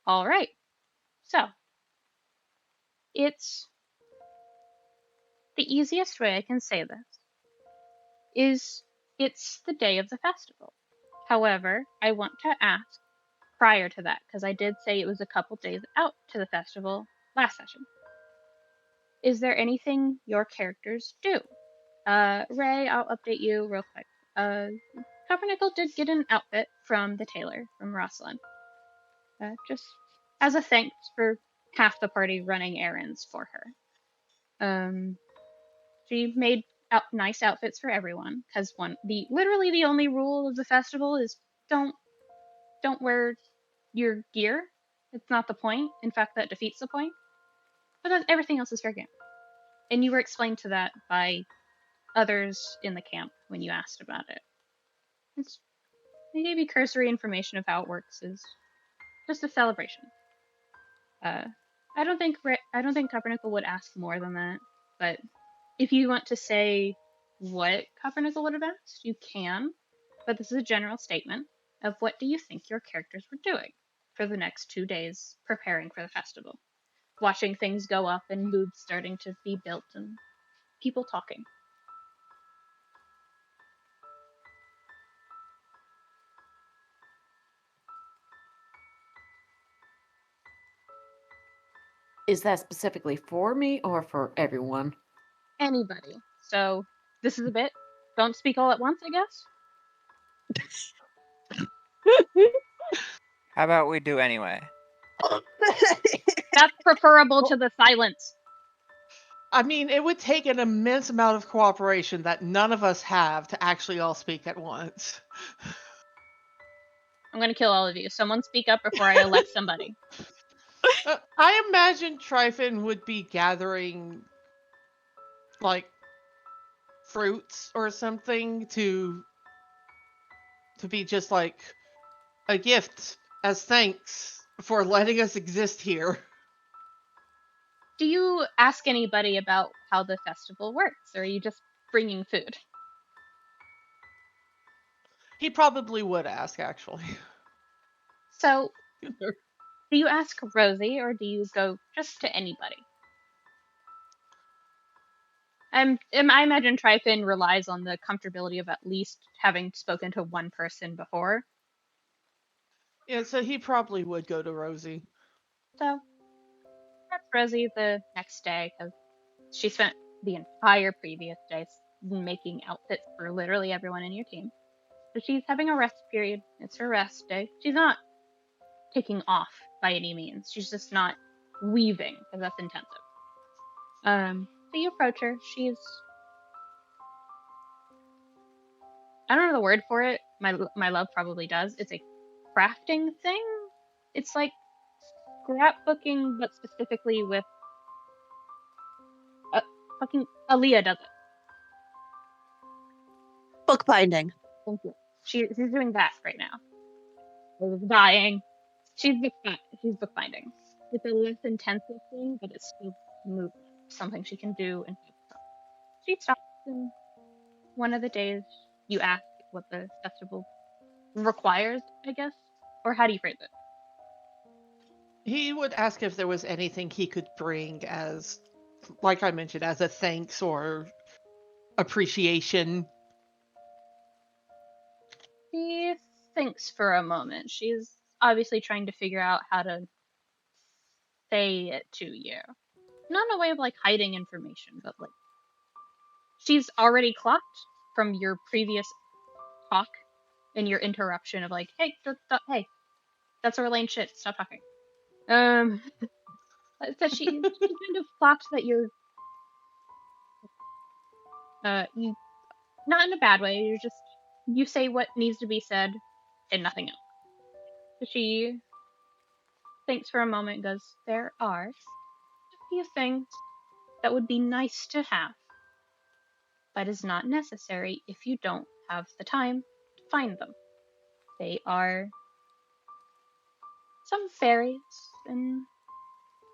All right. So, it's the easiest way I can say this is it's the day of the festival. However, I want to ask prior to that, because I did say it was a couple days out to the festival last session. Is there anything your characters do? Ray, I'll update you real quick. Cupronickel did get an outfit from the tailor, from Rosalind. Just as a thanks for half the party running errands for her. She made nice outfits for everyone, because literally the only rule of the festival is don't wear your gear. It's not the point. In fact, that defeats the point. But everything else is fair game. And you were explained to that by others in the camp when you asked about it. They gave you cursory information of how it works. Is just a celebration. I don't think Cupronickel would ask more than that. But if you want to say what Cupronickel would have asked, you can. But this is a general statement of what do you think your characters were doing for the next 2 days preparing for the festival. Watching things go up and moves starting to be built and people talking. Is that specifically for me or for everyone? Anybody. So this is a bit. Don't speak all at once, I guess. How about we do anyway? That's preferable to the silence. I mean, it would take an immense amount of cooperation that none of us have to actually all speak at once. I'm gonna kill all of you. Someone speak up before I elect somebody. I imagine Tryphon would be gathering, like, fruits or something to be just like a gift as thanks for letting us exist here. Do you ask anybody about how the festival works, or are you just bringing food? He probably would ask, actually. So, do you ask Rosie, or do you go just to anybody? I imagine Tryphon relies on the comfortability of at least having spoken to one person before. Yeah, so he probably would go to Rosie. So, that's Rosie the next day, because she spent the entire previous day making outfits for literally everyone in your team. So she's having a rest period. It's her rest day. She's not taking off by any means. She's just not weaving, because that's intensive. So you approach her. She's, I don't know the word for it. My love probably does. It's a crafting thing. It's like scrapbooking, but specifically with fucking Aaliyah does it. Bookbinding. Thank you. She's doing that right now. I was dying. She's bookbinding. It's a less intensive thing, but it's still movement. Something she can do and she stops, and one of the days you ask what the festival requires, I guess? Or how do you phrase it? He would ask if there was anything he could bring as, like I mentioned, as a thanks or appreciation. She thinks for a moment. She's obviously trying to figure out how to say it to you. Not in a way of like hiding information, but like she's already clocked from your previous talk and your interruption of like, hey, hey, that's Orlain shit. Stop talking. So she kind of clocked that you're you not in a bad way. You're just you say what needs to be said and nothing else. So she thinks for a moment and goes, there are a few things that would be nice to have, but is not necessary if you don't have the time to find them. They are some fairies and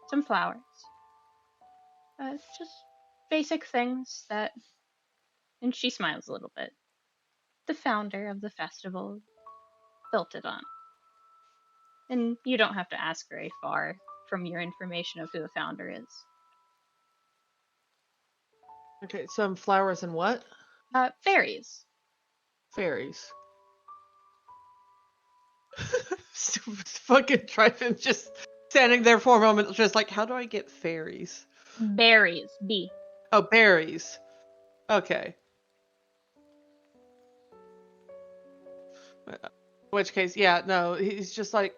some flowers. Just basic things that, and she smiles a little bit, the founder of the festival built it on. And you don't have to ask very far from your information of who the founder is. Okay, some flowers and what? Fairies. Fairies. Fucking Tryphon just standing there for a moment, just like, how do I get fairies? Berries. B. Oh, berries. Okay. In which case, yeah, no, he's just like,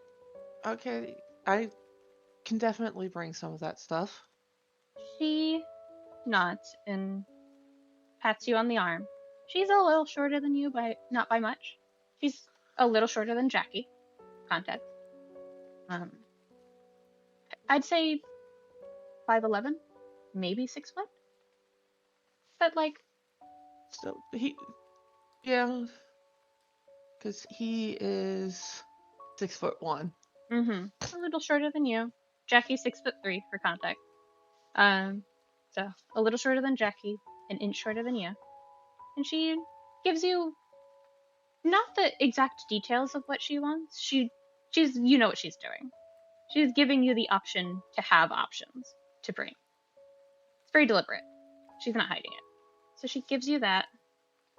okay, I can definitely bring some of that stuff. She nods and pats you on the arm. She's a little shorter than you, but not by much. She's a little shorter than Jackie. Context. I'd say 5'11", maybe 6 foot. But like, So yeah, because he is 6'1". a little shorter than you. Jackie's 6'3" for context. So a little shorter than Jackie, an inch shorter than you, and she gives you not the exact details of what she wants. She's you know what she's doing. She's giving you the option to have options to bring. It's very deliberate. She's not hiding it. So she gives you that.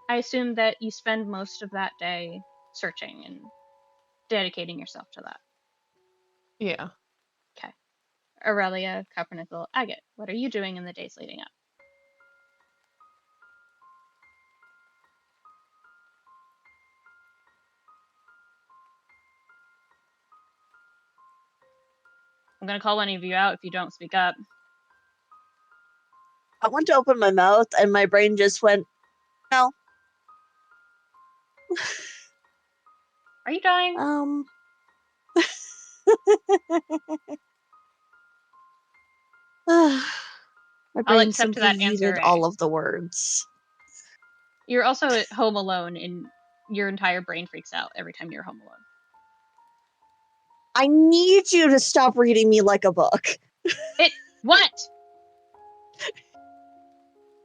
I assume that you spend most of that day searching and dedicating yourself to that. Yeah. Okay. Aurelia, Cupronickel, Agate, what are you doing in the days leading up? I'm gonna call one of you out if you don't speak up. I went to open my mouth and my brain just went, no. Are you dying? My I'll brain accept simply that answer yeeted A. all of the words. You're also at home alone, and your entire brain freaks out every time you're home alone. I need you to stop reading me like a book. What?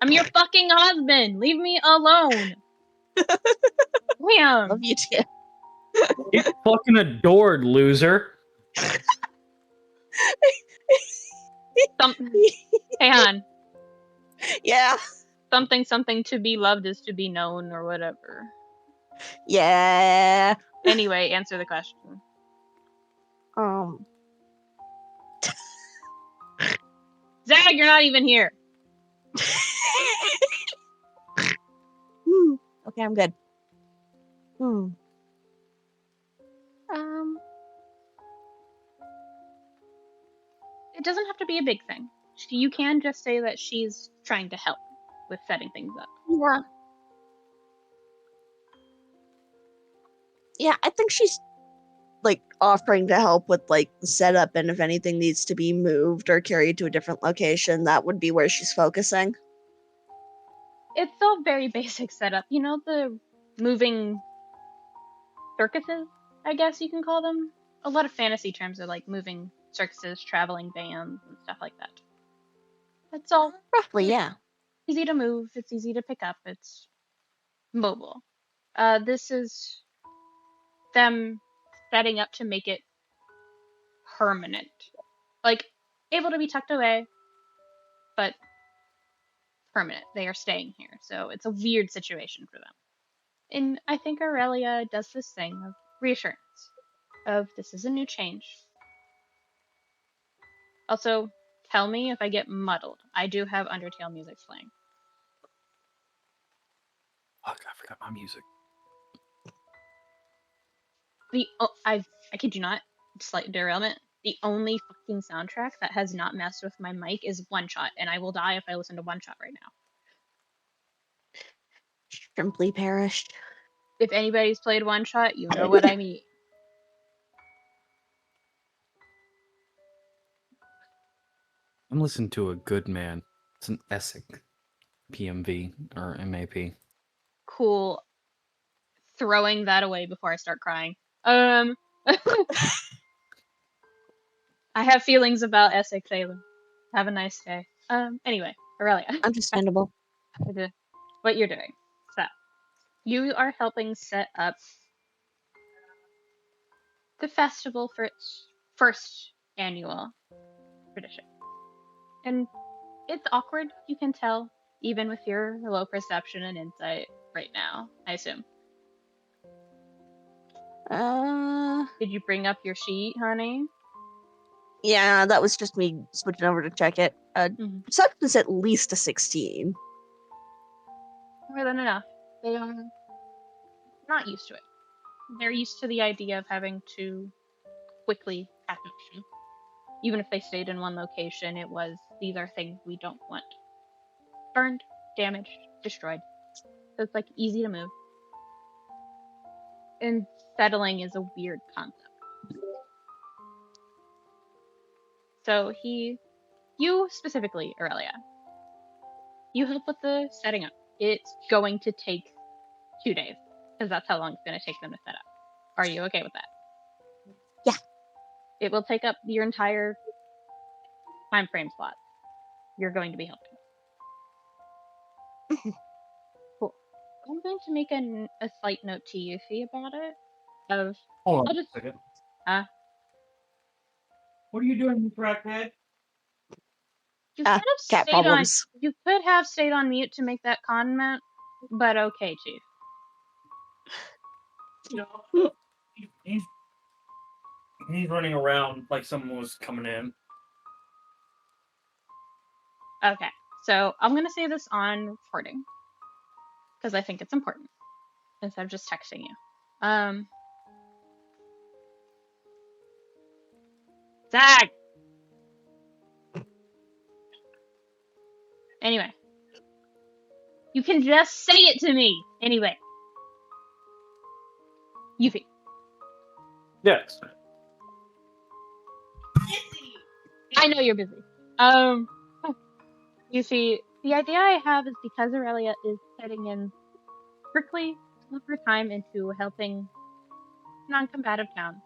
I'm your fucking husband. Leave me alone. Damn. Love you too. Get fucking adored, loser. Hey, hon. Yeah. Something to be loved is to be known, or whatever. Yeah. Anyway, answer the question. Zag, you're not even here. Okay, I'm good. It doesn't have to be a big thing. You can just say that she's trying to help with setting things up. Yeah. Yeah, I think she's like offering to help with like the setup, and if anything needs to be moved or carried to a different location, that would be where she's focusing. It's a very basic setup. You know, the moving circuses, I guess you can call them? A lot of fantasy terms are like moving circuses, traveling bands, and stuff like that. That's all. Roughly, yeah. Easy to move, it's easy to pick up, it's mobile. This is them setting up to make it permanent. Like, able to be tucked away, but permanent. They are staying here, so it's a weird situation for them. And I think Aurelia does this thing of reassurance, of this is a new change. Also, tell me if I get muddled. I do have Undertale music playing. Fuck, I forgot my music. I kid you not, slight derailment. The only fucking soundtrack that has not messed with my mic is One Shot, and I will die if I listen to One Shot right now. Simply perished. If anybody's played One Shot, you know what I mean. I'm listening to a good man. It's an Essex PMV or MAP. Cool. Throwing that away before I start crying. I have feelings about Essex Salem. Have a nice day. Anyway, Aurelia. Understandable. What you're doing. So, you are helping set up the festival for its first annual tradition. And it's awkward, you can tell, even with your low perception and insight right now, I assume. Did you bring up your sheet, honey? Yeah, that was just me switching over to check it. Perception is at least a 16. More than enough. They are not used to it. They're used to the idea of having to quickly pack up shop. Even if they stayed in one location, it was, these are things we don't want. Burned, damaged, destroyed. So it's like easy to move. And settling is a weird concept. So you specifically, Aurelia, you help with the setting up. It's going to take 2 days, because that's how long it's going to take them to set up. Are you okay with that? Yeah. It will take up your entire time frame slot. You're going to be helping. Cool. I'm going to make a slight note to Yufi about it. Hold I'll on just. a second. What are you doing, crackhead? You could have cat stayed problems. You could have stayed on mute to make that comment, but okay, Chief. You know, he's running around like someone was coming in. Okay, so I'm gonna say this on recording because I think it's important instead of just texting you. Zach. Anyway, you can just say it to me. Anyway, Yufi. Yes. I know you're busy. You see, the idea I have is because Aurelia is putting in strictly all of her time into helping non-combative towns.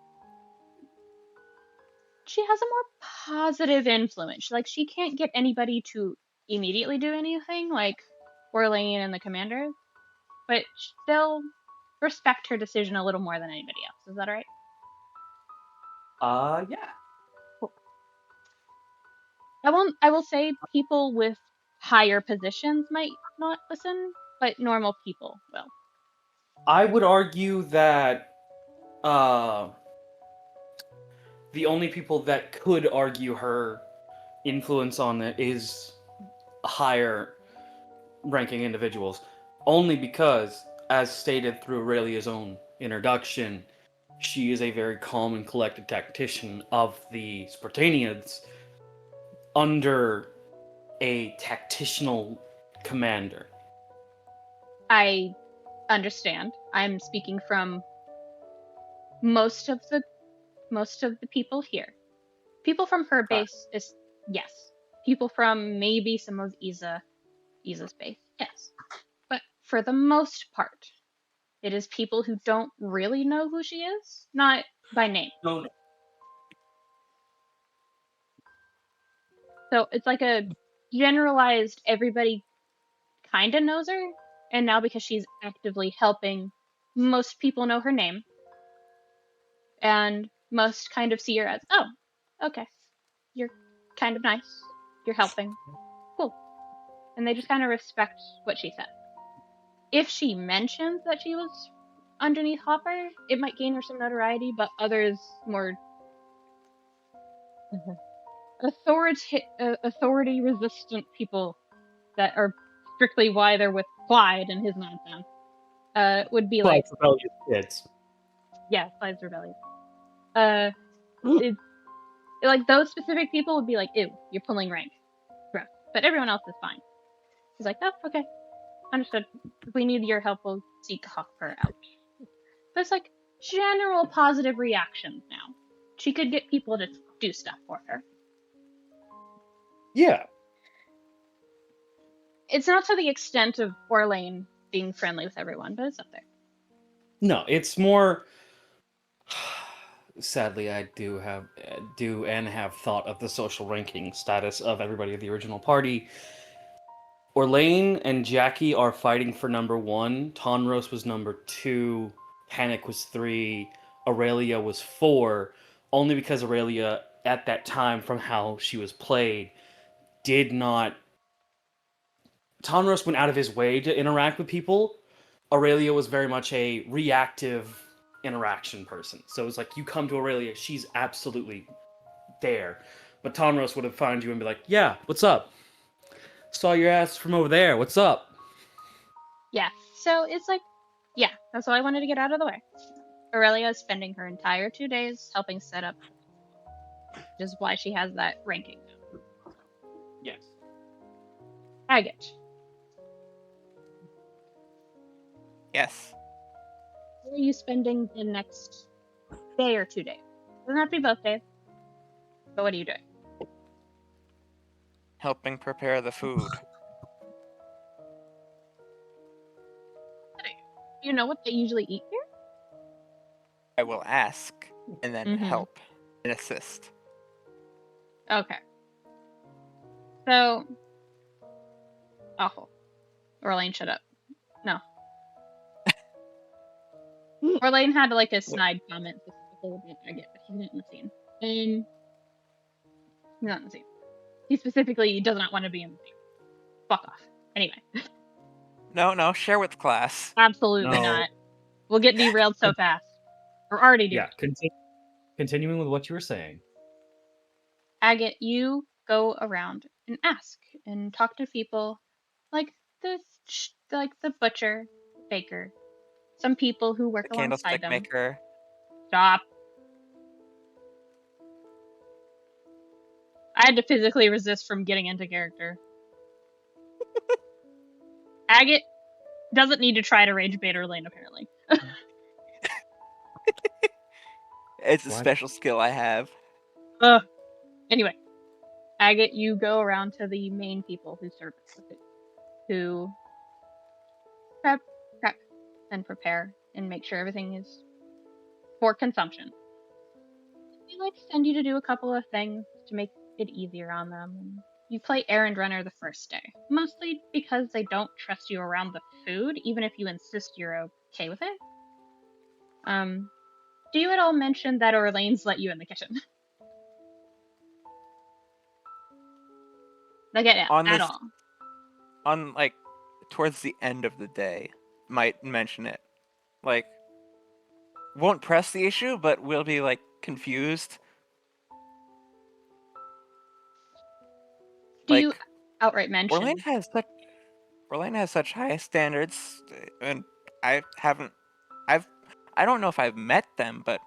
She has a more positive influence. Like, she can't get anybody to immediately do anything, like Orlain and the commanders, but still respect her decision a little more than anybody else. Is that right? Yeah. Cool. I will say people with higher positions might not listen, but normal people will. I would argue that the only people that could argue her influence on it is higher ranking individuals. Only because, as stated through Aurelia's own introduction, she is a very calm and collected tactician of the Spartanians under a tactitional commander. I understand. I'm speaking from most of the people here. People from her base is yes. People from maybe some of Iza's base, yes. But for the most part, it is people who don't really know who she is, not by name. No. So it's like a generalized everybody kind of knows her, and now because she's actively helping, most people know her name. And most kind of see her as, oh, okay, you're kind of nice, you're helping, cool. And they just kind of respect what she said. If she mentions that she was underneath Hopper, it might gain her some notoriety, but others more authority-resistant people that are strictly why they're with Clyde and his nonsense would be like, rebellious kids. Yeah, Clyde's rebellious. Like those specific people would be like, ew, you're pulling rank. Gross. But everyone else is fine. He's like, oh, okay. Understood. If we need your help, we'll seek Hopper out. There's like general positive reactions now. She could get people to do stuff for her. Yeah. It's not to the extent of Orlain being friendly with everyone, but it's up there. No, it's more. Sadly, I do and have thought of the social ranking status of everybody of the original party. Orlain and Jackie are fighting for number 1. Tonros was number 2. Panic was 3. Aurelia was for, only because Aurelia, at that time, from how she was played, did not... Tonros went out of his way to interact with people. Aurelia was very much a reactive interaction person. So it was like, you come to Aurelia, she's absolutely there. But Tonros would have found you and be like, yeah, what's up? Saw your ass from over there, what's up? Yeah. So it's like, yeah, that's what I wanted to get out of the way. Aurelia is spending her entire 2 days helping set up, which is why she has that ranking. Yes. Agate, Yes. where are you spending the next day or 2 days? Doesn't have to be both days. But what are you doing? Helping prepare the food. Do you know what they usually eat here? I will ask and then Mhm. help and assist. Okay. So, awful. Orlain, shut up. No. Orlain had like a snide comment specifically about Agate, but he's not in the scene. He's not in the scene. He specifically does not want to be in the scene. Fuck off. Anyway. No, share with class. Absolutely No. not. We'll get derailed so fast. We're already Yeah, derailed. continuing with what you were saying. Agate, you go around and ask and talk to people like the butcher, baker, some people who work The alongside candlestick them. maker. Stop. I had to physically resist from getting into character. Agate doesn't need to try to rage bait Orlain, apparently. It's a What? special skill I have. Anyway, Agate, you go around to the main people who serve the food, who prep, and prepare, and make sure everything is for consumption. We like send you to do a couple of things to make it easier on them. And you play errand runner the first day, mostly because they don't trust you around the food, even if you insist you're okay with it. Do you at all mention that Orlain's let you in the kitchen? Like at all? On like towards the end of the day, might mention it. Like, won't press the issue, but we'll be like confused. Do Like, you outright mention? Orlain has such high standards, and I don't know if I've met them, but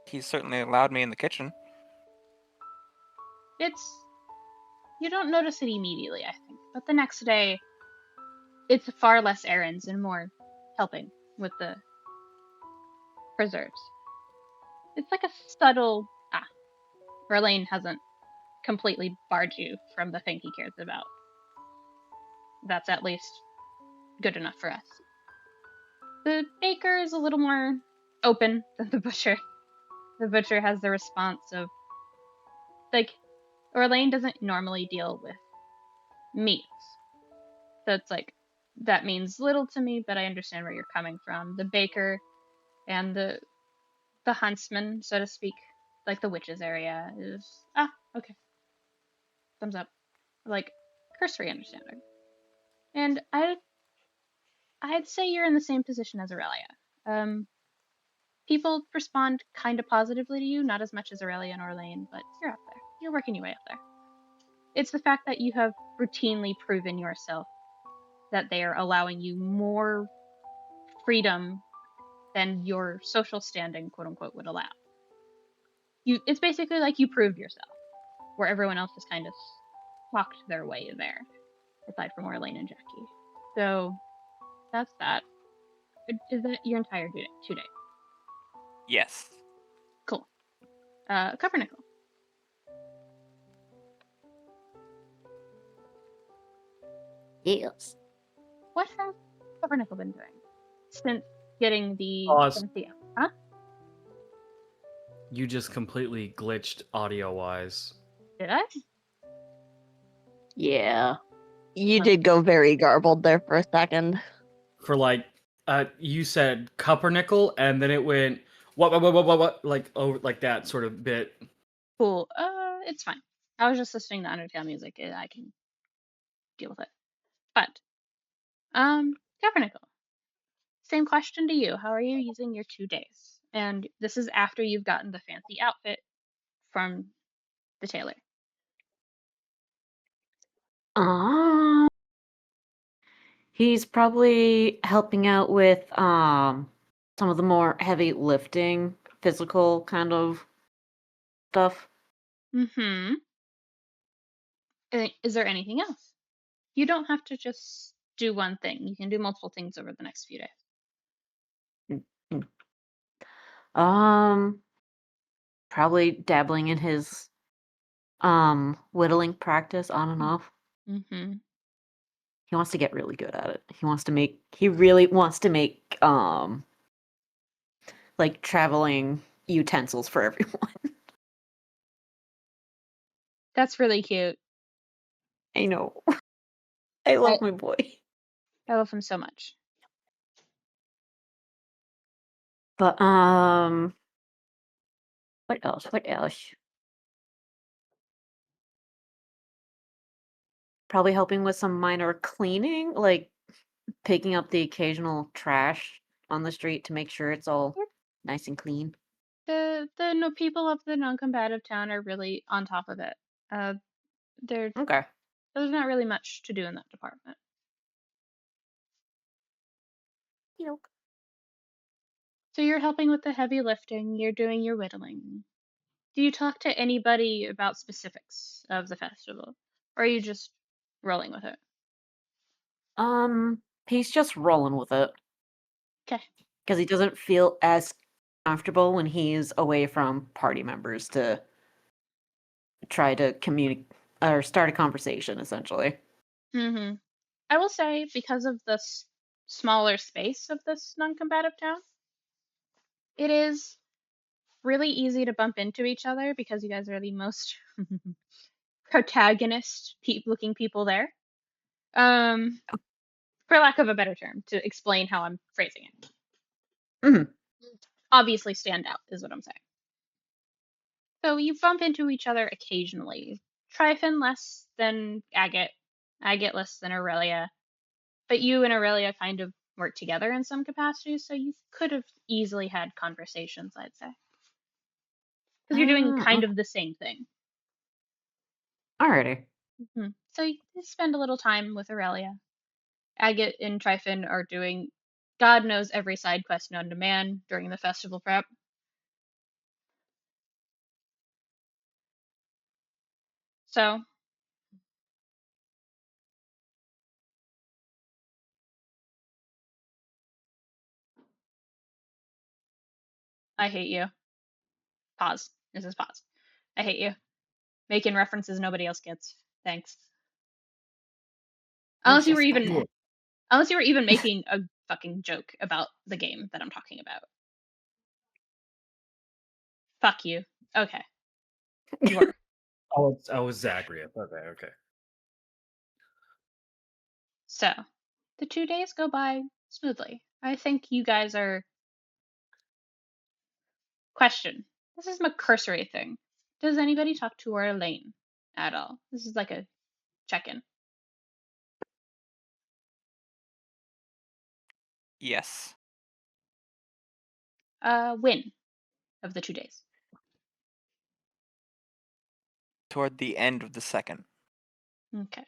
he's certainly allowed me in the kitchen. You don't notice it immediately, I think, but the next day, it's far less errands and more helping with the preserves. It's like a subtle, Orlain hasn't completely barred you from the thing he cares about. That's at least good enough for us. The baker is a little more open than the butcher. The butcher has the response of, like, Orlain doesn't normally deal with meats. So it's like, that means little to me, but I understand where you're coming from. The baker and the huntsman, so to speak, like the witches area, is, okay. Thumbs up. Like, cursory understanding. And I'd say you're in the same position as Aurelia. People respond kind of positively to you, not as much as Aurelia and Orlain, but you're up there. You're working your way up there. It's the fact that you have routinely proven yourself that they are allowing you more freedom than your social standing, quote unquote, would allow. It's basically like you proved yourself, where everyone else has kind of walked their way there, aside from Orlain and Jackie. So that's that. Is that your entire 2 days? Yes. Cool. Cupronickel. Yes. What has Cupronickel been doing since getting the Pause. Huh? You just completely glitched audio-wise. Did I? Yeah. You did go very garbled there for a second. For like, you said Cupronickel, and then it went What? Like, oh, like that sort of bit. Cool. It's fine. I was just listening to Undertale music. I can deal with it. But, Cupronickel, same question to you. How are you using your 2 days? And this is after you've gotten the fancy outfit from the tailor. He's probably helping out with some of the more heavy lifting, physical kind of stuff. Mm-hmm. Is there anything else? You don't have to just do one thing. You can do multiple things over the next few days. Probably dabbling in his whittling practice on and off. Mm-hmm. He wants to get really good at it. He really wants to make like traveling utensils for everyone. That's really cute. I know. I love my boy. I love him so much. But what else? What else? Probably helping with some minor cleaning, like picking up the occasional trash on the street to make sure it's all Yep. nice and clean. The no people of the non-combative town are really on top of it. There's Okay. not really much to do in that department. So you're helping with the heavy lifting, you're doing your whittling. Do you talk to anybody about specifics of the festival? Or are you just rolling with it? He's just rolling with it. Okay. Because he doesn't feel as comfortable when he's away from party members to try to communicate or start a conversation, essentially. Mm-hmm. I will say, because of the smaller space of this non-combative town, it is really easy to bump into each other because you guys are the most protagonist looking people there. For lack of a better term, to explain how I'm phrasing it. Mhm. Obviously stand out is what I'm saying. So you bump into each other occasionally. Tryphon less than Agate. Agate less than Aurelia. But you and Aurelia kind of work together in some capacities, so you could have easily had conversations, I'd say. Because you're doing kind of the same thing. Alrighty. So you spend a little time with Aurelia. Agate and Tryphon are doing God knows every side quest known to man during the festival prep. So I hate you. Pause. This is pause. I hate you. Making references nobody else gets. Thanks. Unless you were even making a fucking joke about the game that I'm talking about. Fuck you. Okay. You were. Oh, was Zachary. Okay. So, the 2 days go by smoothly. I think you guys are. Question. This is my cursory thing. Does anybody talk to Orlain at all? This is like a check-in. Yes. Win of the 2 days. Toward the end of the second. Okay.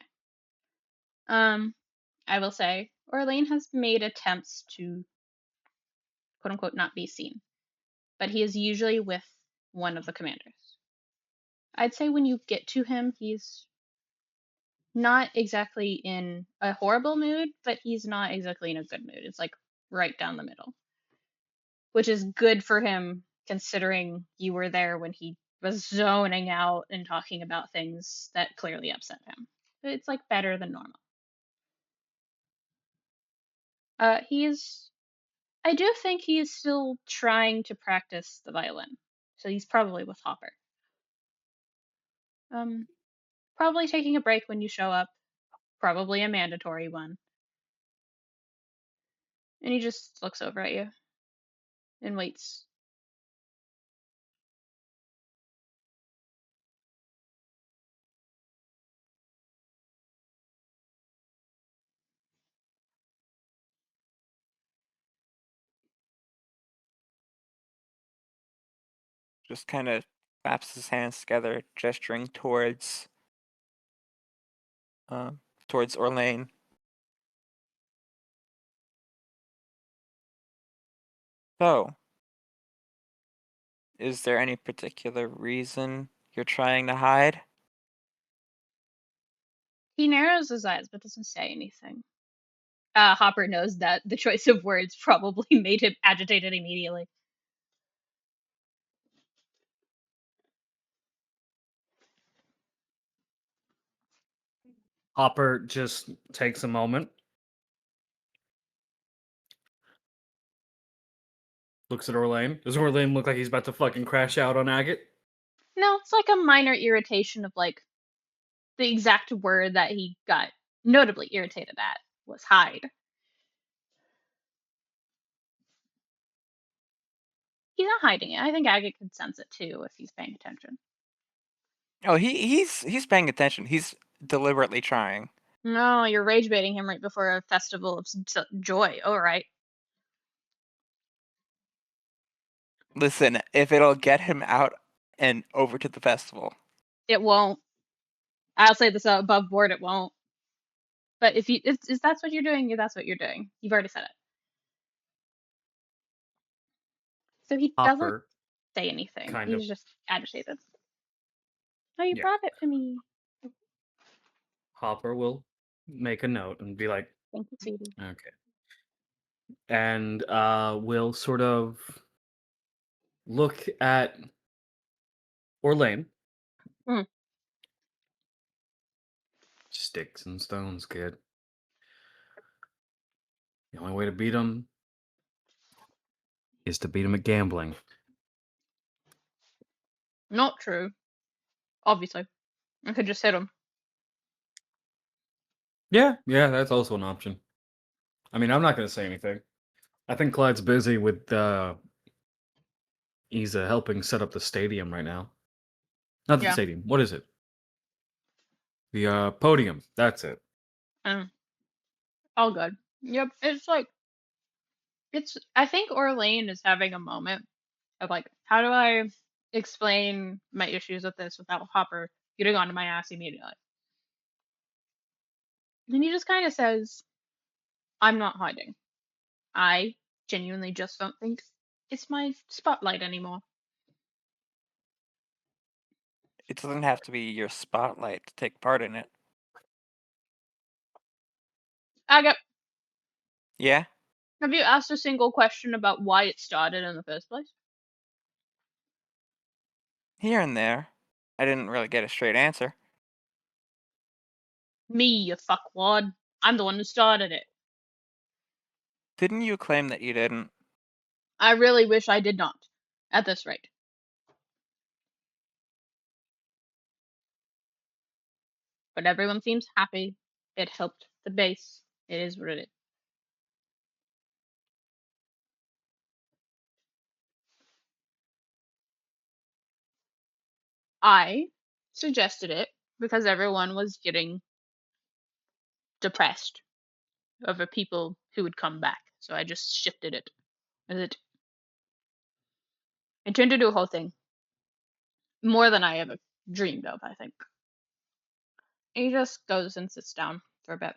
I will say Orlain has made attempts to quote unquote not be seen, but he is usually with one of the commanders. I'd say when you get to him, he's not exactly in a horrible mood, but he's not exactly in a good mood. It's like right down the middle, which is good for him considering you were there when he was zoning out and talking about things that clearly upset him. It's like better than normal. I do think he's still trying to practice the violin, so he's probably with Hopper. Probably taking a break when you show up, probably a mandatory one. And he just looks over at you and waits just kind of claps his hands together, gesturing towards Orlain. So, is there any particular reason you're trying to hide? He narrows his eyes but doesn't say anything. Hopper knows that the choice of words probably made him agitated immediately. Hopper just takes a moment, looks at Orlain. Does Orlain look like he's about to fucking crash out on Agate? No, it's like a minor irritation of like the exact word that he got notably irritated at was hide. He's not hiding it. I think Agate could sense it too if he's paying attention. Oh, he's paying attention. He's deliberately trying. No, you're rage baiting him right before a festival of joy. All right. Listen, if it'll get him out and over to the festival. It won't. I'll say this above board. It won't. But if that's what you're doing, that's what you're doing. You've already said it. So he doesn't Hopper say anything. kind of- He's just agitated. Oh, you Yeah. brought it to me. Hopper will make a note and be like, Thank you, sweetie. okay. And will sort of look at Orlain. Hmm. Sticks and stones, kid. The only way to beat him is to beat him at gambling. Not true. Obviously. I could just hit him. Yeah, that's also an option. I mean, I'm not going to say anything. I think Clyde's busy with he's helping set up the stadium right now. Not the Yeah. stadium. What is it? The podium. That's it. All good. Yep. It's like I think Orlain is having a moment of like, how do I explain my issues with this without Hopper getting onto my ass immediately? And he just kind of says, I'm not hiding. I genuinely just don't think it's my spotlight anymore. It doesn't have to be your spotlight to take part in it. Agate, Yeah? have you asked a single question about why it started in the first place? Here and there. I didn't really get a straight answer. Me, you fuckwad. I'm the one who started it. Didn't you claim that you didn't? I really wish I did not, at this rate. But everyone seems happy. It helped the base. It is what it is. I suggested it because everyone was getting depressed over people who would come back. So I just shifted it. It turned into a whole thing. More than I ever dreamed of, I think. And he just goes and sits down for a bit.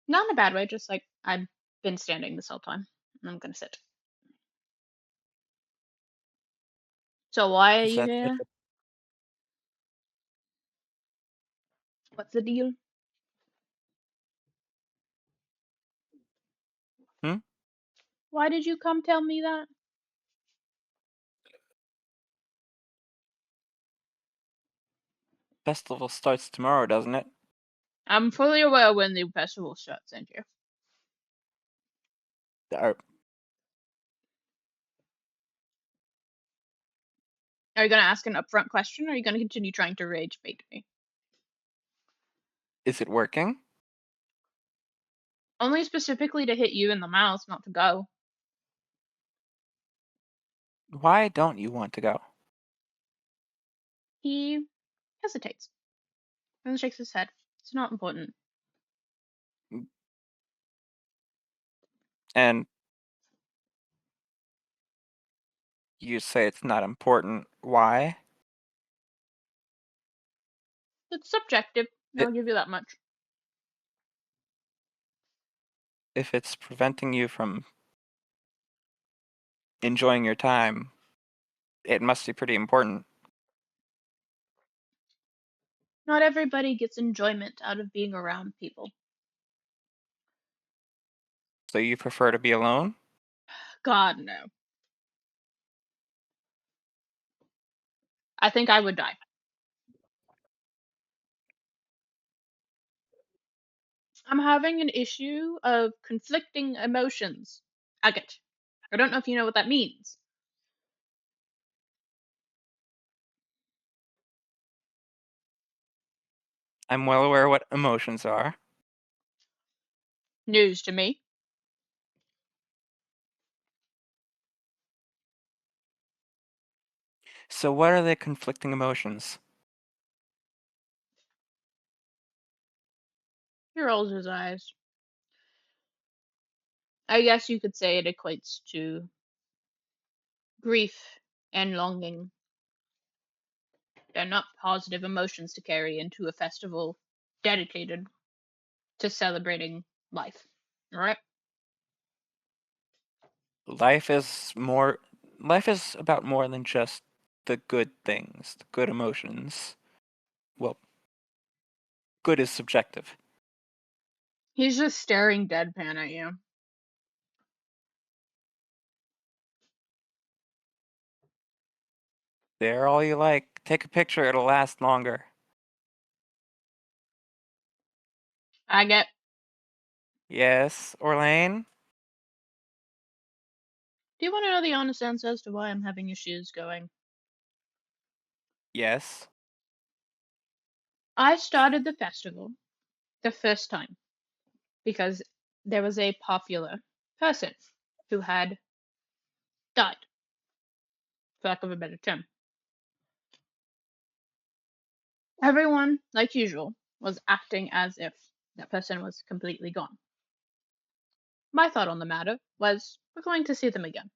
Not in a bad way, just like I've been standing this whole time. And I'm gonna sit. So why are Is you that here? What's the deal? Hmm? Why did you come tell me that? Festival starts tomorrow, doesn't it? I'm fully aware when the festival starts, ain't you? Or Are you gonna ask an upfront question or are you gonna continue trying to rage bait me? is it working? Only specifically to hit you in the mouth, not to go. Why don't you want to go? He hesitates and shakes his head. It's not important. And You say it's not important. Why? It's subjective. I'll It- give you that much. If it's preventing you from enjoying your time, it must be pretty important. Not everybody gets enjoyment out of being around people. So you prefer to be alone? God, no. I think I would die. I'm having an issue of conflicting emotions. Agate. I don't know if you know what that means. I'm well aware what emotions are. News to me. So what are the conflicting emotions? He rolls his eyes. I guess you could say it equates to grief and longing. They're not positive emotions to carry into a festival dedicated to celebrating life. Alright? Life is more. Life is about more than just the good things, the good emotions. Well, good is subjective. He's just staring deadpan at you. They're all you like. Take a picture, it'll last longer. Agate. Yes, Orlain? Do you want to know the honest answer as to why I'm having issues going? Yes. I started the festival the first time because there was a popular person who had died, for lack of a better term. Everyone, like usual, was acting as if that person was completely gone. My thought on the matter was, we're going to see them again.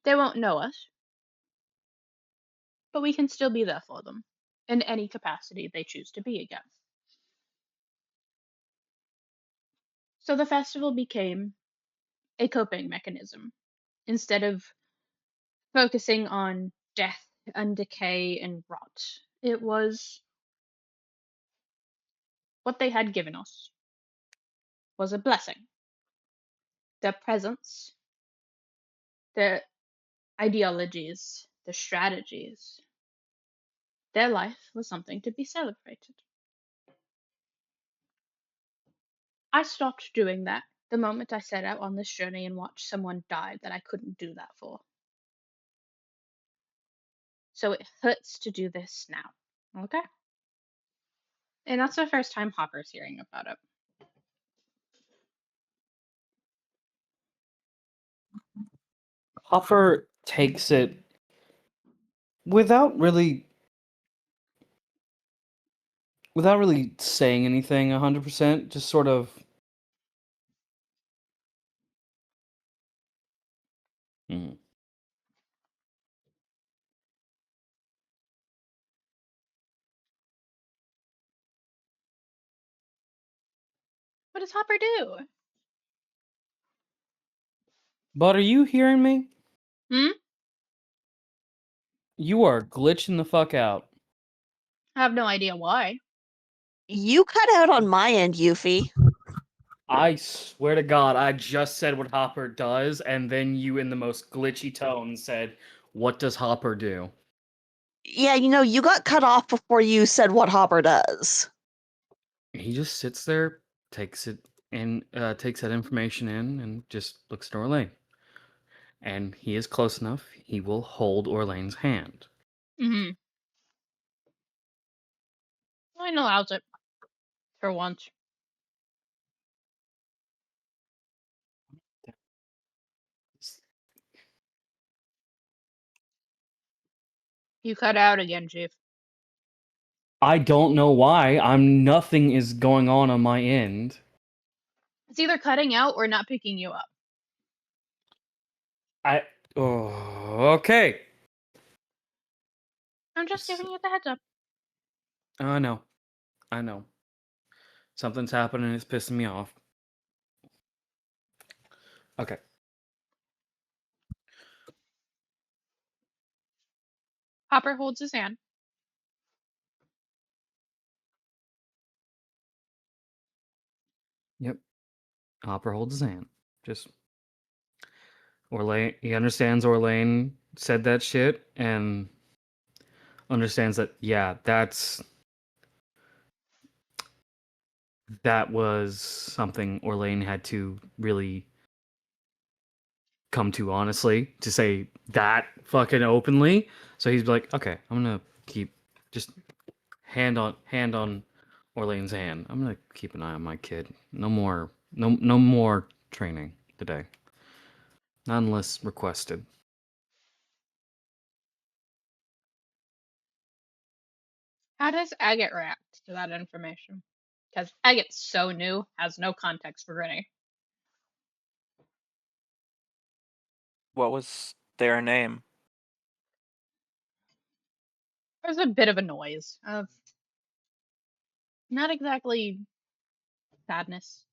They won't know us, but we can still be there for them in any capacity they choose to be again. So the festival became a coping mechanism. Instead of focusing on death and decay and rot, it was what they had given us was a blessing. Their presence, their ideologies, their strategies, their life was something to be celebrated. I stopped doing that the moment I set out on this journey and watched someone die that I couldn't do that for. So it hurts to do this now. Okay? And that's the first time Hopper's hearing about it. Hopper takes it without really saying anything 100%, just sort of hmm. What does Hopper do? But are you hearing me? Hmm? You are glitching the fuck out. I have no idea why. You cut out on my end, Yufi. I swear to God, I just said what Hopper does, and then you, in the most glitchy tone, said, "What does Hopper do?" Yeah, you got cut off before you said what Hopper does. He just sits there, takes it in, takes that information in, and just looks at Orlain. And he is close enough; he will hold Orlain's hand. Mm-hmm. Mine allows it. For once. You cut out again, Chief. I don't know why. Nothing is going on my end. It's either cutting out or not picking you up. I. Oh. Okay. I'm just giving you the heads up. I know. I know. Something's happening. It's pissing me off. Okay. Hopper holds his hand. Yep. Hopper holds his hand. Just Orlain. He understands Orlain said that shit and understands that. Yeah, that was something Orlain had to really come to honestly to say that fucking openly. So he's like, okay, I'm gonna keep just hand on Orlain's hand. I'm gonna keep an eye on my kid. No more training today. Not unless requested. How does Agate react to that information? Because Agate's so new, has no context for Rennie. What was their name? There's a bit of a noise of not exactly sadness,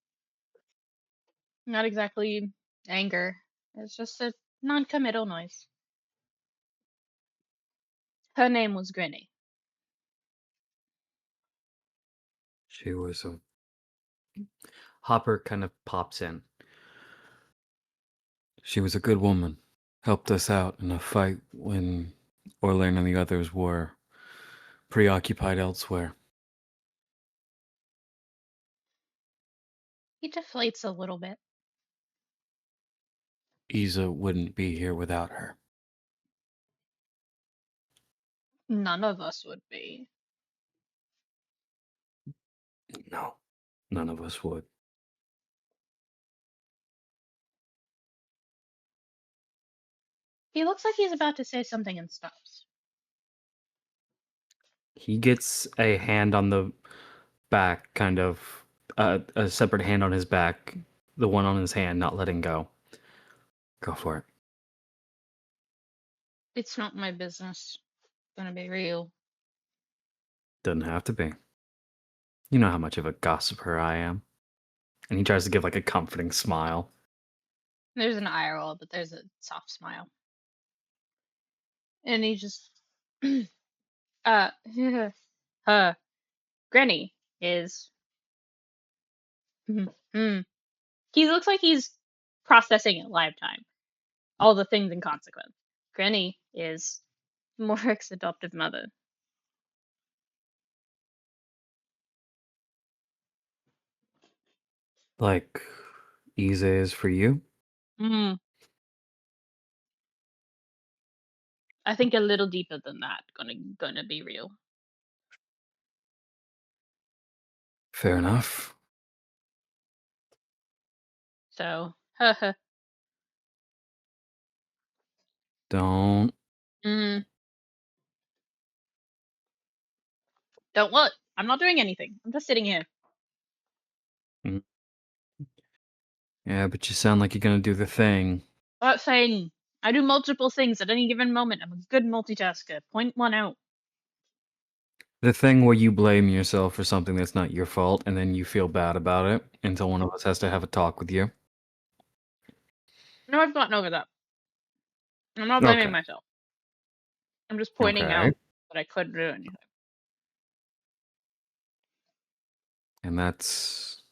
not exactly anger. It's just a non-committal noise. Her name was Grinny. She was a Hopper kind of pops in. She was a good woman. Helped us out in a fight when Orlain and the others were preoccupied elsewhere. He deflates a little bit. Isa wouldn't be here without her. None of us would be. No, none of us would. He looks like he's about to say something and stops. He gets a hand on the back, kind of a separate hand on his back, the one on his hand, not letting go. Go for it. It's not my business. It's gonna be real. Doesn't have to be. You know how much of a gossiper I am. And he tries to give like a comforting smile. There's an eye roll, but there's a soft smile. And he just Granny is he looks like he's processing it live time. All the things in consequence. Granny is Morrick's adoptive mother. Like Isa is for you? I think a little deeper than that. Gonna be real. Fair enough. So, Don't. Don't what? I'm not doing anything. I'm just sitting here. Yeah, but you sound like you're gonna do the thing. Not saying I do multiple things at any given moment. I'm a good multitasker. Point one out. The thing where you blame yourself for something that's not your fault and then you feel bad about it until one of us has to have a talk with you. No, I've gotten over that. I'm not blaming Okay. myself. I'm just pointing Okay. out that I couldn't do anything. And that's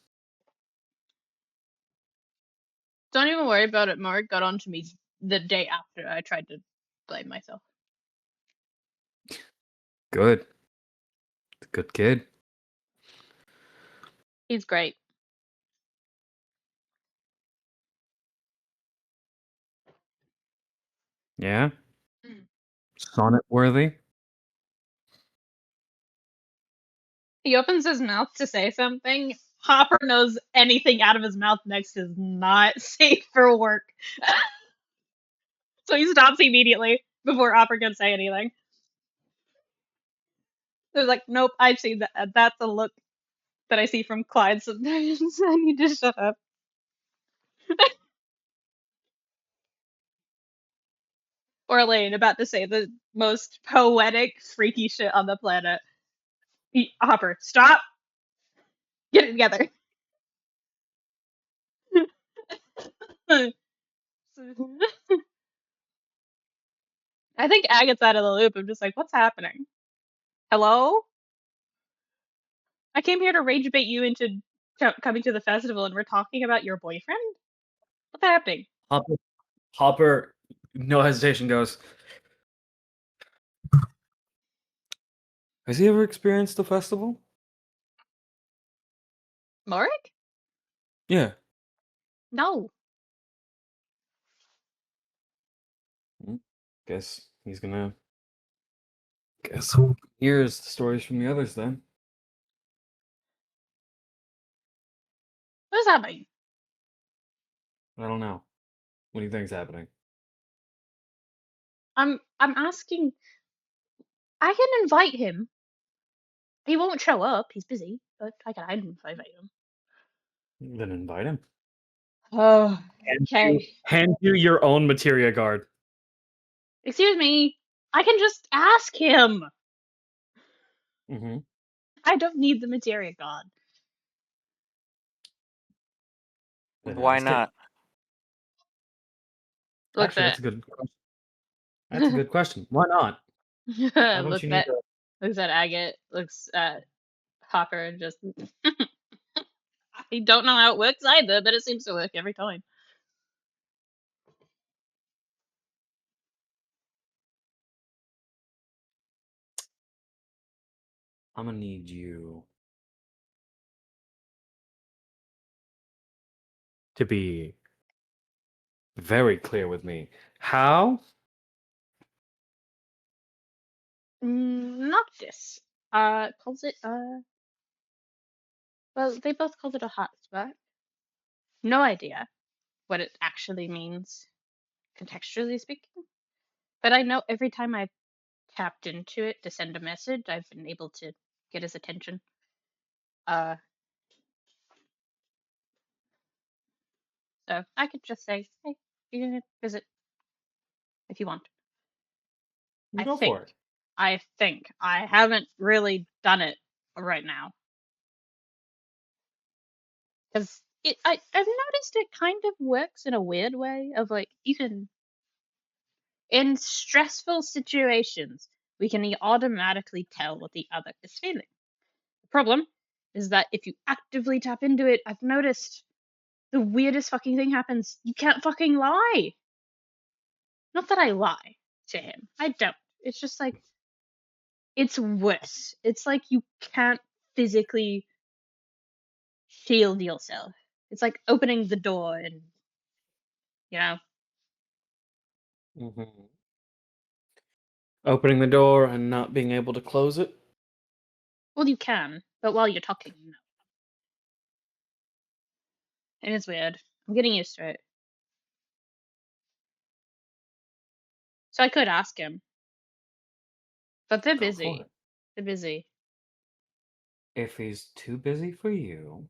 Don't even worry about it. Mark got on to me the day after I tried to blame myself. good. Good kid. He's great. Yeah? Sonnet worthy? He opens his mouth to say something. Hopper knows anything out of his mouth next is not safe for work. So he stops immediately before Hopper can say anything. They're like, nope, I've seen that. That's a look that I see from Clyde sometimes. I need to shut up. Orlain about to say the most poetic, freaky shit on the planet. Hopper, stop! Get it together. I think Agate's out of the loop. I'm just like, what's happening? Hello? I came here to rage bait you into coming to the festival, and we're talking about your boyfriend? What's happening? Hopper, no hesitation, goes, has he ever experienced the festival? Morik? Yeah. No. Guess he's gonna. Guess who hears the stories from the others then? What's happening? I don't know. What do you think's happening? I'm asking. I can invite him. He won't show up. He's busy, but I can invite him. Then invite him. Oh, okay. Hand you your own materia guard. Excuse me. I can just ask him. Mm-hmm. I don't need the materia god. Why not? Looks Actually, at that's a good question. That's a good question. Why not? Why don't looks you need at to... looks at Agate, looks at Hopper, and just I don't know how it works either, but it seems to work every time. I'm gonna need you to be very clear with me. How? Noctis. Calls it well, they both called it a hotspot. No idea what it actually means, contextually speaking. But I know every time I've tapped into it to send a message, I've been able to get his attention. So I could just say, hey, you can visit if you want. You go for it. I think. I haven't really done it right now. Because I've noticed it kind of works in a weird way of like, you can, in stressful situations, we can automatically tell what the other is feeling. The problem is that if you actively tap into it, I've noticed the weirdest fucking thing happens. You can't fucking lie. Not that I lie to him. I don't. It's just like, it's worse. It's like you can't physically shield yourself. It's like opening the door and, you know. Mm-hmm. Opening the door and not being able to close it? Well, you can, but while you're talking, no. And it's weird. I'm getting used to it. So I could ask him. But they're Go for busy. it. They're busy. If he's too busy for you,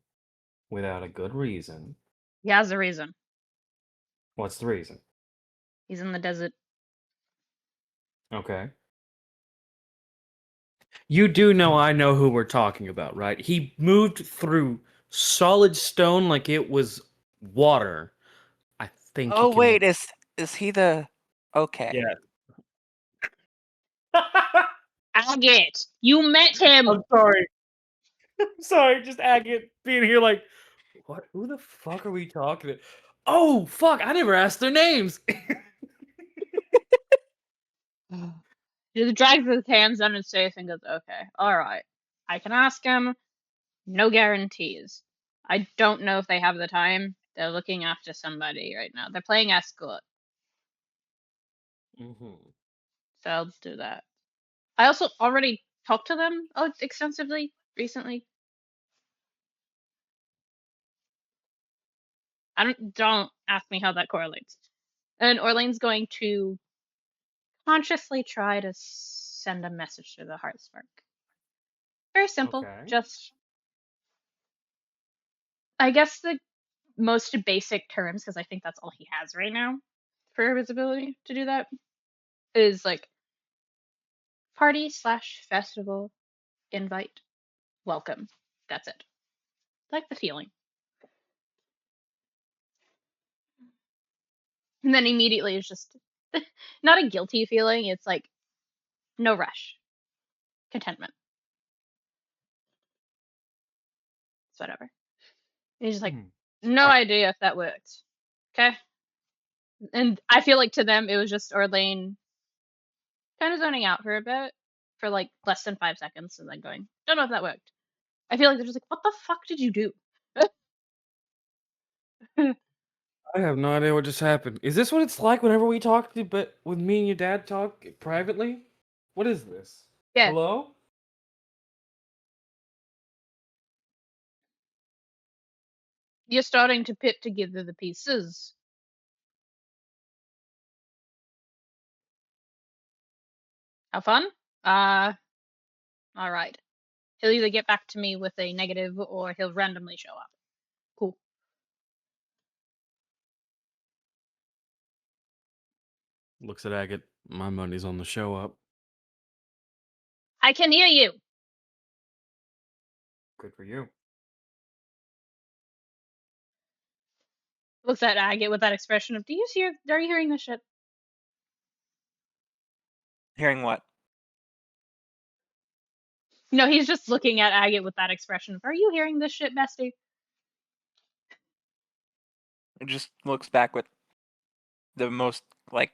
without a good reason, He has a reason. what's the reason? He's in the desert. Okay. You do know I know who we're talking about, right? He moved through solid stone like it was water. I think he Oh can... wait, is he the? Okay. Yeah. Agate! You met him! I'm sorry. I'm sorry, just Agate being here like, what? Who the fuck are we talking to? Oh, fuck, I never asked their names. He just drags his hands down his face and goes, okay, alright. I can ask him. No guarantees. I don't know if they have the time. They're looking after somebody right now. They're playing escort. Mm-hmm. So I'll do that. I also already talked to them extensively recently. Don't ask me how that correlates. And Orlain's going to consciously try to send a message to the Heartspark. Very simple. Okay. Just, I guess the most basic terms, because I think that's all he has right now for his ability to do that. is like party/festival invite welcome. That's it. Like the feeling. And then immediately it's just not a guilty feeling, it's like no rush. Contentment. It's whatever. It's just like no idea if that worked. Okay? And I feel like to them it was just Orlain kind of zoning out for a bit, for like less than 5 seconds, and then going, don't know if that worked. I feel like they're just like, what the fuck did you do? I have no idea what just happened. Is this what it's like whenever we talk to, but with me and your dad talk privately? What is this? Yeah. Hello? You're starting to put together the pieces. Have fun? Alright. He'll either get back to me with a negative or he'll randomly show up. Cool. Looks at Agate. My money's on the show up. I can hear you. Good for you. Looks at Agate with that expression of, are you hearing this shit? Hearing what? No, he's just looking at Agate with that expression of, are you hearing this shit, bestie? It just looks back with the most, like,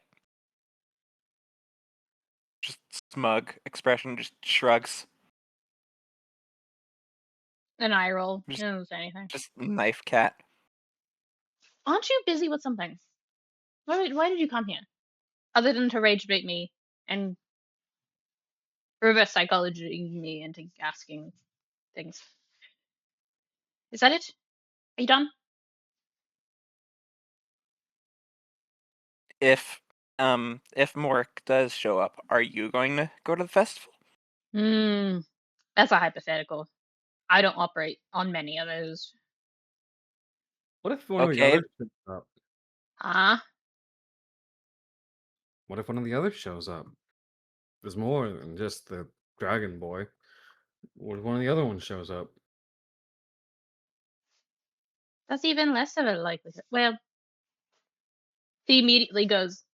just smug expression, just shrugs. An eye roll. He Just- doesn't say anything. Just knife cat. Aren't you busy with something? Why did you come here? Other than to rage bait me and reverse psychology me into asking things. Is that it? Are you done? If Mork does show up, are you going to go to the festival? That's a hypothetical. I don't operate on many of those. What if one of the Okay. others shows up? Huh? What if one of the others shows up? There's more than just the dragon boy. What if one of the other ones shows up? That's even less of a likelihood. Well, he immediately goes.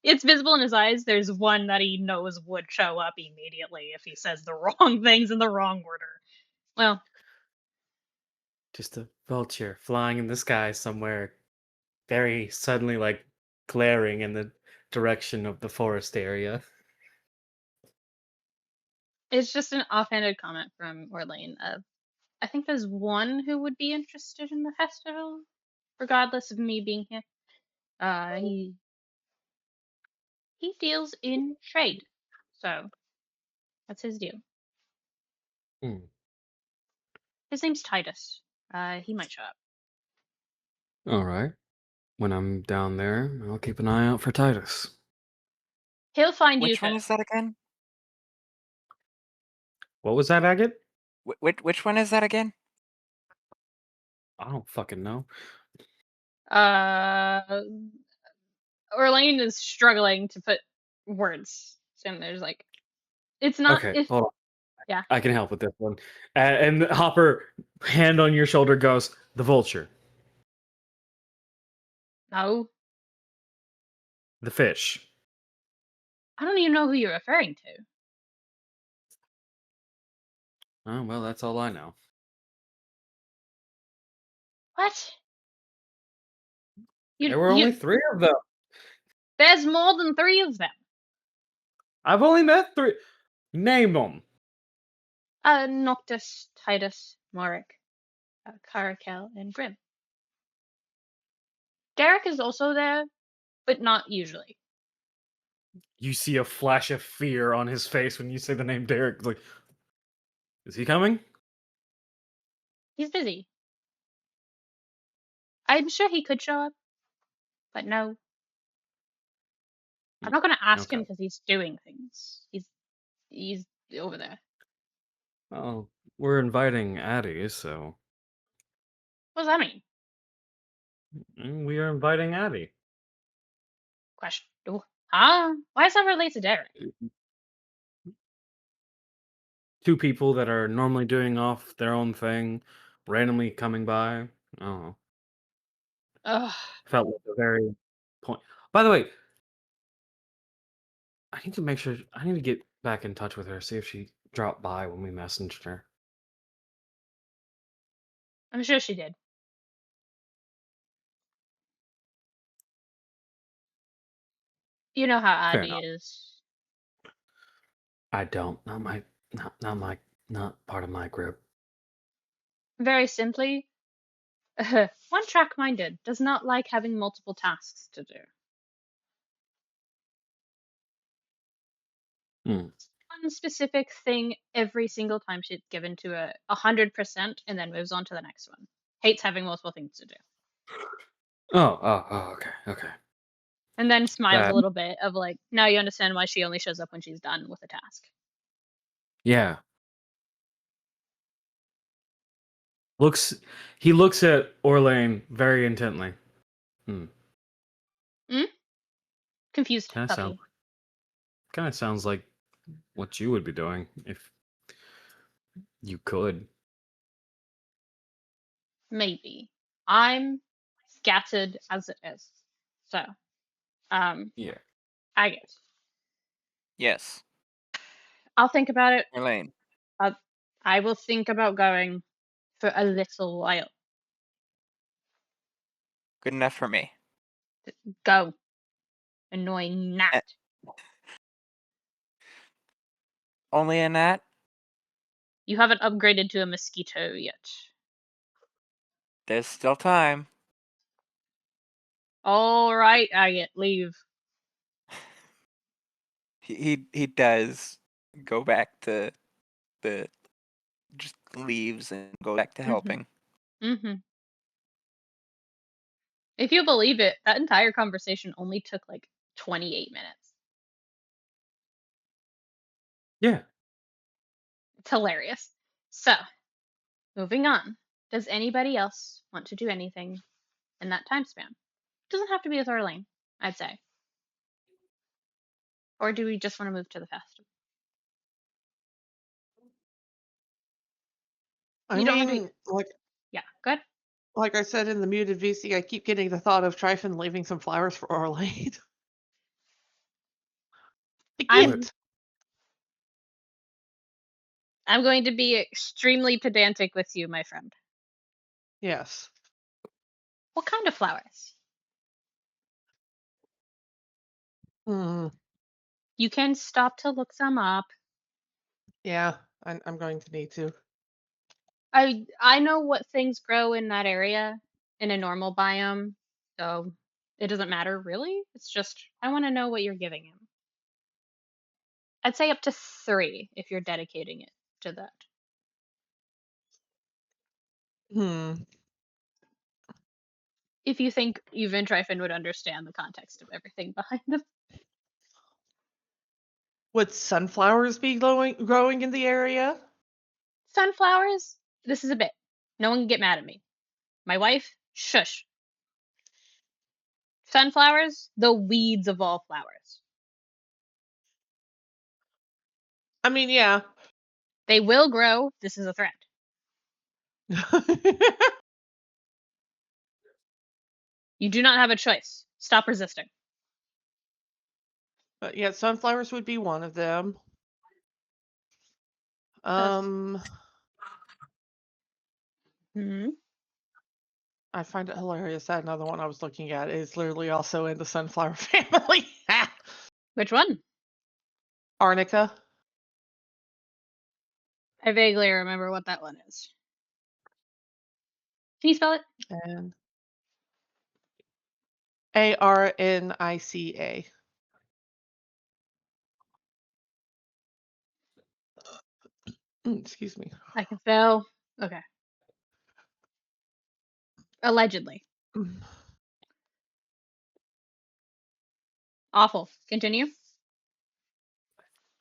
It's visible in his eyes. There's one that he knows would show up immediately if he says the wrong things in the wrong order. Well, Just a vulture flying in the sky somewhere, very suddenly, like glaring in the direction of the forest area. it's just an offhanded comment from Orlain of, I think there's one who would be interested in the festival, regardless of me being here. He deals in trade, so that's his deal. Hmm. His name's Titus. He might show up. All right. When I'm down there, I'll keep an eye out for Titus. He'll find you Which one first. is that again? What was that, Agate? Which one is that again? I don't fucking know. Orlain is struggling to put words. And there's like, it's not. Okay, hold on. Yeah. I can help with this one. And Hopper, hand on your shoulder, goes, the vulture. No, The fish. I don't even know who you're referring to. Oh, well, that's all I know. What? There were only 3 of them. There's more than 3 of them. I've only met 3. Name them. Noctis, Titus, Morik, Caracal, and Grim. Derek is also there, but not usually. You see a flash of fear on his face when you say the name Derek. It's like, is he coming? He's busy. I'm sure he could show up, but no. I'm not going to ask him Okay. because he's doing things. He's over there. Well, we're inviting Addie, so What does that mean? we are inviting Addie. Question. Oh, Ah, why is that related to Derek? Two people that are normally doing off their own thing, randomly coming by. I don't know. Ugh. Felt like a very point. By the way, I need to make sure. I need to get back in touch with her, see if she dropped by when we messaged her. I'm sure she did. You know how Fair Adi enough. is. I don't. Not part of my group. Very simply, one-track minded, does not like having multiple tasks to do. One specific thing every single time she's given to 100% and then moves on to the next one. Hates having multiple things to do. Okay. And then smiles a That little bit of like, now you understand why she only shows up when she's done with a task. yeah. He looks at Orlain very intently. Confused Kind puppy. of sounds like what you would be doing if you could. Maybe. I'm scattered as it is. So, Yeah. Agate. Yes. I'll think about it. Orlain. I will think about going for a little while. Good enough for me. Go. Annoying gnat. Only a gnat? You haven't upgraded to a mosquito yet. There's still time. Alright, Agate, leave. He does go back to the just leaves and go back to helping. Mm-hmm. If you believe it, that entire conversation only took like 28 minutes. Yeah. It's hilarious. So, moving on. Does anybody else want to do anything in that time span? Doesn't have to be with Orlain, I'd say. Or do we just want to move to the festival? I You don't have to. mean, Yeah, good. like I said in the muted VC, I keep getting the thought of Tryphon leaving some flowers for Orlain. The I'm gift. I'm going to be extremely pedantic with you, my friend. Yes. What kind of flowers? Hmm. You can stop to look them up. Yeah, I'm going to need to. I know what things grow in that area in a normal biome, so it doesn't matter really. It's just I want to know what you're giving him. I'd say up to 3 if you're dedicating it to that. Hmm. If you think even Tryphon would understand the context of everything behind them. Would sunflowers be growing in the area? Sunflowers, this is a bit. No one can get mad at me. My wife, shush. Sunflowers, the weeds of all flowers. I mean, yeah. They will grow. This is a threat. You do not have a choice. Stop resisting. But yeah, sunflowers would be one of them. Hmm. I find it hilarious that another one I was looking at is literally also in the sunflower family. Which one? Arnica. I vaguely remember what that one is. Can you spell it? And Arnica. Excuse me. I can spell. Okay. Allegedly. Awful. Continue.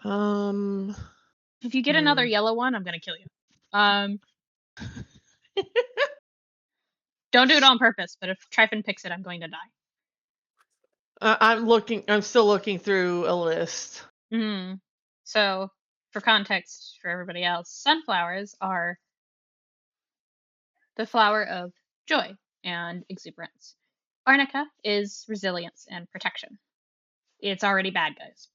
If you get another yellow one, I'm gonna kill you. Don't do it on purpose, but if Tryphon picks it, I'm going to die. I'm still looking through a list. So, for context for everybody else, sunflowers are the flower of joy and exuberance. Arnica is resilience and protection. It's already bad, guys.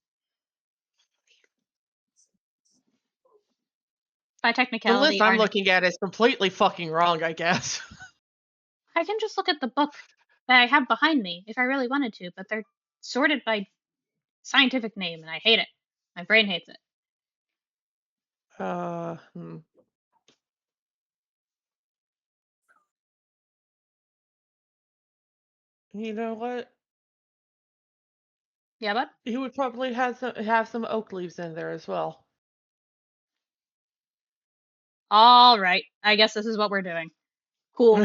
By The technicality, list I'm Arnica. looking at is completely fucking wrong, I guess. I can just look at the book that I have behind me if I really wanted to, but they're sorted by scientific name, and I hate it. My brain hates it. You know what? Yeah, bud? He would probably have some oak leaves in there as well. All right. I guess this is what we're doing. Cool.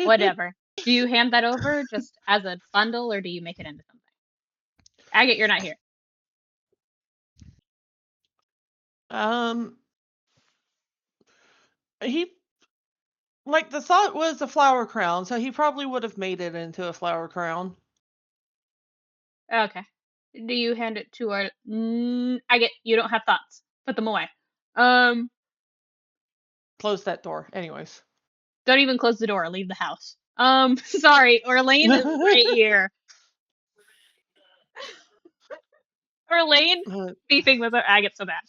Whatever. Do you hand that over just as a bundle, or do you make it into something? Agate, you're not here. He like the thought was a flower crown, so he probably would have made it into a flower crown. Okay. Do you hand it to our? Agate, you don't have thoughts. Put them away. Close that door, anyways. Don't even close the door. Leave the house. Sorry. Orlain is right here. Orlain beefing with Agate so bad.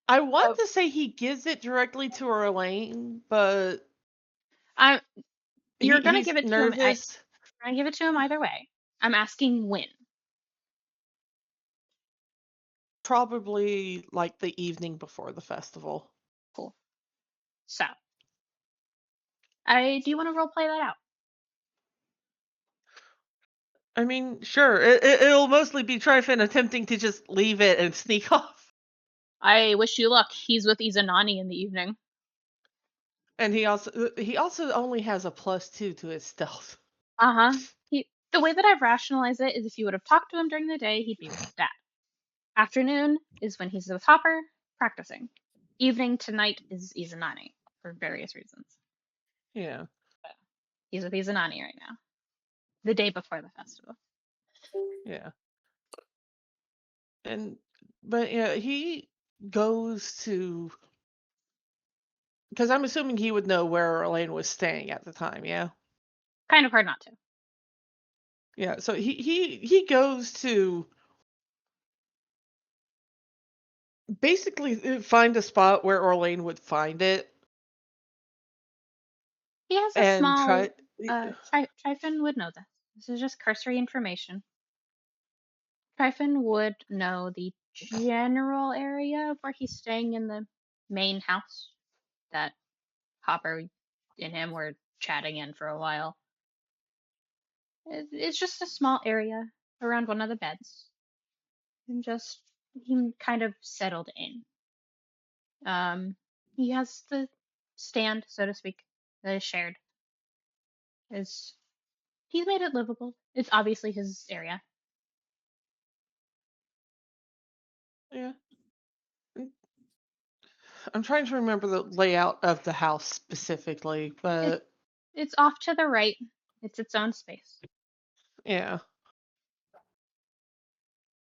I want to say he gives it directly to Orlain, but you're gonna he's give it nervous. to him. You're gonna give it to him either way. I'm asking when. Probably like the evening before the festival. Cool. So, do you want to role play that out? I mean, sure. It'll mostly be Tryphon attempting to just leave it and sneak off. I wish you luck. He's with Izanani in the evening. And he also only has a +2 to his stealth. The way that I've rationalized it is if you would have talked to him during the day, he'd be with his dad. Afternoon is when he's with Hopper, practicing. Evening to night is Izanani, for various reasons. Yeah. He's with Izanani right now. The day before the festival. Yeah. But yeah, he goes to, because I'm assuming he would know where Orlain was staying at the time, yeah? Kind of hard not to. Yeah, so he goes to basically find a spot where Orlain would find it. He has a and small. try. Tryphon would know this. This is just cursory information. Tryphon would know the general area of where he's staying in the main house that Hopper and him were chatting in for a while. It's just a small area around one of the beds. And just, he kind of settled in. He has the stand, so to speak, that is shared. He's made it livable. It's obviously his area. Yeah. I'm trying to remember the layout of the house specifically, but It's off to the right. It's its own space. yeah.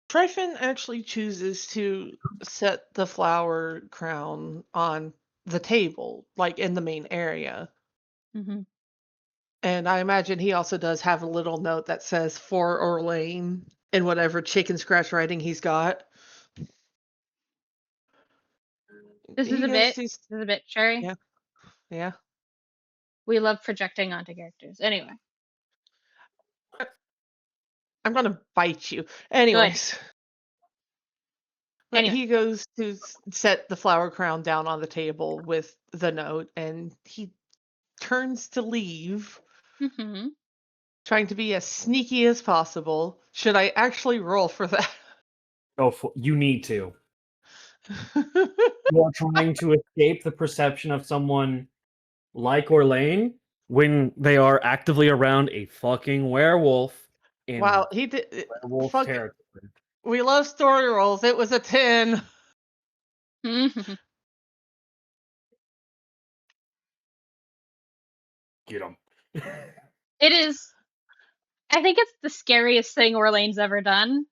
Tryphon actually chooses to set the flower crown on the table, like in the main area. Mm-hmm. And I imagine he also does have a little note that says for Orlain in whatever chicken scratch writing he's got. This is a bit, Sherry. Yeah. Yeah. We love projecting onto characters. Anyway. I'm gonna bite you. Anyways. But he goes to set the flower crown down on the table with the note, and he turns to leave, trying to be as sneaky as possible. Should I actually roll for that? Oh, you need to. You are trying to escape the perception of someone like Orlain when they are actively around a fucking werewolf in Wow, he did. werewolf territory. We love story rolls. It was a 10. Get him. It is. I think it's the scariest thing Orlain's ever done.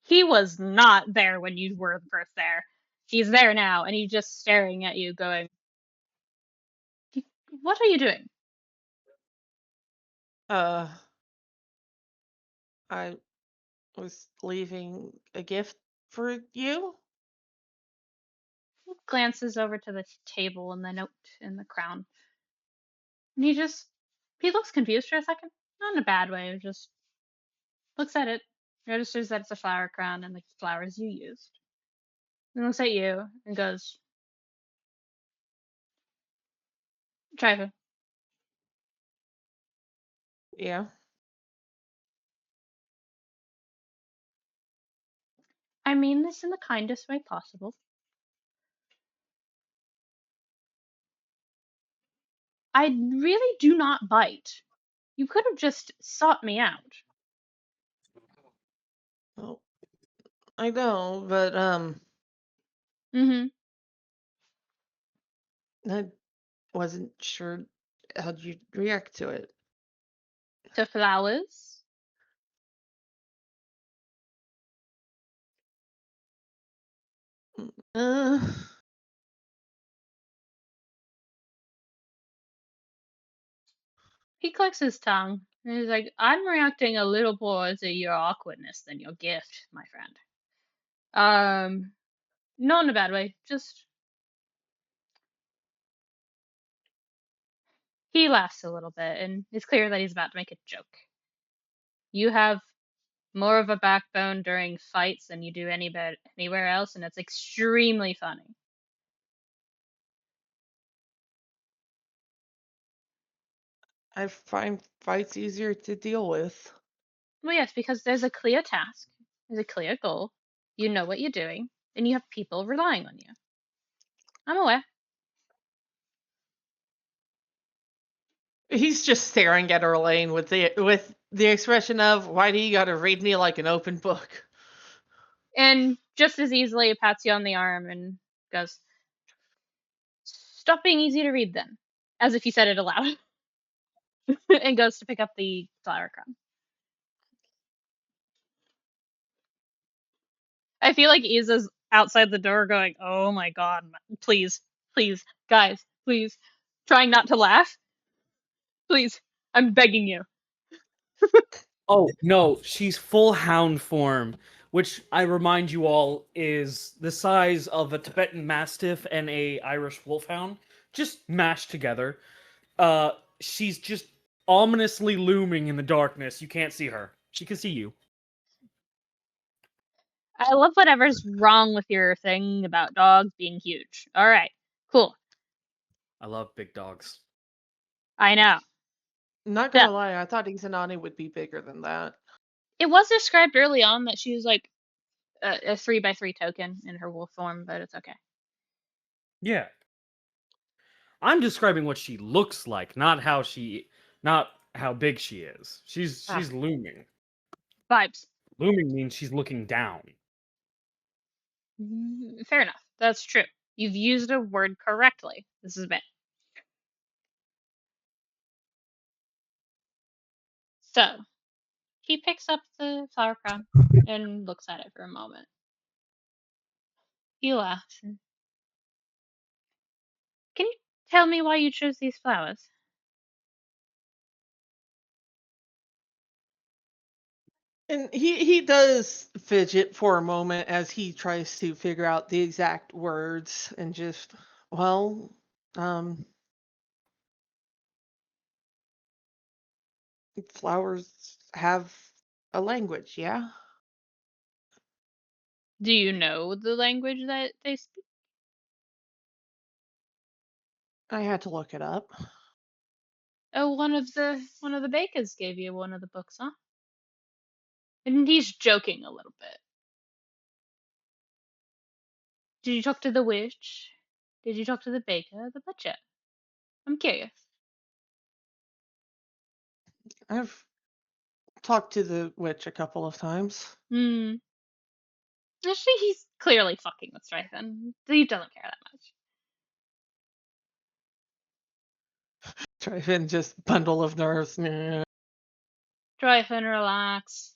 He was not there when you were first there. He's there now, and he's just staring at you, going, "What are you doing?" I was leaving a gift for you. He glances over to the table and the note in the crown. And he looks confused for a second. Not in a bad way, just looks at it, registers that it's a flower crown and the flowers you used. Then looks at you and goes, "Tryphon, Yeah. I mean this in the kindest way possible. I really do not bite. You could have just sought me out." Well, I know, but Mm-hmm. I wasn't sure how you'd react to it. To flowers? Uh, He clicks his tongue. And he's like, "I'm reacting a little more to your awkwardness than your gift, my friend. Not in a bad way. Just..." He laughs a little bit, and it's clear that he's about to make a joke. "You have more of a backbone during fights than you do anywhere else, and it's extremely funny." I find fights easier to deal with. Well, yes, because there's a clear task, there's a clear goal, you know what you're doing, and you have people relying on you. I'm aware. He's just staring at Orlain with the expression of, "Why do you gotta read me like an open book?" And just as easily pats you on the arm and goes, "Stop being easy to read then," as if he said it aloud, and goes to pick up the flower crown. I feel like Iza's outside the door going, "Oh my god, please, please, guys, please," trying not to laugh. "Please, I'm begging you." Oh no, she's full hound form, which I remind you all is the size of a Tibetan Mastiff and a Irish Wolfhound, just mashed together. She's just ominously looming in the darkness. You can't see her. She can see you. I love whatever's wrong with your thing about dogs being huge. All right, cool. I love big dogs. I know. Not So, gonna lie, I thought Izanani would be bigger than that. it was described early on that she was like a 3x3 token in her wolf form, but it's okay. Yeah. I'm describing what she looks like, not how big she is. She's looming. Vibes. Looming means she's looking down. Fair enough. That's true. You've used a word correctly. This is bad. So, he picks up the flower crown and looks at it for a moment. He laughs. "Can you tell me why you chose these flowers?" And he does fidget for a moment as he tries to figure out the exact words and just, well, flowers have a language, yeah? Do you know the language that they speak? I had to look it up. Oh, one of the bakers gave you one of the books, huh? And he's joking a little bit. Did you talk to the witch? Did you talk to the baker, the butcher? I'm curious. I've talked to the witch a couple of times. Actually, he's clearly fucking with Tryphon. He doesn't care that much. Tryphon, just bundle of nerves. Nah. Tryphon, relax.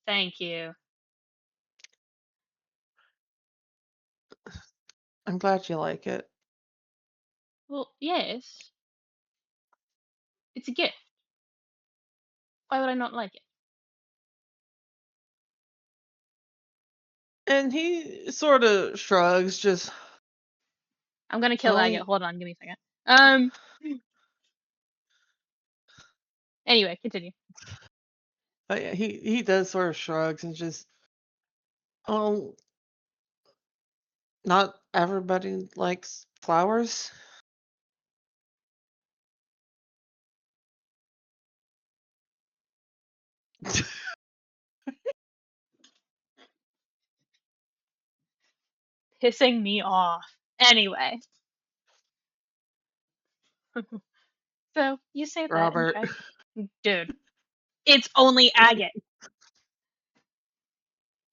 Thank you. I'm glad you like it. Well, yes. It's a gift. Why would I not like it? And he sort of shrugs, just, I'm gonna kill oh, Agate. Hold on, give me a second. Anyway, continue. yeah, he does sort of shrugs and just, oh, not everybody likes flowers. Pissing me off. Anyway. So, you say that and Robert. try. Dude, it's only Agate.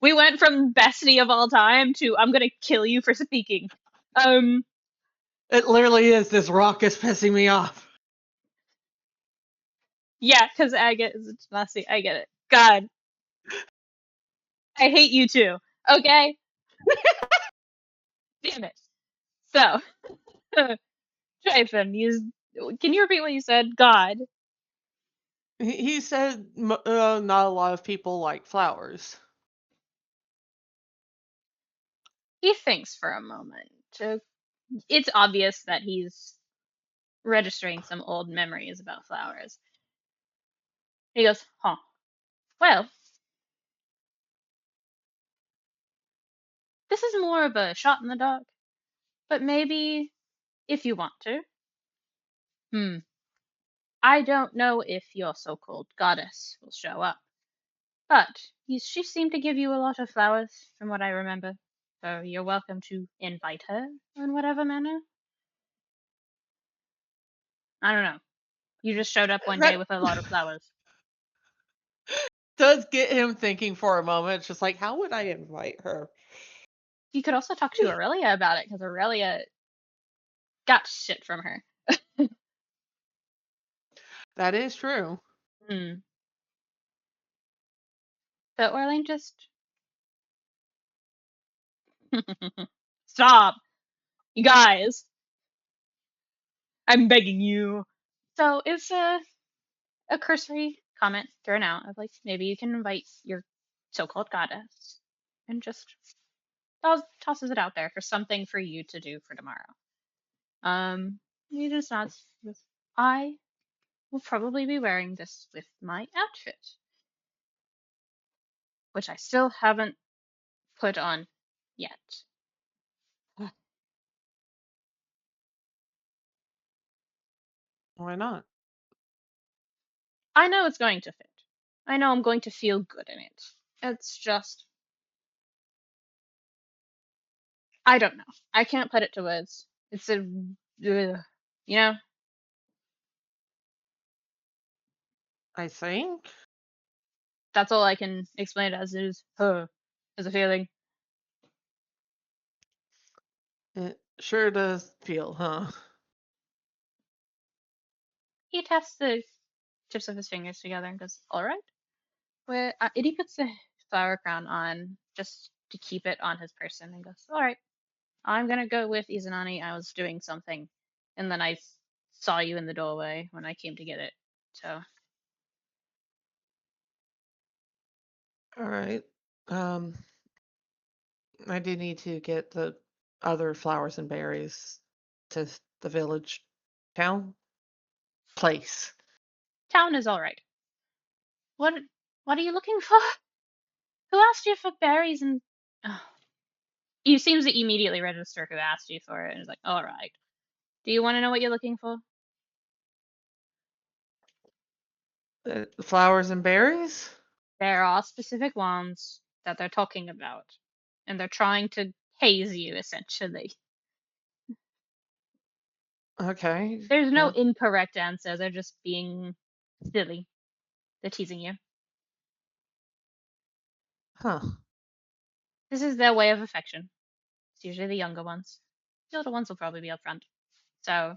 We went from bestie of all time to I'm gonna kill you for speaking. It literally is. This rock is pissing me off. Yeah, because Agate is a Genasi. I get it. God. I hate you too. Okay? Damn it. So, Tryphon, can you repeat what you said? God. He said not a lot of people like flowers. He thinks for a moment. It's obvious that he's registering some old memories about flowers. He goes, huh. Well, this is more of a shot in the dark, but maybe if you want to. I don't know if your so-called goddess will show up, but she seemed to give you a lot of flowers, from what I remember. So you're welcome to invite her in whatever manner. I don't know. You just showed up one day That with a lot of flowers. does get him thinking for a moment. It's just like, how would I invite her? You could also talk to Aurelia about it, because Aurelia got shit from her. That is true. So Orlain just stop, you guys. I'm begging you. So it's a cursory comment thrown out of like maybe you can invite your so-called goddess, and just tosses it out there for something for you to do for tomorrow. He just nods. I will probably be wearing this with my outfit, which I still haven't put on yet. Why not? I know it's going to fit. I know I'm going to feel good in it. It's just, I don't know. I can't put it to words. It's you know, I think that's all I can explain it as is, as a feeling. it sure does feel, huh? He taps the tips of his fingers together and goes, all right. Where he puts the flower crown on just to keep it on his person and goes, all right. I'm gonna go with Izanani. I was doing something, and then I saw you in the doorway when I came to get it. So All right. Um, I do need to get the other flowers and berries to the village, town, place. town is all right. What what are you looking for? Who asked you for berries and? Oh. He seems to immediately register who asked you for it, and is like, all right. Do you want to know what you're looking for? Flowers and berries? There are specific ones that they're talking about, and they're trying to haze you essentially. Okay. There's no Well, incorrect answer. They're just being silly. They're teasing you. huh. This is their way of affection. It's usually the younger ones. The older ones will probably be up front. So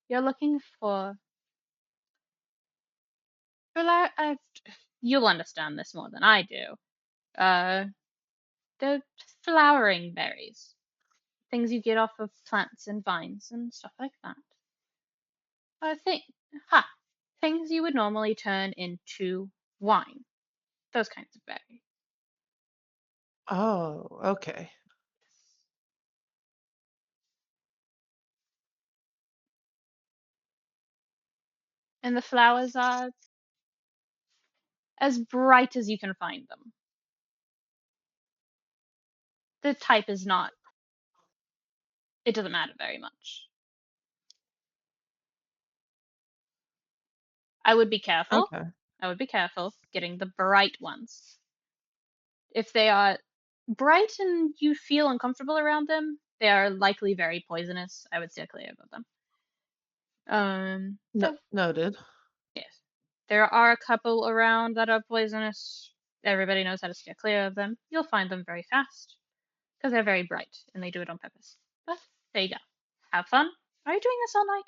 you're looking for You'll understand this more than I do. The flowering berries. Things you get off of plants and vines and stuff like that. Things you would normally turn into wine. Those kinds of berries. Oh, okay. And the flowers are as bright as you can find them. The type is not, it doesn't matter very much. I would be careful. Okay. I would be careful getting the bright ones. If they are bright and you feel uncomfortable around them, they are likely very poisonous. I would steer clear of them. Noted. Yes. There are a couple around that are poisonous. Everybody knows how to steer clear of them. You'll find them very fast because they're very bright and they do it on purpose. But there you go. Have fun. Are you doing this all night?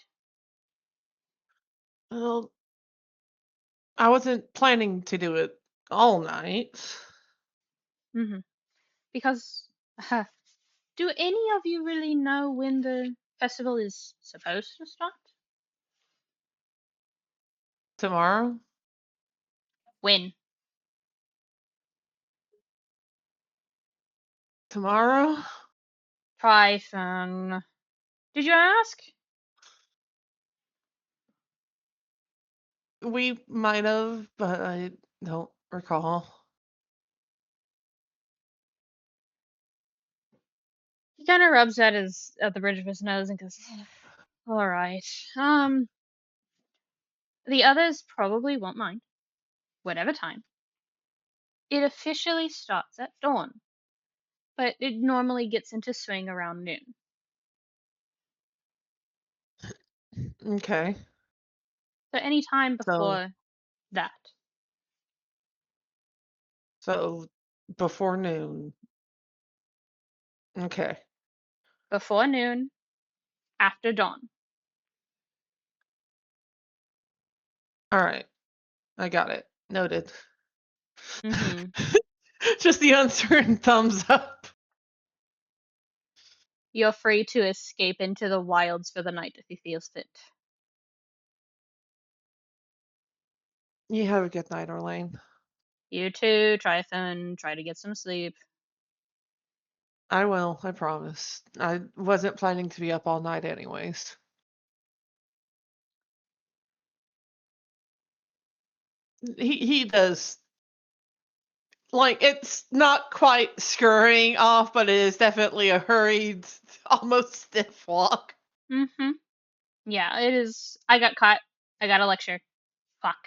Well, I wasn't planning to do it all night. Mm-hmm. Because do any of you really know when the festival is supposed to start? Tomorrow? When? Tomorrow? Tryphon. Did you ask? We might have, but I don't recall. He kind of rubs at the bridge of his nose and goes, "All right. The others probably won't mind. Whatever time. It officially starts at dawn, but it normally gets into swing around noon. Okay. So any time before that. So before noon. Okay. Before noon, after dawn. All right. I got it. Noted. Mm-hmm. Just the uncertain thumbs up. You're free to escape into the wilds for the night if he feels fit. You have a good night, Orlain. You too, Tryphon. Try to get some sleep. I will, I promise. I wasn't planning to be up all night anyways. He does, like, it's not quite scurrying off, but it is definitely a hurried, almost stiff walk. Mm-hmm. Yeah, it is. I got caught. I got a lecture. Fuck.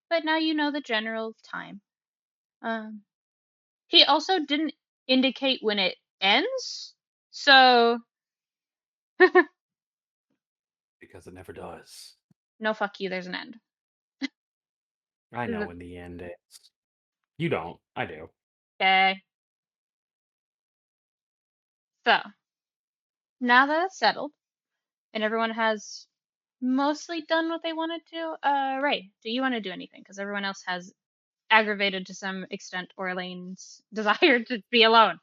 But now you know the general time. He also didn't indicate when it ends, so Because it never does. no, fuck you. There's an end. I know when the end is. You don't. I do. Okay. So now that it's settled and everyone has mostly done what they wanted to, Ray, do you want to do anything? Because everyone else has aggravated to some extent Orlain's desire to be alone.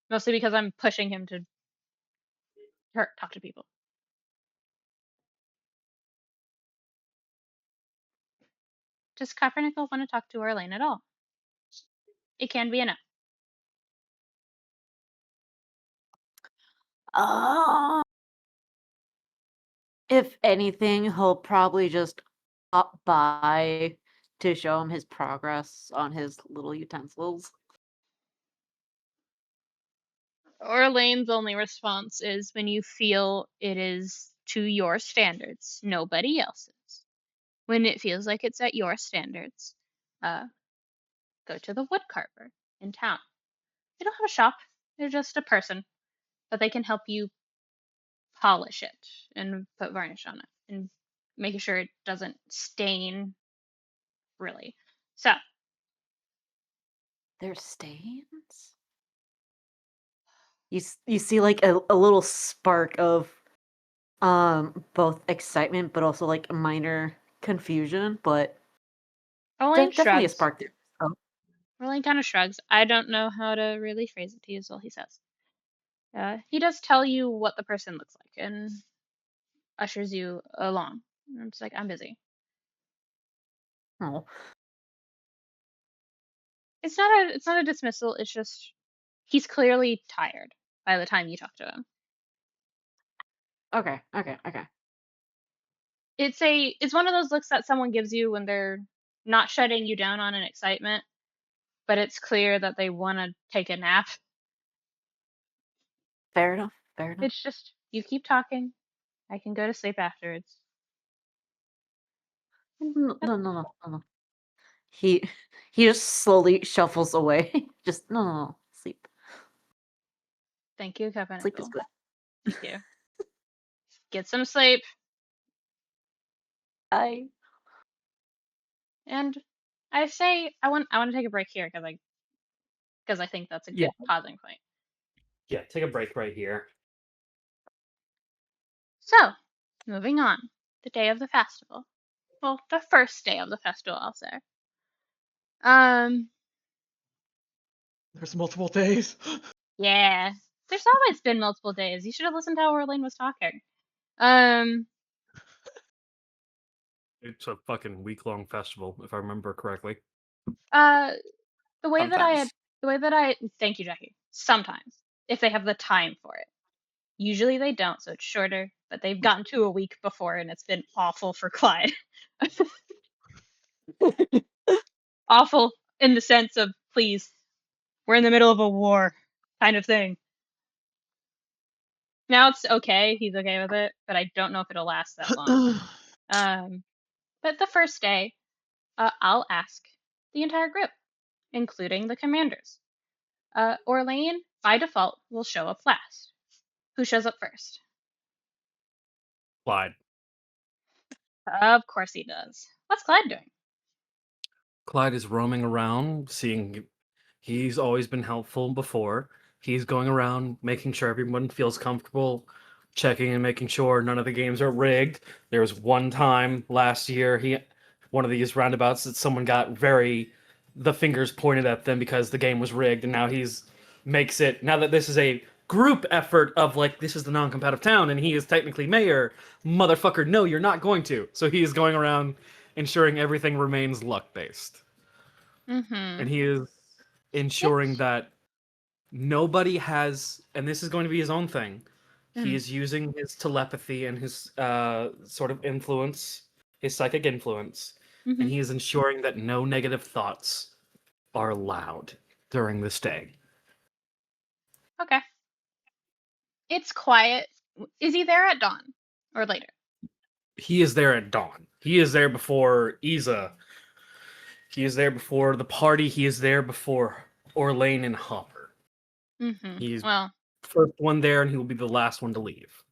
Mostly because I'm pushing him to talk to people. Does Cupronickel want to talk to Orlain at all? It can be enough. If anything, he'll probably just pop by to show him his progress on his little utensils. Orlain's only response is when you feel it is to your standards, nobody else's. When it feels like it's at your standards, go to the woodcarver in town. They don't have a shop, they're just a person, but they can help you polish it and put varnish on it and making sure it doesn't stain, really. So, There's stains? You see like a little spark of both excitement but also like a minor confusion, but Orlain definitely a shrugs. spark there. Oh, Orlain kind of shrugs. I don't know how to really phrase it to you, is all he says. He does tell you what the person looks like and ushers you along. And it's like, I'm busy. oh. It's not a dismissal, it's just he's clearly tired by the time you talk to him. Okay. It's one of those looks that someone gives you when they're not shutting you down on an excitement, but it's clear that they want to take a nap. Fair enough. It's just, you keep talking, I can go to sleep afterwards. No. He just slowly shuffles away. Just no. Sleep. Thank you, Sleep is Cupronickel. good. Thank you. Get some sleep. And I say I want to take a break here because I think that's a good pausing point. Yeah, take a break right here. So, moving on. The day of the festival. Well, the first day of the festival, I'll say. There's multiple days. Yeah. There's always been multiple days. You should have listened to how Orlain was talking. It's a fucking week-long festival, if I remember correctly. The way that Sometimes. thank you, Jackie. Sometimes, if they have the time for it. Usually they don't, so it's shorter, but they've gotten to a week before and it's been awful for Clyde. Awful in the sense of, please, we're in the middle of a war kind of thing. Now it's okay, he's okay with it, but I don't know if it'll last that long. But the first day, I'll ask the entire group, including the commanders. Orlain, by default, will show up last. Who shows up first? Clyde. Of course he does. What's Clyde doing? Clyde is roaming around, seeing. He's always been helpful before. He's going around making sure everyone feels comfortable, checking and making sure none of the games are rigged. There was one time last year, one of these roundabouts that someone got the fingers pointed at them because the game was rigged, and now now that this is a group effort of like, this is the non-competitive town and he is technically mayor, motherfucker, no, you're not going to. So he is going around ensuring everything remains luck-based. Mm-hmm. And he is ensuring that nobody has, and this is going to be his own thing, he is using his telepathy and his sort of influence, his psychic influence, and he is ensuring that no negative thoughts are allowed during this day. Okay. It's quiet. Is he there at dawn or later? He is there at dawn. He is there before Isa. He is there before the party. He is there before Orlain and Hopper. Mm-hmm. He's Well, first one there, and he will be the last one to leave.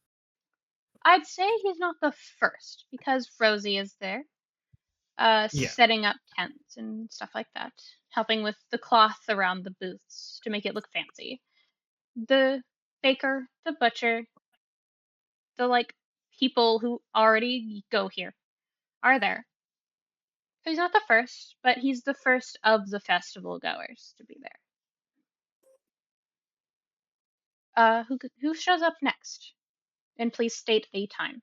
I'd say he's not the first because Rosie is there, setting up tents and stuff like that, helping with the cloth around the booths to make it look fancy. The baker, the butcher, the people who already go here are there. So he's not the first, but he's the first of the festival goers to be there. Who shows up next? And please state a time.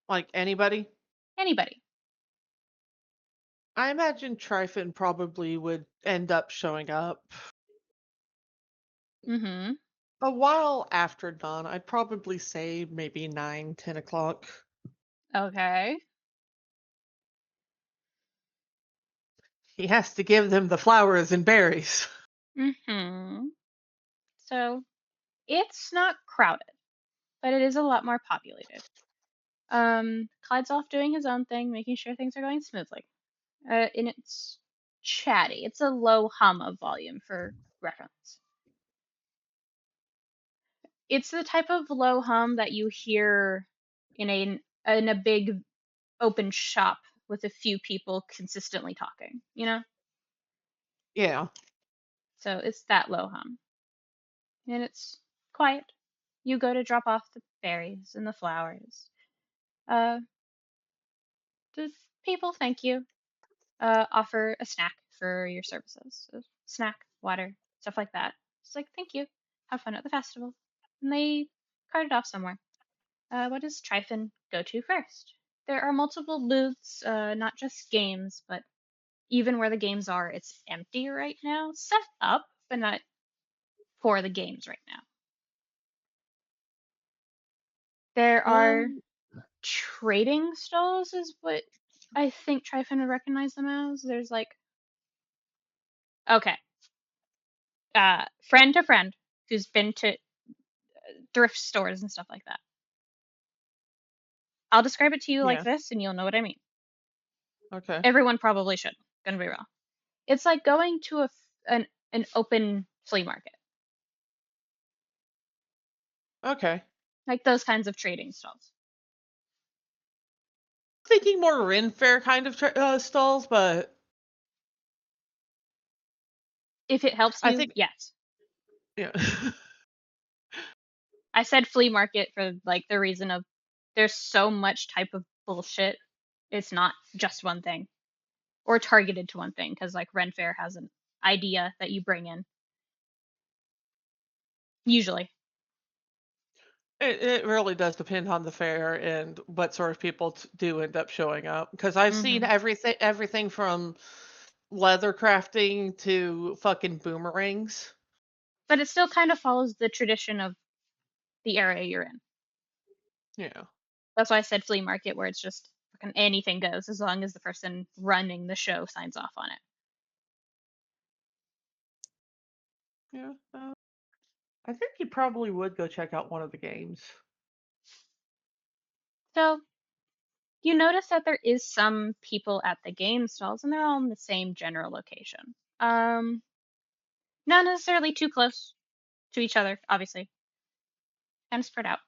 Like anybody? Anybody. I imagine Tryphon probably would end up showing up. Mm-hmm. A while after dawn, I'd probably say maybe 9, 10 o'clock. Okay. He has to give them the flowers and berries. Mm-hmm. So it's not crowded, but it is a lot more populated. Clyde's off doing his own thing, making sure things are going smoothly. And it's chatty. It's a low hum of volume for reference. It's the type of low hum that you hear in a big open shop with a few people consistently talking, you know? Yeah. So it's that low hum. And it's quiet. You go to drop off the berries and the flowers. The people thank you. Offer a snack for your services. A snack, water, stuff like that. It's like, thank you. Have fun at the festival. And they cart it off somewhere. What does Tryphon go to first? There are multiple booths, not just games, but even where the games are, it's empty right now. Set up, but not for the games right now. There are trading stalls, is what I think Tryphon would recognize them as. There's like, okay, friend to friend who's been to thrift stores and stuff like that. I'll describe it to you like Yeah. this, and you'll know what I mean. Okay. Everyone probably should. Gonna be real. It's like going to an open flea market, Okay. like those kinds of trading stalls. Thinking more Ren Fair kind of stalls, but If it helps I you, think yes. yeah. I said flea market for like the reason of there's so much type of bullshit. It's not just one thing or targeted to one thing because like Ren Fair has an idea that you bring in. Usually. It really does depend on the fair and what sort of people do end up showing up. Because I've seen everything from leather crafting to fucking boomerangs. But it still kind of follows the tradition of the area you're in. Yeah. That's why I said flea market, where it's just fucking anything goes as long as the person running the show signs off on it. Yeah. I think you probably would go check out one of the games. So you notice that there is some people at the game stalls, and they're all in the same general location. Not necessarily too close to each other, obviously. Kind of spread out.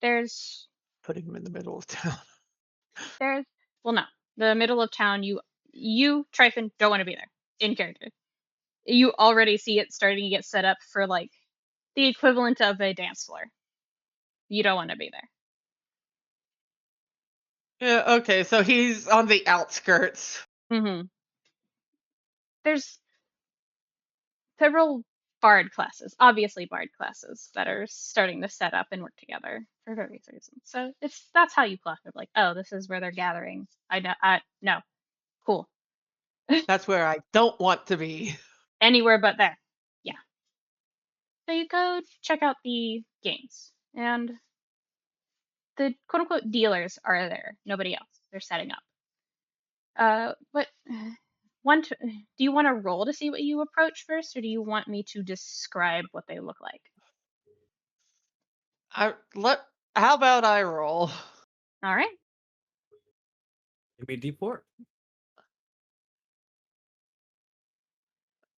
There's Putting them in the middle of town. well, no, the middle of town. You Tryphon don't want to be there in character. You already see it starting to get set up for like the equivalent of a dance floor. You don't want to be there. Yeah, okay, so he's on the outskirts. Mm-hmm. There's several bard classes, obviously bard classes, that are starting to set up and work together for various reasons. So that's how you clock it. Like, oh, this is where they're gathering. No, cool. That's where I don't want to be. Anywhere but there. Yeah. So you go check out the games, and the quote unquote dealers are there. Nobody else. They're setting up. But do you want to roll to see what you approach first, or do you want me to describe what they look like? How about I roll? All right. Give me D4.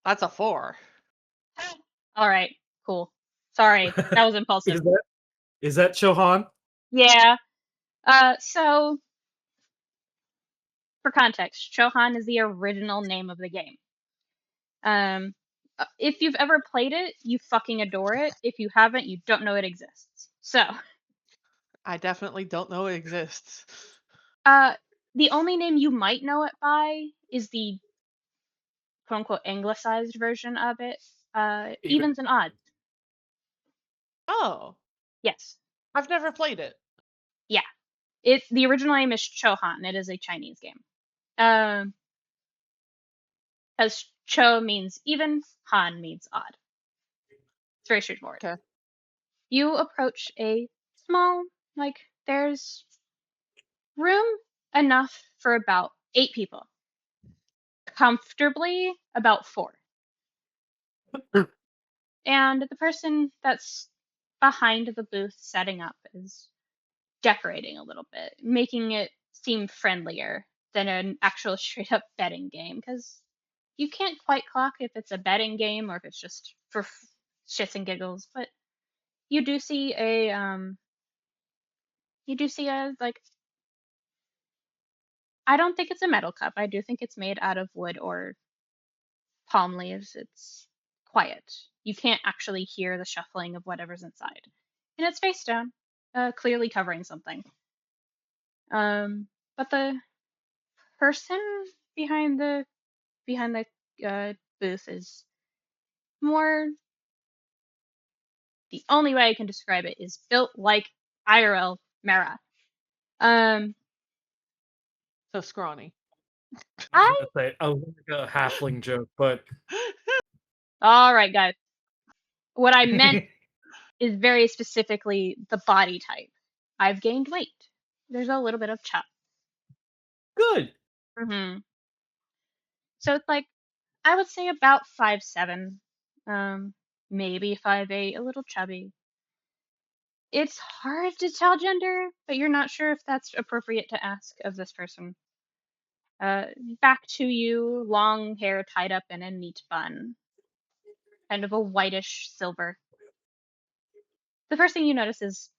That's a 4. All right. Cool. Sorry, that was impulsive. Is that Chohan? Yeah. So for context, Chohan is the original name of the game. If you've ever played it, you fucking adore it. If you haven't, you don't know it exists. So, I definitely don't know it exists. the only name you might know it by is the quote unquote anglicized version of it. Evens and odds. Oh, Yes. I've never played it. Yeah. The original name is Chohan. It is a Chinese game. Because Cho means even, Han means odd. It's very straightforward. Okay. You approach a small, like, there's room enough for about 8 people. Comfortably about 4. And the person that's behind the booth setting up is decorating a little bit, making it seem friendlier than an actual straight up betting game, because you can't quite clock if it's a betting game or if it's just for shits and giggles. But you do see a like, I don't think it's a metal cup. I do think it's made out of wood or palm leaves. It's quiet. You can't actually hear the shuffling of whatever's inside. And it's face down, clearly covering something. But the person behind the booth is more. The only way I can describe it is built like IRL Mara. So scrawny. I was I gonna say I was gonna make a halfling joke, but all right, guys. What I meant is very specifically the body type. I've gained weight. There's a little bit of chub. good. Hmm So it's like I would say about 5'7", maybe 5'8", a little chubby. It's hard to tell gender, but you're not sure if that's appropriate to ask of this person. Back to you, long hair tied up in a neat bun, kind of a whitish silver. The first thing you notice is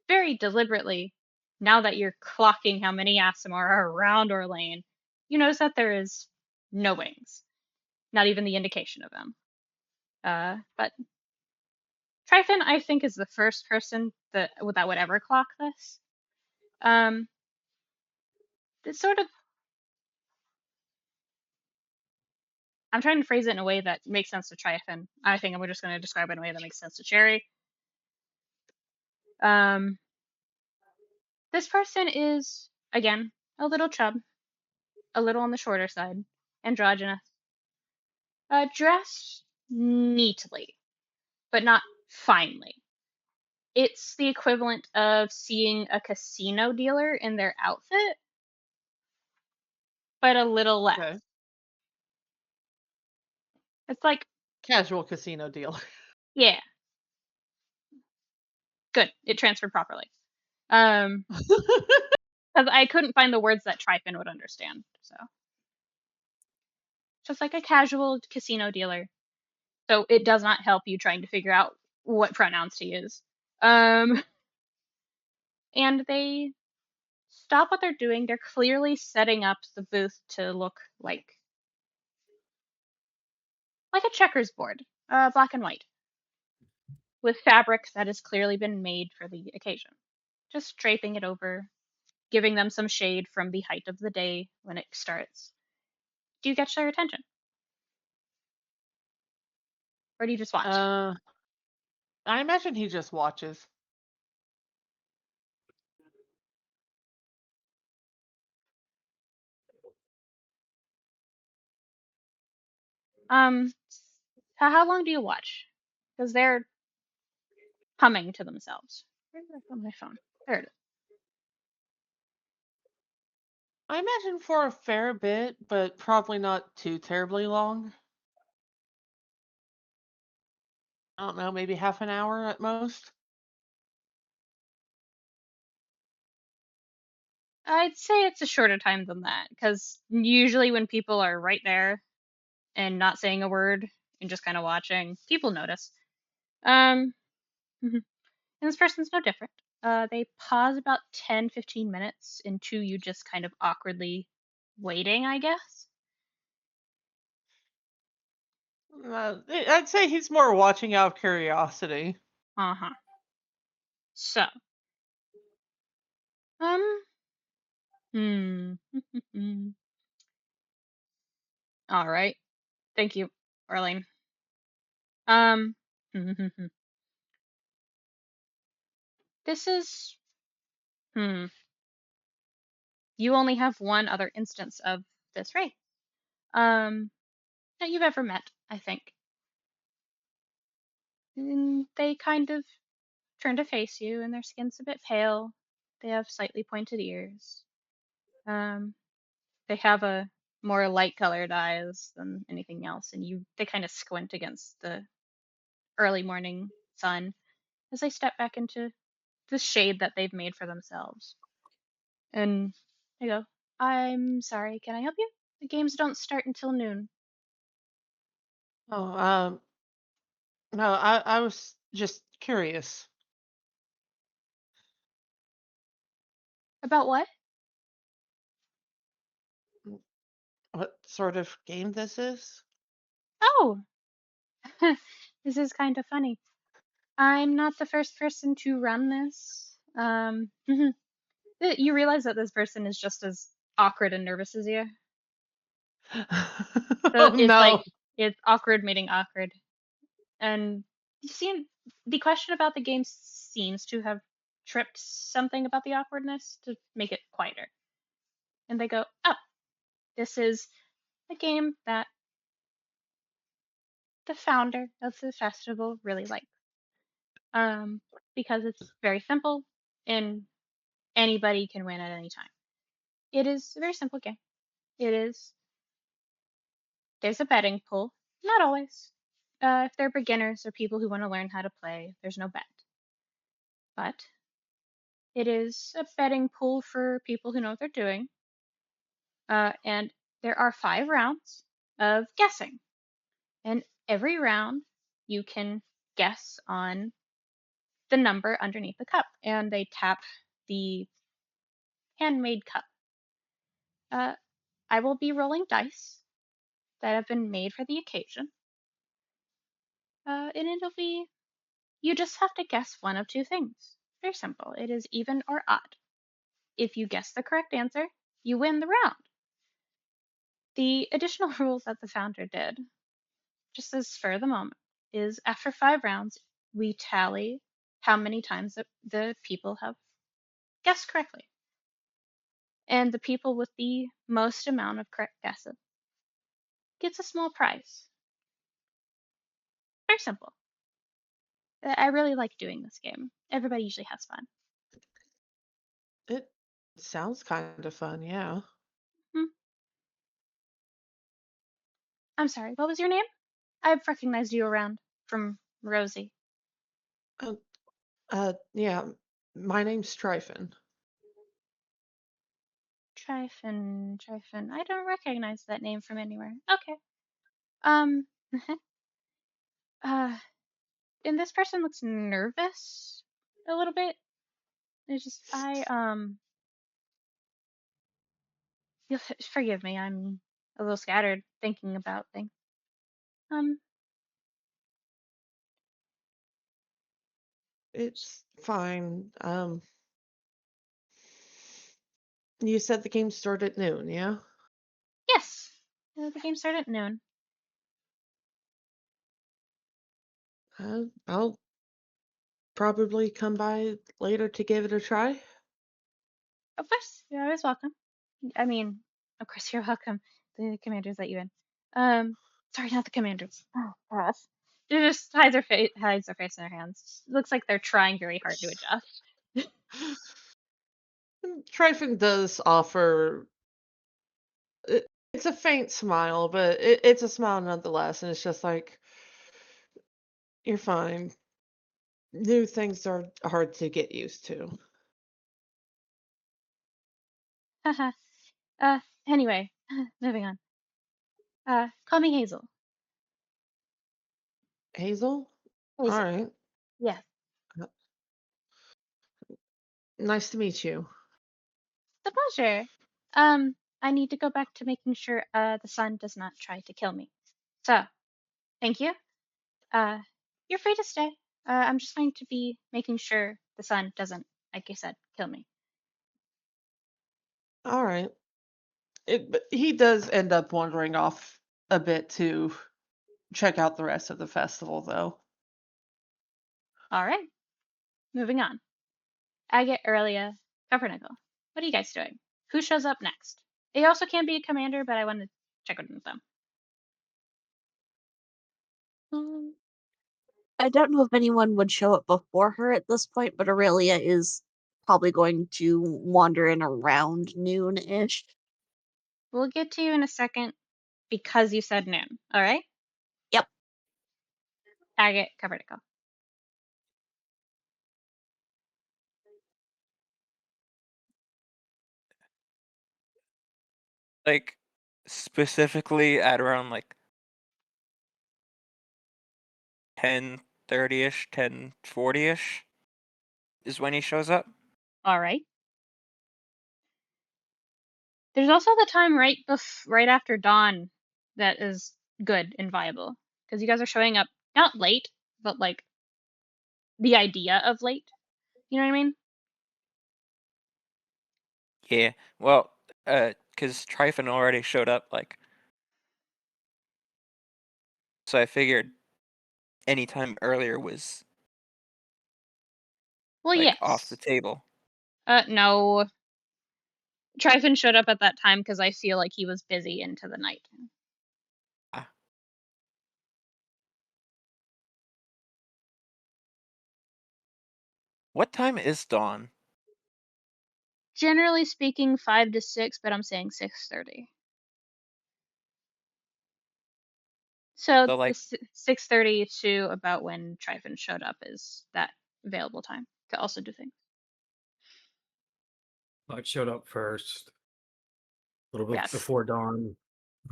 very deliberately, now that you're clocking how many Asimar are around Orlain, you notice that there is no wings, not even the indication of them. But Tryphon, I think, is the first person that would ever clock this. It's sort of. I'm trying to phrase it in a way that makes sense to Tryphon. I think I'm just going to describe it in a way that makes sense to Cherry. This person is, again, a little chub, a little on the shorter side, androgynous, dressed neatly, but not finely. It's the equivalent of seeing a casino dealer in their outfit, but a little less. Okay. It's like, Casual casino deal. yeah, good. It transferred properly. Because I couldn't find the words that Tryphon would understand. So, just like a casual casino dealer. So it does not help you trying to figure out what pronouns to use. And they stop what they're doing. They're clearly setting up the booth to look like a checkers board, black and white, with fabric that has clearly been made for the occasion. Just draping it over, giving them some shade from the height of the day when it starts. Do you catch their attention? Or do you just watch? I imagine he just watches. How long do you watch? Because they're humming to themselves. Where's that on my phone? There it is. I imagine for a fair bit, but probably not too terribly long. I don't know, maybe half an hour at most. I'd say it's a shorter time than that, because usually when people are right there and not saying a word and just kind of watching, people notice. Um, and this person's no different. They pause about 10-15 minutes into you just kind of awkwardly waiting, I guess. I'd say he's more watching out of curiosity. Uh-huh. So, um, hmm. All right. Thank you, Orlain. Um, this is, you only have one other instance of this race, that you've ever met, I think. And they kind of turn to face you, and their skin's a bit pale. They have slightly pointed ears. They have a more light-colored eyes than anything else, and they kind of squint against the early morning sun as they step back into the shade that they've made for themselves. And they go, "I'm sorry, can I help you? The games don't start until noon." Oh, no, I was just curious. About what? What sort of game this is? Oh, this is kind of funny. I'm not the first person to run this. You realize that this person is just as awkward and nervous as you. So Oh it's like no. it's awkward meeting awkward. And you see, the question about the game seems to have tripped something about the awkwardness to make it quieter. And they go, "Oh, this is a game that the founder of the festival really likes. Because it's very simple and anybody can win at any time. It is a very simple game. There's a betting pool. Not always. If they're beginners or people who want to learn how to play, there's no bet. But it is a betting pool for people who know what they're doing. And there are 5 rounds of guessing. And every round you can guess on the number underneath the cup. And they tap the handmade cup. I will be rolling dice that have been made for the occasion. And it'll be, you just have to guess one of 2 things. Very simple. It is even or odd. If you guess the correct answer, you win the round. The additional rules that the founder did, just as for the moment, is after 5 rounds, we tally how many times the people have guessed correctly. And the people with the most amount of correct guesses gets a small prize. Very simple. I really like doing this game. Everybody usually has fun. It sounds kind of fun, yeah. I'm sorry, what was your name? I've recognized you around from Rosie. Yeah. My name's Tryphon. Tryphon. I don't recognize that name from anywhere. Okay. Um, and this person looks nervous a little bit. It's just, you'll forgive me, I'm a little scattered thinking about things. It's fine. You said the game started at noon, yeah? Yes, the game started at noon. I'll probably come by later to give it a try. Of course, you're always welcome. I mean, of course you're welcome. The commanders let you in. Sorry, not the commanders. Oh, gosh. She just hides their face in her hands. Looks like they're trying very hard to adjust. Tryphon does offer. It's a faint smile, but it's a smile nonetheless, and it's just like, you're fine. New things are hard to get used to. Haha. Anyway, moving on. Call me Hazel. Hazel? All Hazel. right. Yes. Nice to meet you. It's a pleasure. I need to go back to making sure the sun does not try to kill me. So, thank you. You're free to stay. I'm just going to be making sure the sun doesn't, like I said, kill me. All right. But he does end up wandering off a bit to check out the rest of the festival, though. All right. Moving on. Agate, Aurelia, Cupronickel. What are you guys doing? Who shows up next? It also can be a commander, but I want to check in with them. I don't know if anyone would show up before her at this point, but Aurelia is probably going to wander in around noon-ish. We'll get to you in a second because you said noon. All right? Yep. Agate, Cupronickel. Like, specifically at around like 10:30ish, 10:40ish is when he shows up. All right. There's also the time right after dawn that is good and viable because you guys are showing up not late, but like the idea of late. You know what I mean? Yeah. Well, because Tryphon already showed up, like, so I figured any time earlier was Well, like off the yes. table. No. Tryphon showed up at that time because I feel like he was busy into the night. Ah. What time is dawn? Generally speaking, 5 to 6, but I'm saying 6:30. So So like, 6:30 to about when Tryphon showed up is that available time to also do things. I showed up first, a little bit Yes. before dawn.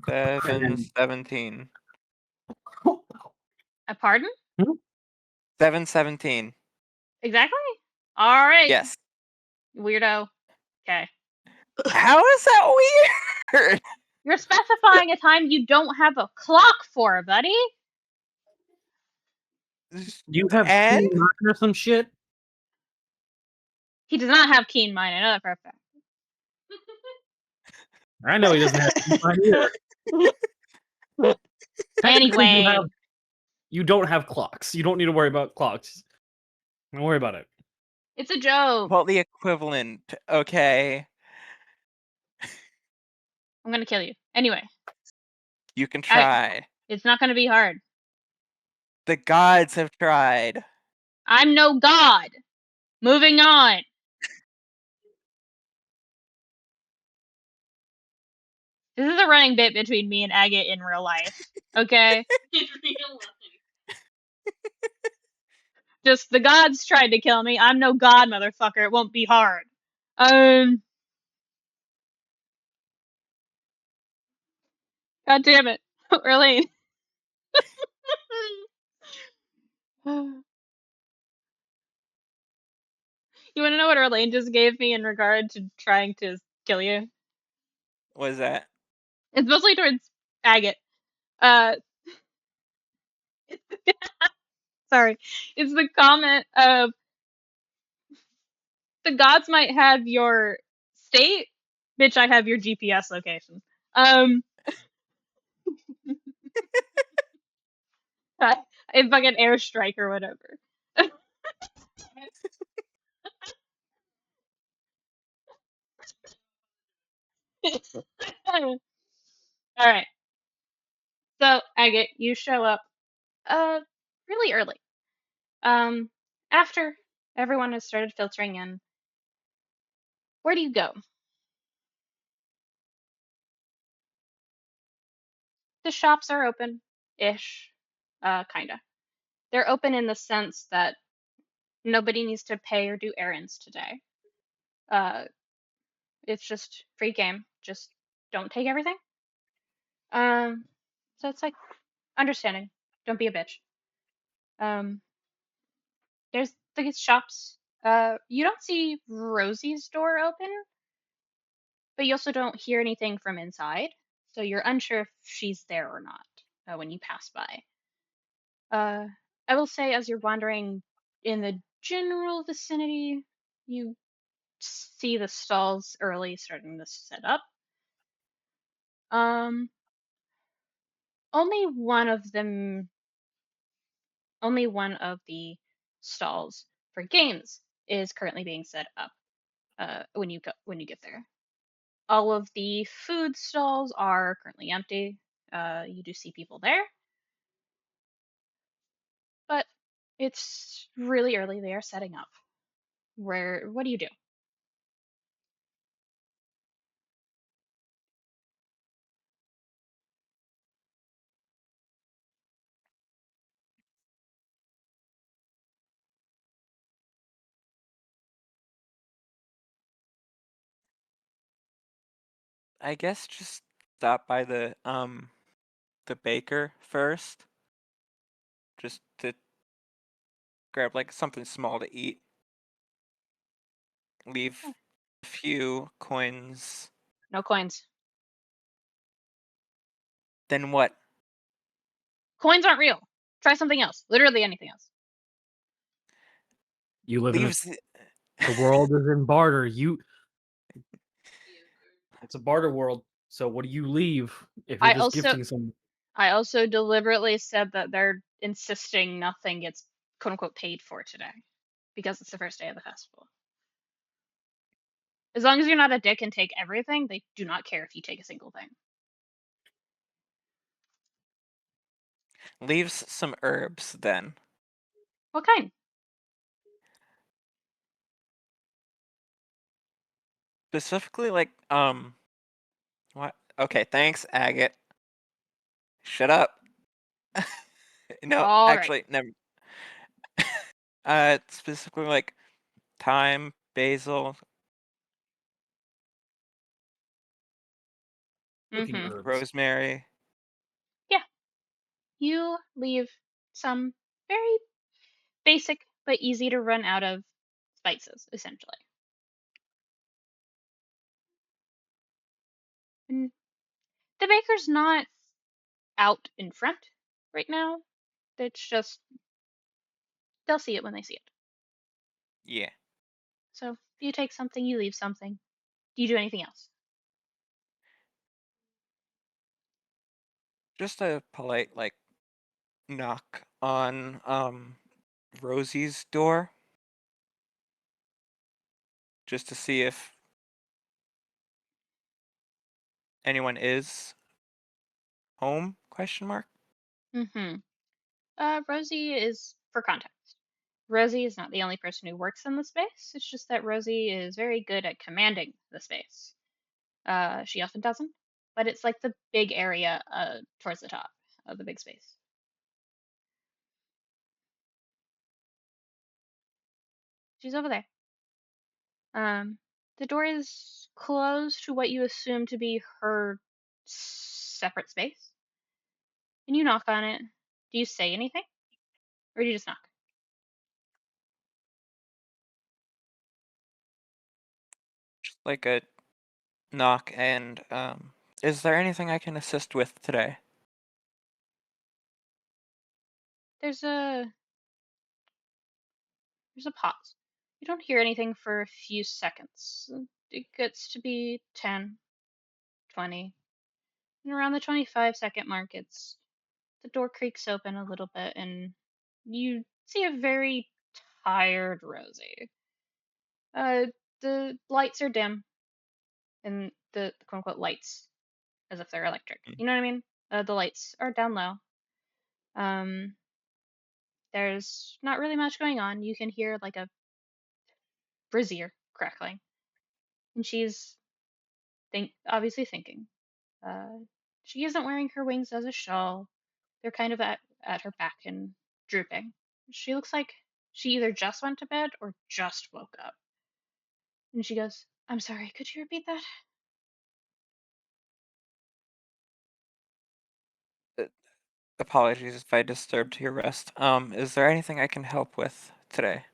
7:17. Pardon? 7:17. Exactly? All right. Yes. Weirdo. Okay. How is that weird? You're specifying a time you don't have a clock for, buddy. You have And keen mind or some shit? He does not have keen mind. I know that for a fact. I know he doesn't have keen mind either. Technically, Anyway, you don't have clocks. You don't need to worry about clocks. Don't worry about it. it's a joke. well, the equivalent. Okay, I'm gonna kill you. Anyway, you can try. it's not gonna be hard. The gods have tried. I'm no god. Moving on. This is a running bit between me and Agate in real life. Okay? In real life. Just the gods tried to kill me. I'm no god, motherfucker. It won't be hard. God damn it. Orlain. You wanna know what Orlain just gave me in regard to trying to kill you? What is that? It's mostly towards Agate. Uh sorry. It's the comment of the gods might have your state, bitch, I have your GPS location. A fucking airstrike or whatever. All right. So, Agate, you show up really early. After everyone has started filtering in, where do you go? The shops are open ish. Kinda. They're open in the sense that nobody needs to pay or do errands today. Uh it's just free game. Just don't take everything. So it's like understanding. Don't be a bitch. Um there's the shops. You don't see Rosie's door open, but you also don't hear anything from inside, so you're unsure if she's there or not when you pass by. Uh, I will say, as you're wandering in the general vicinity, you see the stalls early starting to set up. Um, only one of them, only one of the stalls for games is currently being set up. When you get there. All of the food stalls are currently empty. You do see people there, but it's really early. They are setting up. What do you do? I guess just stop by the baker first, just to grab like something small to eat. Leave a few coins. No coins. Then what? Coins aren't real. Try something else. Literally anything else. You live in Leaves. the world is in barter. It's a barter world. So what do you leave if you're just gifting someone? I also deliberately said that they're insisting nothing gets quote unquote paid for today because it's the first day of the festival. As long as you're not a dick and take everything, they do not care if you take a single thing. Leaves some herbs then. What kind? Specifically, like, what? Okay, thanks, Agate. Shut up. No, All right. actually, never. Specifically, like, thyme, basil, Cooking Mm-hmm. herbs. rosemary. Yeah. You leave some very basic but easy to run out of spices, essentially. And the baker's not out in front right now. It's just they'll see it when they see it. Yeah. So if you take something, you leave something. Do you do anything else? Just a polite, like, knock on, Rosie's door. Just to see if anyone is home, question mark. Mm-hmm. Rosie is, for context, Rosie is not the only person who works in the space. It's just that Rosie is very good at commanding the space. She often doesn't, but it's like the big area towards the top of the big space. She's over there. The door is closed to what you assume to be her separate space, and you knock on it. Do you say anything, or do you just knock? Just like a knock and, is there anything I can assist with today? There's a There's a pause. You don't hear anything for a few seconds. It gets to be 10, 20, and around the 25-second mark, the door creaks open a little bit, and you see a very tired Rosie. The lights are dim, and the quote unquote lights, as if they're electric. Mm. You know what I mean? The lights are down low. There's not really much going on. You can hear like a brazier crackling, and she's obviously thinking. Uh, she isn't wearing her wings as a shawl. They're kind of at her back and drooping. She looks like she either just went to bed or just woke up. And she goes, I'm sorry, could you repeat that? Apologies if I disturbed your rest. Is there anything I can help with today?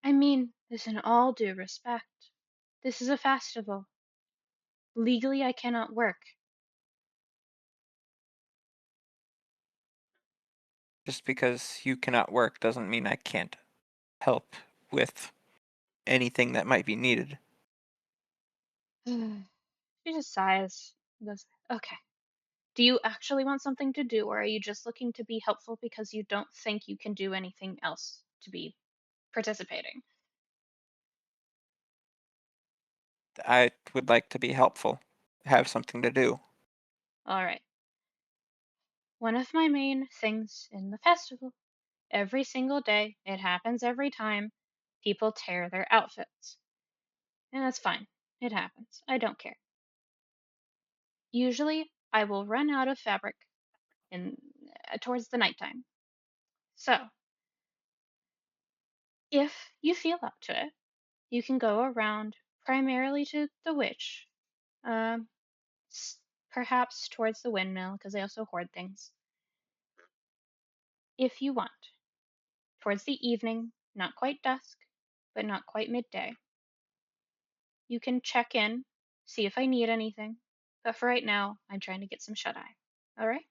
I mean, this in all due respect. This is a festival. Legally, I cannot work. Just because you cannot work doesn't mean I can't help with anything that might be needed. She just sighs and goes, okay. Do you actually want something to do, or are you just looking to be helpful because you don't think you can do anything else to be participating? I would like to be helpful, have something to do. All right. One of my main things in the festival, every single day, it happens every time, people tear their outfits. And that's fine. It happens. I don't care. Usually, I will run out of fabric in towards the nighttime. So, if you feel up to it, you can go around primarily to the witch, um, perhaps towards the windmill because they also hoard things. If you want, towards the evening, not quite dusk, but not quite midday. You can check in, see if I need anything. But for right now, I'm trying to get some shut eye. All right?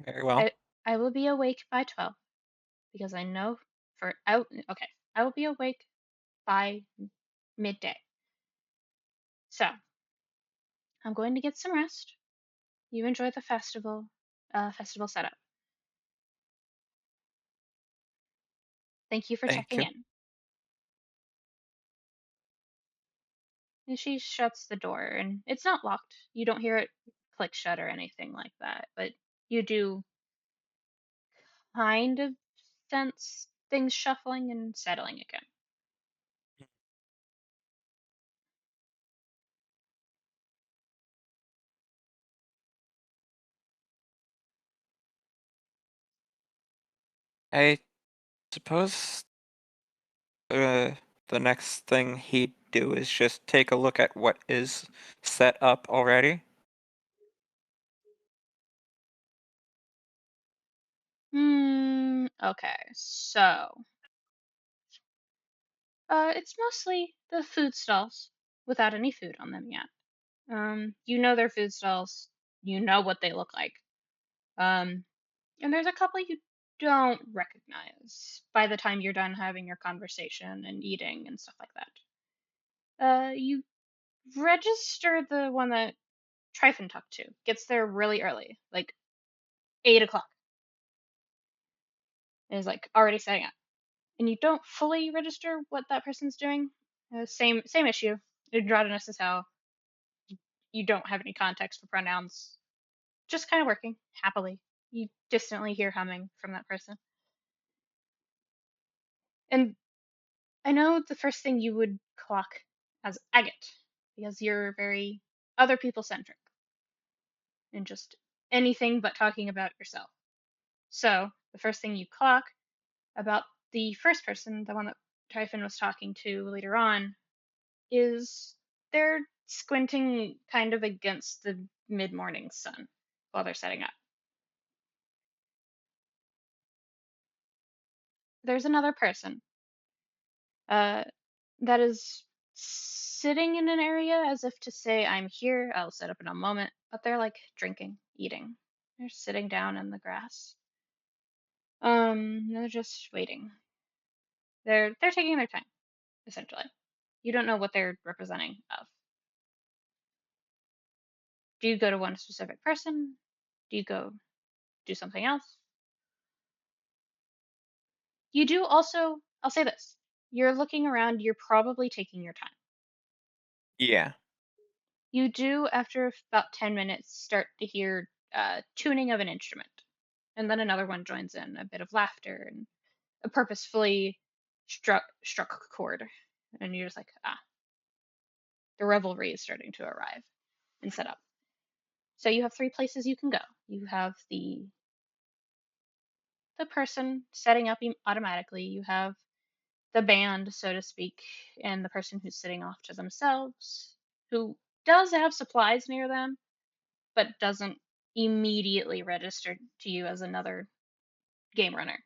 Very well. I will be awake by 12 because I know okay. I will be awake by midday. So, I'm going to get some rest. You enjoy the festival setup. Thank you for Thank checking you. in. And she shuts the door, and it's not locked. You don't hear it click shut or anything like that, but you do kind of sense things shuffling and settling again. I suppose the next thing he'd do is just take a look at what is set up already. Okay, so it's mostly the food stalls without any food on them yet. You know their food stalls. You know what they look like. And there's a couple you don't recognize by the time you're done having your conversation and eating and stuff like that. You register the one that Tryphon talked to. Gets there really early, like 8 o'clock. And is like already setting up. And you don't fully register what that person's doing. Same issue. Androgynous is how you don't have any context for pronouns. Just kind of working happily. You distantly hear humming from that person. And I know the first thing you would clock as Agate, because you're very other people centric and just anything but talking about yourself. So the first thing you clock about the first person, the one that Tryphon was talking to later on, is they're squinting kind of against the mid-morning sun while they're setting up. There's another person that is sitting in an area as if to say, I'm here, I'll set up in a moment, but they're like drinking, eating. They're sitting down in the grass. They're just waiting. They're taking their time, essentially. You don't know what they're representing of. Do you go to one specific person? Do you go do something else? You do also, I'll say this. You're looking around, you're probably taking your time. Yeah. You do, after about 10 minutes, start to hear tuning of an instrument. And then another one joins in, a bit of laughter and a purposefully struck chord. And you're just like, the revelry is starting to arrive and set up. So you have 3 places you can go. You have the person setting up automatically. You have the band, so to speak, and the person who's sitting off to themselves, who does have supplies near them, but doesn't immediately register to you as another game runner.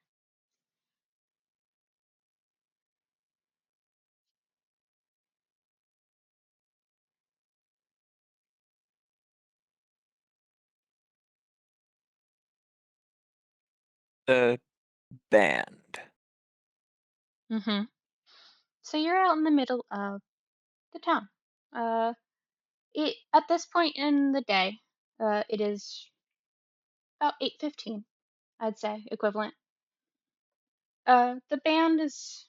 The band. Mm-hmm. So you're out in the middle of the town. At this point in the day, it is about 8:15, I'd say, equivalent. The band is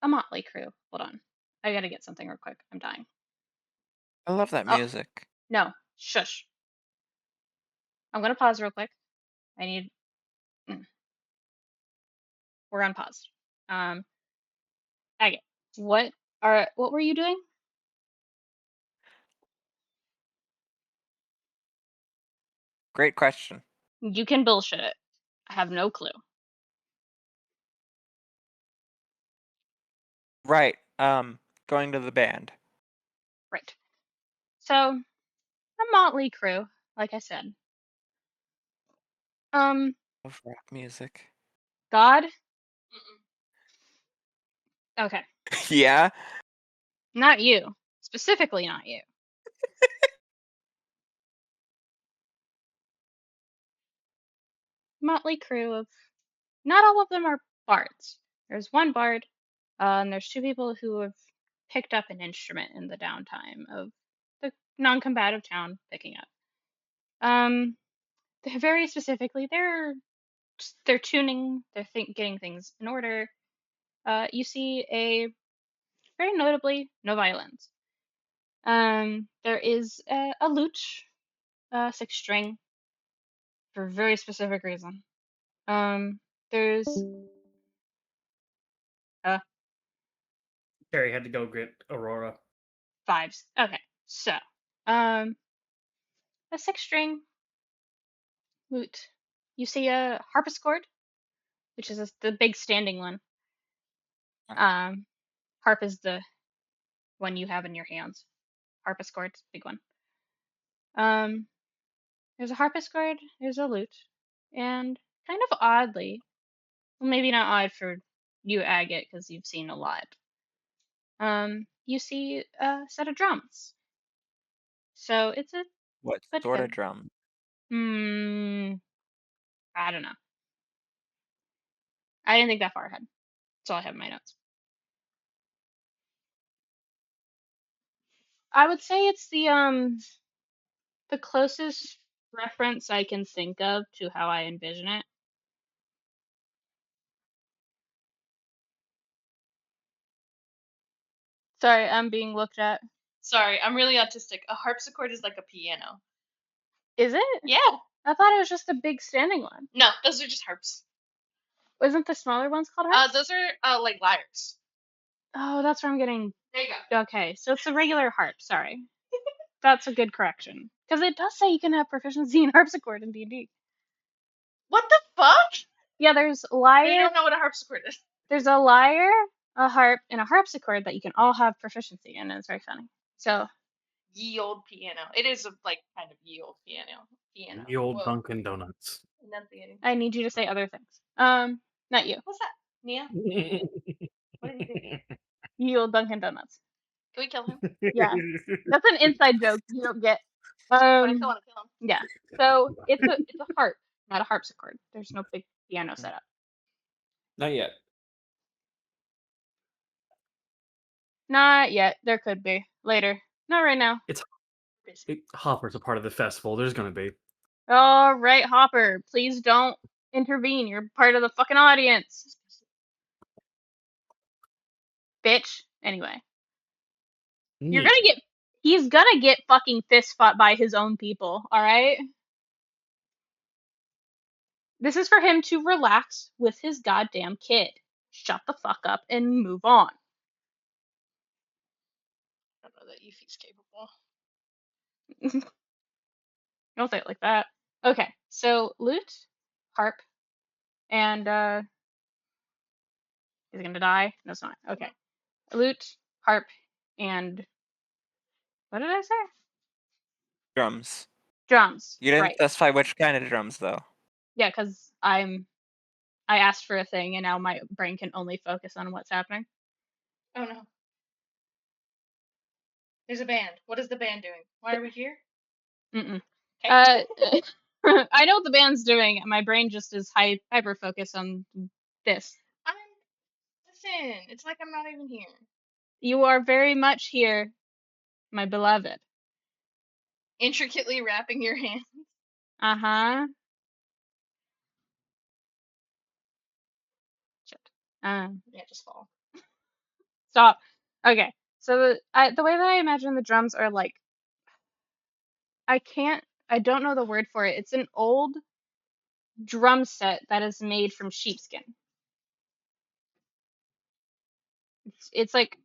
a motley crew. Hold on. I gotta get something real quick. I'm dying. I love that Oh, music. no. Shush. I'm gonna pause real quick. I need. We're unpaused. Agate, what were you doing? Great question. You can bullshit it. I have no clue. Right. Going to the band. Right. So, a motley crew, like I said. Love rap music. God? Okay. Yeah. Not you. Specifically not you. motley crew of, not all of them are bards. There's one bard, and there's two people who have picked up an instrument in the downtime of the non-combative town picking up. Very specifically, they're tuning, they're getting things in order. You see very notably, no violins. There is a lute, 6-string, for a very specific reason. There's Terry had to go get Aurora. 5s. Okay, so a 6-string lute. You see a harpsichord, which is the big standing one. Harp is the one you have in your hands. Harpsichord's big one. There's a harpsichord, there's a lute, and kind of oddly, well, maybe not odd for you, Agate, because you've seen a lot. You see a set of drums. So it's a What but sort of good. drum? I don't know. I didn't think that far ahead. That's all I have in my notes. I would say it's the closest reference I can think of to how I envision it. Sorry, I'm being looked at. Sorry, I'm really autistic. A harpsichord is like a piano. Is it? Yeah. I thought it was just a big standing one. No, those are just harps. Wasn't the smaller ones called harps? Those are like lyres. Oh, that's where I'm getting. There you go. Okay, so it's a regular harp. Sorry, that's a good correction because it does say you can have proficiency in harpsichord in D&D. What the fuck? Yeah, there's lyre. I don't know what a harpsichord is. There's a lyre, a harp, and a harpsichord that you can all have proficiency in, and it's very funny. So, Ye old piano. It is like kind of ye old piano. The old Whoa. Dunkin' Donuts. Enunciating. I need you to say other things. Not you. What's that? Nia? What did he do? You old Dunkin' Donuts. Can we kill him? Yeah, that's an inside joke you don't get. But I still want to kill him. Yeah. So it's a harp, not a harpsichord. There's no big piano setup. Not yet. Not yet. There could be later. Not right now. Hopper's a part of the festival. There's gonna be. All right, Hopper. Please don't intervene. You're part of the fucking audience. Bitch. Anyway. You're gonna get. He's gonna get fucking fist fought by his own people, alright? This is for him to relax with his goddamn kid. Shut the fuck up and move on. I don't know that Yufi's capable. Don't say it like that. Okay, so lute, harp, and is he gonna die? No, it's not. Okay. Lute, harp, and what did I say? Drums. Drums. You didn't Right. specify which kind of drums, though. Yeah, because I asked for a thing and now my brain can only focus on what's happening. Oh no. There's a band. What is the band doing? Why are we here? Mm-mm. Okay. I know what the band's doing. My brain just is hyper focused on this. Listen, it's like I'm not even here. You are very much here, my beloved. Intricately wrapping your hand. Uh-huh. Shit. Yeah, just fall. Stop. Okay. So the way that I imagine the drums are like, I don't know the word for it. It's an old drum set that is made from sheepskin. It's like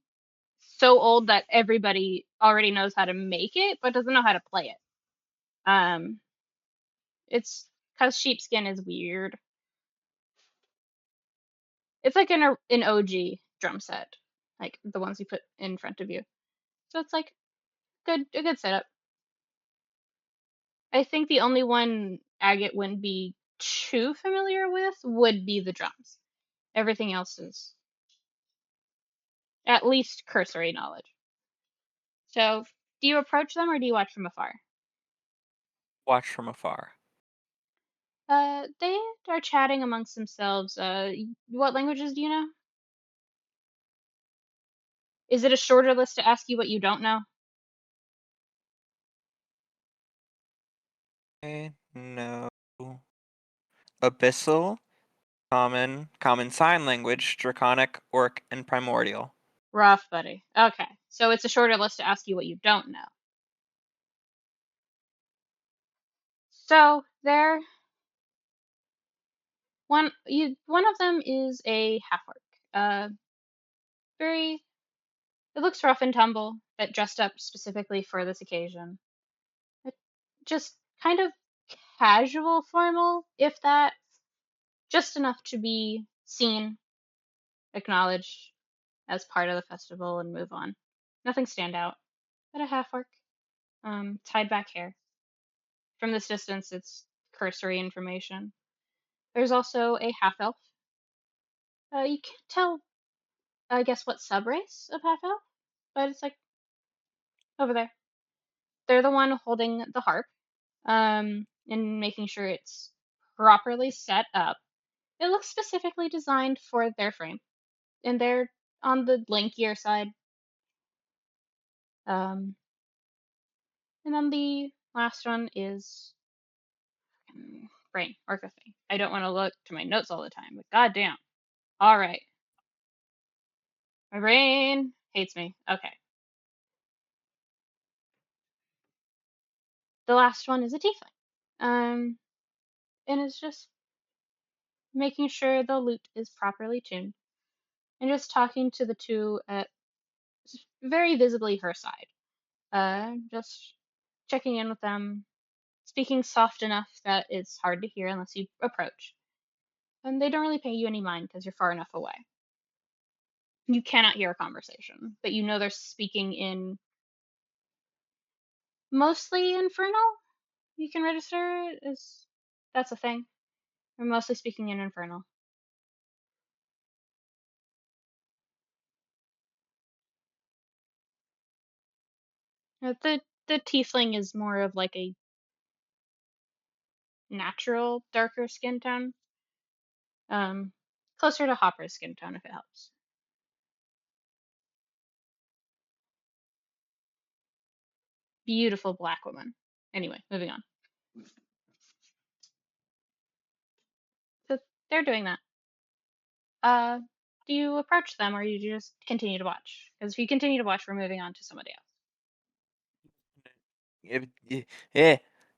so old that everybody already knows how to make it, but doesn't know how to play it. It's because sheepskin is weird. It's like an OG drum set, like the ones you put in front of you. So it's like a good setup. I think the only one Agate wouldn't be too familiar with would be the drums. Everything else is at least cursory knowledge. So, do you approach them or do you watch from afar? Watch from afar. They are chatting amongst themselves. What languages do you know? Is it a shorter list to ask you what you don't know? No. Abyssal, common sign language, Draconic, Orc, and Primordial. Rough, buddy. Okay, so it's a shorter list to ask you what you don't know. So there, one of them is a half orc. Very. It looks rough and tumble, but dressed up specifically for this occasion. It, just kind of casual formal, if that. Just enough to be seen, acknowledged as part of the festival, and move on. Nothing stand out, but a half orc. Tied back hair. From this distance, it's cursory information. There's also a half elf. You can't tell, I guess, what subrace of half elf, but it's like over there. They're the one holding the harp, and making sure it's properly set up. It looks specifically designed for their frame, and they're on the lankier side. And then the last one is brain, Orca thing. I don't want to look to my notes all the time, but goddamn. All right. My brain hates me. Okay. The last one is a tiefling. And it's just making sure the lute is properly tuned and just talking to the two at very visibly her side. Just checking in with them, speaking soft enough that it's hard to hear unless you approach. And they don't really pay you any mind because you're far enough away. You cannot hear a conversation, but you know they're speaking in mostly infernal. You can register it as that's a thing. They're mostly speaking in infernal. The tiefling is more of like a natural darker skin tone. Closer to Hopper's skin tone if it helps. Beautiful black woman. Anyway, moving on. So they're doing that. Do you approach them or do you just continue to watch? Because if you continue to watch, we're moving on to somebody else.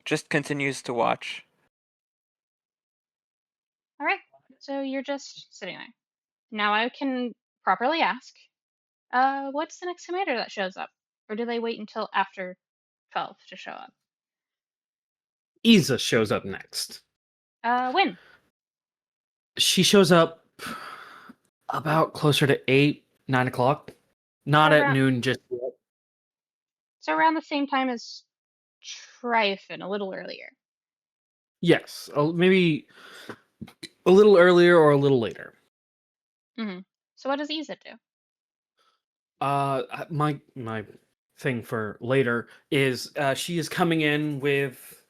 Just continues to watch. All right. So you're just sitting there. Now I can properly ask, what's the next commander that shows up? Or do they wait until after 12 to show up? Isa shows up next. When? She shows up about closer to 8, 9 o'clock. Not at noon just yet. So around the same time as Tryphon, a little earlier. Yes, maybe a little earlier or a little later. Mm-hmm. So what does Isa do? My thing for later is she is coming in with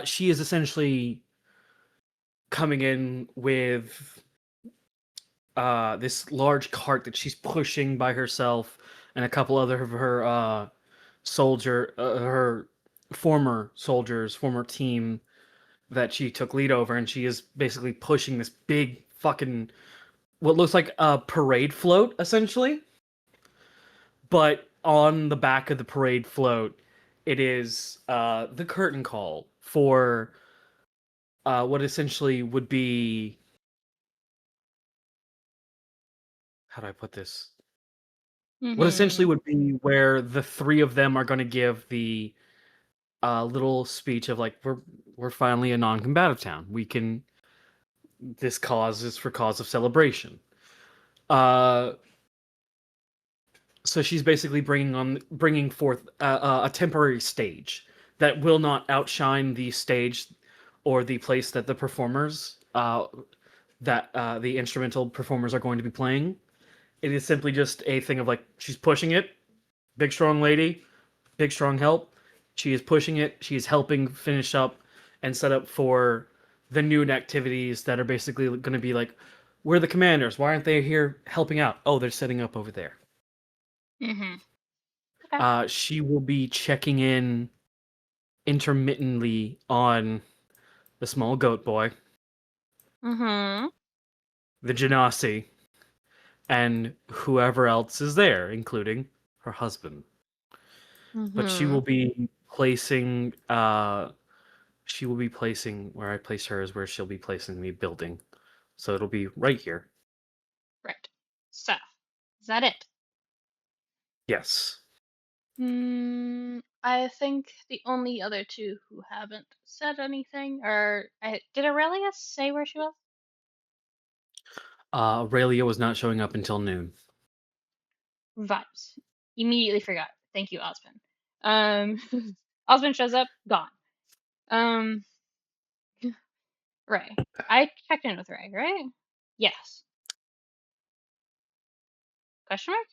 she is essentially coming in with this large cart that she's pushing by herself and a couple other of her her former soldiers, former team that she took lead over, and she is basically pushing this big fucking what looks like a parade float essentially. But on the back of the parade float, it is the curtain call for what essentially would be... How do I put this? Mm-hmm. What essentially would be where the three of them are going to give the little speech of like, we're finally a non-combative town. We can... This cause is for cause of celebration. So she's basically bringing forth a temporary stage that will not outshine the stage or the place that the performers, the instrumental performers are going to be playing. It is simply just a thing of like, she's pushing it, big strong lady, big strong help. She is pushing it. She is helping finish up and set up for the noon activities that are basically going to be like, we're the commanders. Why aren't they here helping out? Oh, they're setting up over there. Mm-hmm. Okay. She will be checking in intermittently on the small goat boy, Mm-hmm. the Genasi, and whoever else is there, including her husband. But she Mm-hmm. will be placing where I place her is where she'll be placing the building. So it'll be right here. Right. So, is that it? Yes. I think the only other two who haven't said anything are. Did Aurelia say where she was? Aurelia was not showing up until noon. Vibes. Immediately forgot. Thank you, Osmond. Osmond shows up, gone. Um, Ray. I checked in with Ray, right? Yes. Question mark?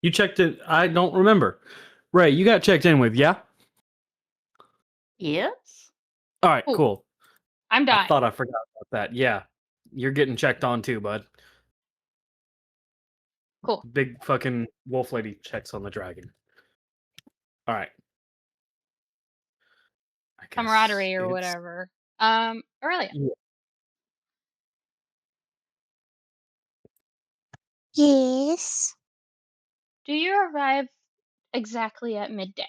You checked it. I don't remember. Ray, you got checked in with, yeah? Yes. All right, Ooh, cool. I'm I dying. thought I forgot about that. Yeah. You're getting checked on too, bud. Cool. Big fucking wolf lady checks on the dragon. All right. I guess Camaraderie or it's- whatever. Aurelia. Yeah. Yes. Do you arrive exactly at midday?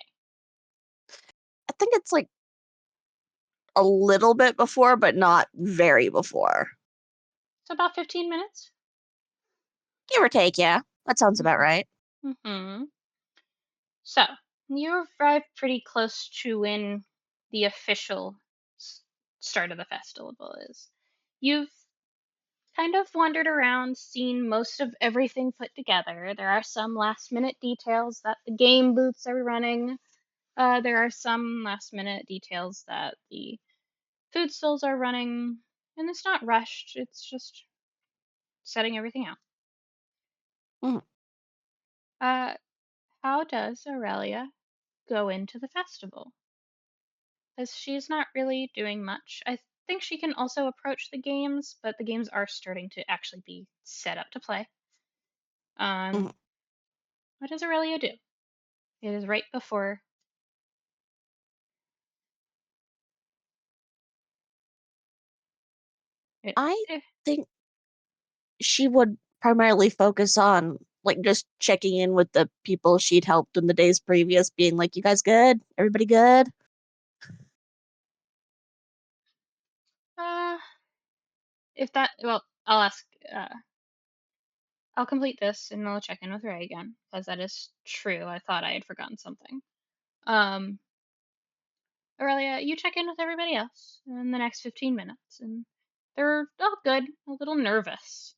I think it's like a little bit before, but not very before. So about 15 minutes? Give or take, yeah. That sounds about right. Mm-hmm. So, you arrive pretty close to when the official start of the festival is. You've kind of wandered around, seen most of everything put together. There are some last minute details that the game booths are running. There are some last minute details that the food stalls are running. And it's not rushed, it's just setting everything out. Mhm. Uh, how does Aurelia go into the festival? Because she's not really doing much. I think she can also approach the games, but the games are starting to actually be set up to play. Mhm. What does Aurelia do? It is right before. It, I eh, think she would primarily focus on like just checking in with the people she'd helped in the days previous, being like, "You guys good? Everybody good?" uh, if that, well, I'll ask. I'll complete this and I'll check in with Ray again because that is true. I thought I had forgotten something. Um, Aurelia, you check in with everybody else in the next 15 minutes, and they're all good, a little nervous,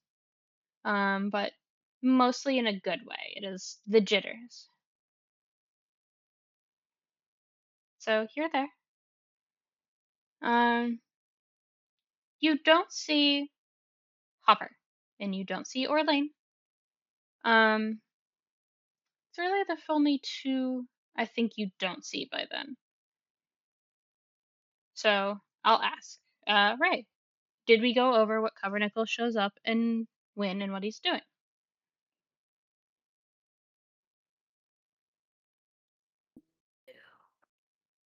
but mostly in a good way. It is the jitters. So you're there. Um, you don't see Hopper, and you don't see Orlain. It's really the only two I think you don't see by then. So I'll ask. Ray, did we go over what Cupronickel shows up and when and what he's doing?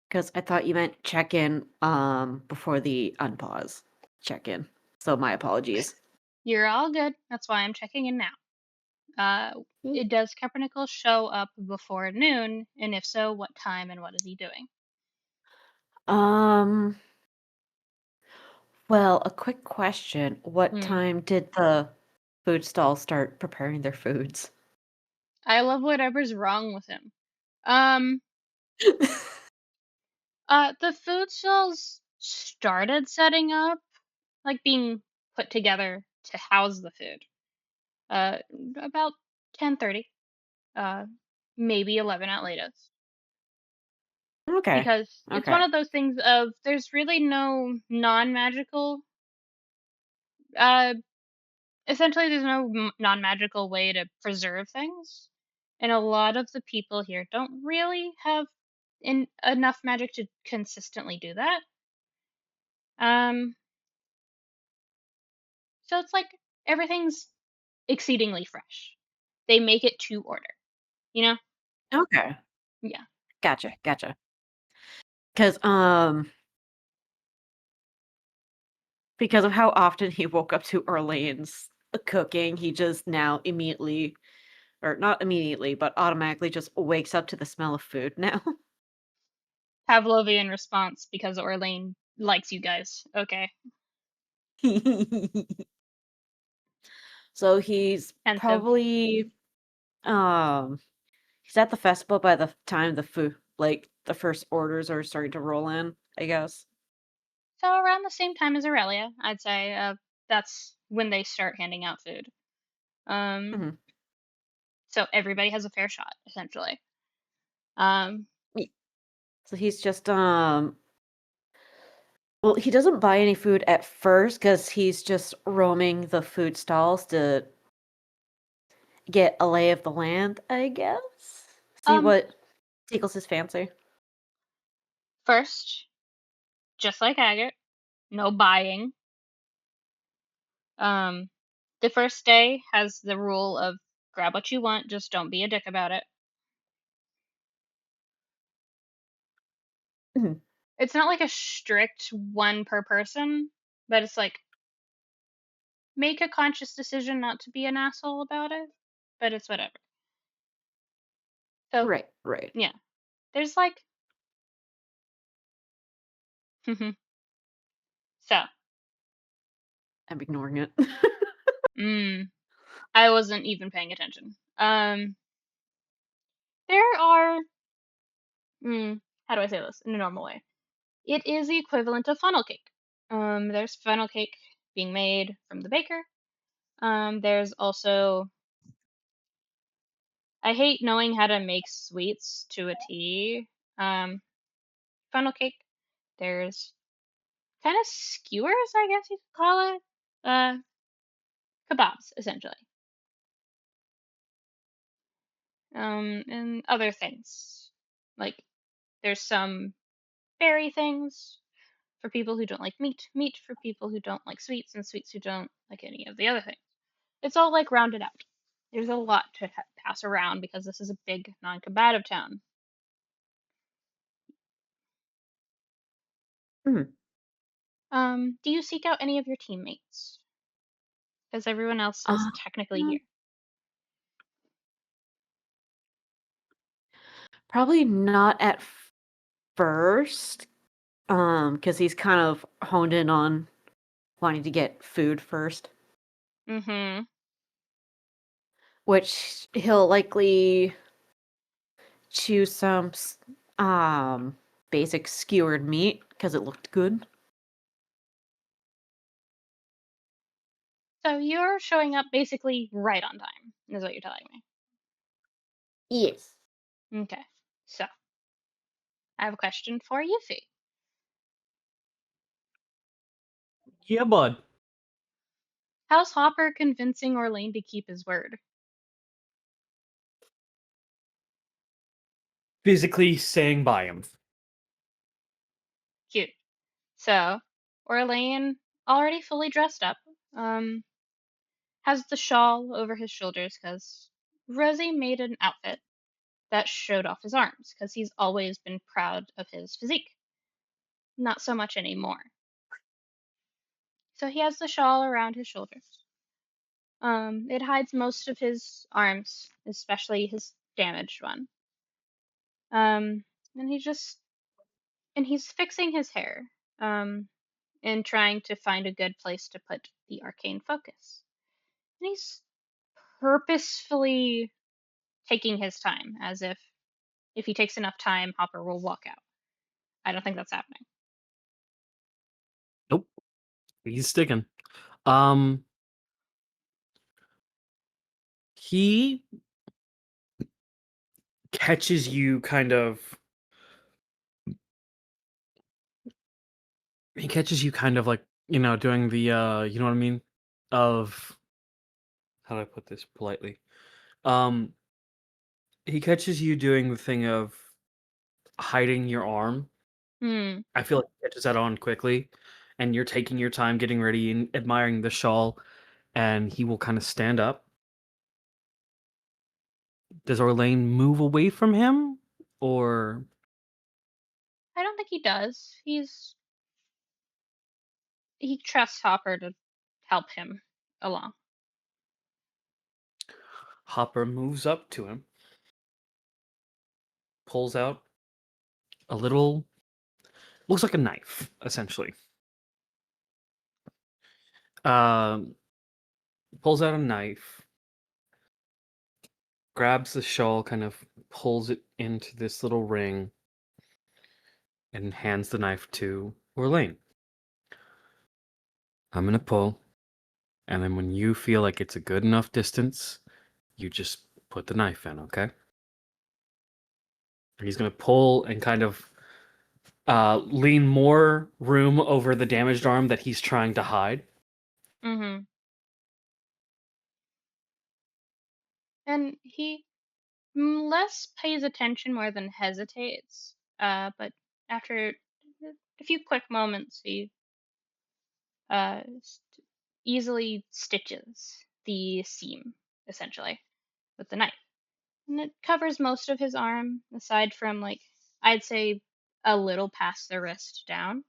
Because I thought you meant check in before the unpause check in. So my apologies. You're all good. That's why I'm checking in now. Does Cupronickel show up before noon? And if so, what time and what is he doing? Um well, a quick question. What Hmm. time did the food stall start preparing their foods? I love whatever's wrong with him. Um, the food stalls started setting up, like being put together to house the food. Uh, about 10:30. Uh, maybe 11 at latest. Okay. Because it's one Okay. of those things of there's really no non-magical uh essentially there's no non-magical way to preserve things, and a lot of the people here don't really have enough magic to consistently do that. So it's like everything's exceedingly fresh. They make it to order, you know? Okay. Yeah. Gotcha. Because because of how often he woke up to Orlain's cooking, he just now immediately, or not immediately, but automatically just wakes up to the smell of food now. Pavlovian response because Orlain likes you guys. Okay. So he's Pensive. probably he's at the festival by the time the food, like the first orders are starting to roll in, I guess. So around the same time as Aurelia, I'd say that's when they start handing out food. Mhm. So everybody has a fair shot, essentially. Um, So he's just well, he doesn't buy any food at first because he's just roaming the food stalls to get a lay of the land, I guess. See um, what tickles his fancy. First, just like Agate, no buying. The first day has the rule of grab what you want, just don't be a dick about it. Mhm. It's not like a strict one per person, but it's like make a conscious decision not to be an asshole about it, but it's whatever. So, Right. yeah. There's like so, I'm ignoring it. I wasn't even paying attention. There are how do I say this in a normal way? It is the equivalent of funnel cake. There's funnel cake being made from the baker. There's also I hate knowing how to make sweets to a T. Um, Funnel cake. There's kind of skewers, I guess you could call it. Kebabs, essentially. And other things. Like, there's some berry things for people who don't like meat for people who don't like sweets, and sweets who don't like any of the other things. It's all like rounded out. There's a lot to pass around because this is a big non-combative town. Mhm. Do you seek out any of your teammates? Because everyone else is Uh, technically here. Probably not at first, because he's kind of honed in on wanting to get food first, Mm-hmm. which he'll likely choose some basic skewered meat because it looked good. So you're showing up basically right on time, is what you're telling me. Yes. Okay. So I have a question for Yufi. Yeah, bud. How's Hopper convincing Orlain to keep his word? Physically staying by him. Cute. So Orlain, already fully dressed up, has the shawl over his shoulders because Rosie made an outfit that showed off his arms because he's always been proud of his physique. Not so much anymore. So he has the shawl around his shoulders. It hides most of his arms, especially his damaged one. Um, and he's fixing his hair. And trying to find a good place to put the arcane focus. And he's purposefully taking his time, as if he takes enough time, Hopper will walk out. I don't think that's happening. Nope. He's sticking. Um he catches you kind of like, doing the you know what I mean? Of how do I put this politely? Um he catches you doing the thing of hiding your arm. Hmm. I feel like he catches that on quickly and you're taking your time getting ready and admiring the shawl, and he will kind of stand up. Does Orlain move away from him, or I don't think he does. He trusts Hopper to help him along. Hopper moves up to him, pulls out a little, looks like a knife, essentially. Um, Pulls out a knife, grabs the shawl, kind of pulls it into this little ring, and hands the knife to Orlain. I'm gonna pull, and then when you feel like it's a good enough distance, you just put the knife in, okay? He's gonna pull and kind of lean more room over the damaged arm that he's trying to hide. Mm-hmm. And he less pays attention more than hesitates. But after a few quick moments, he uh, easily stitches the seam, essentially, with the knife. And it covers most of his arm, aside from, like, I'd say a little past the wrist down.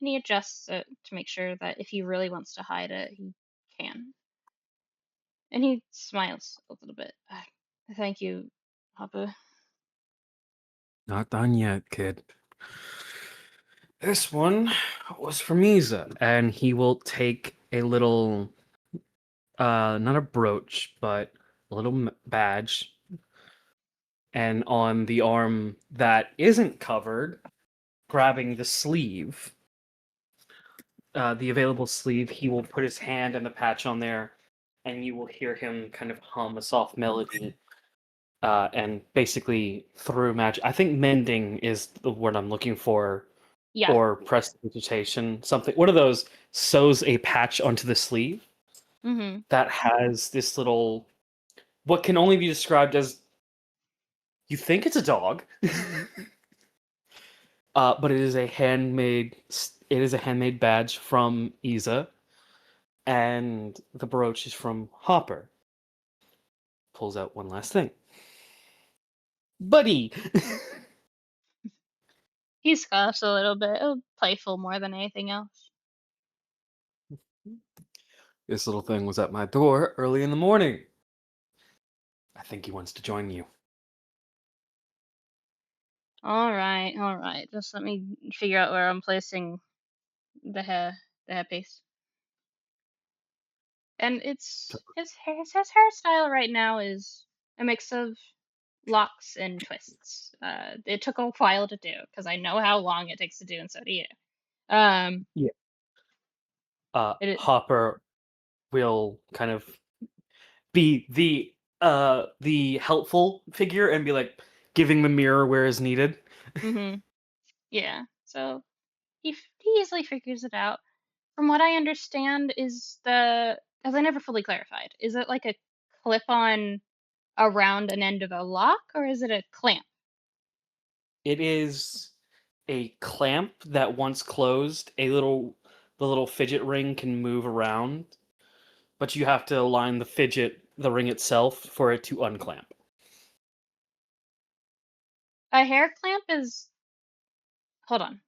And he adjusts it to make sure that if he really wants to hide it, he can. And he smiles a little bit. Thank you, Papa. Not done yet, kid. This one was for Misa, and he will take a little, not a brooch, but a little badge, and on the arm that isn't covered, grabbing the sleeve, the available sleeve, he will put his hand and the patch on there, and you will hear him kind of hum a soft melody, and basically through magic. I think mending is the word I'm looking for, Yeah. or prestidigitation, something. One of those sews a patch onto the sleeve Mm-hmm. that has this little, what can only be described as, you think it's a dog, but it is a handmade. It is a handmade badge from Isa, and the brooch is from Hopper. Pulls out one last thing, buddy. He scoffs a little bit, playful more than anything else. This little thing was at my door early in the morning. I think he wants to join you. All right. Just let me figure out where I'm placing the hairpiece. And it's his hairstyle right now is a mix of locks and twists. It took a while to do because I know how long it takes to do, and so do you. Yeah. It Hopper will kind of be the helpful figure and be like giving the mirror where is needed. Mm-hmm. Yeah. So he easily figures it out. From what I understand, as I never fully clarified, is it like a clip-on around an end of a lock, or is it a clamp? It is a clamp that once closed, the little fidget ring can move around, but you have to align the ring itself for it to unclamp. A hair clamp is. Hold on.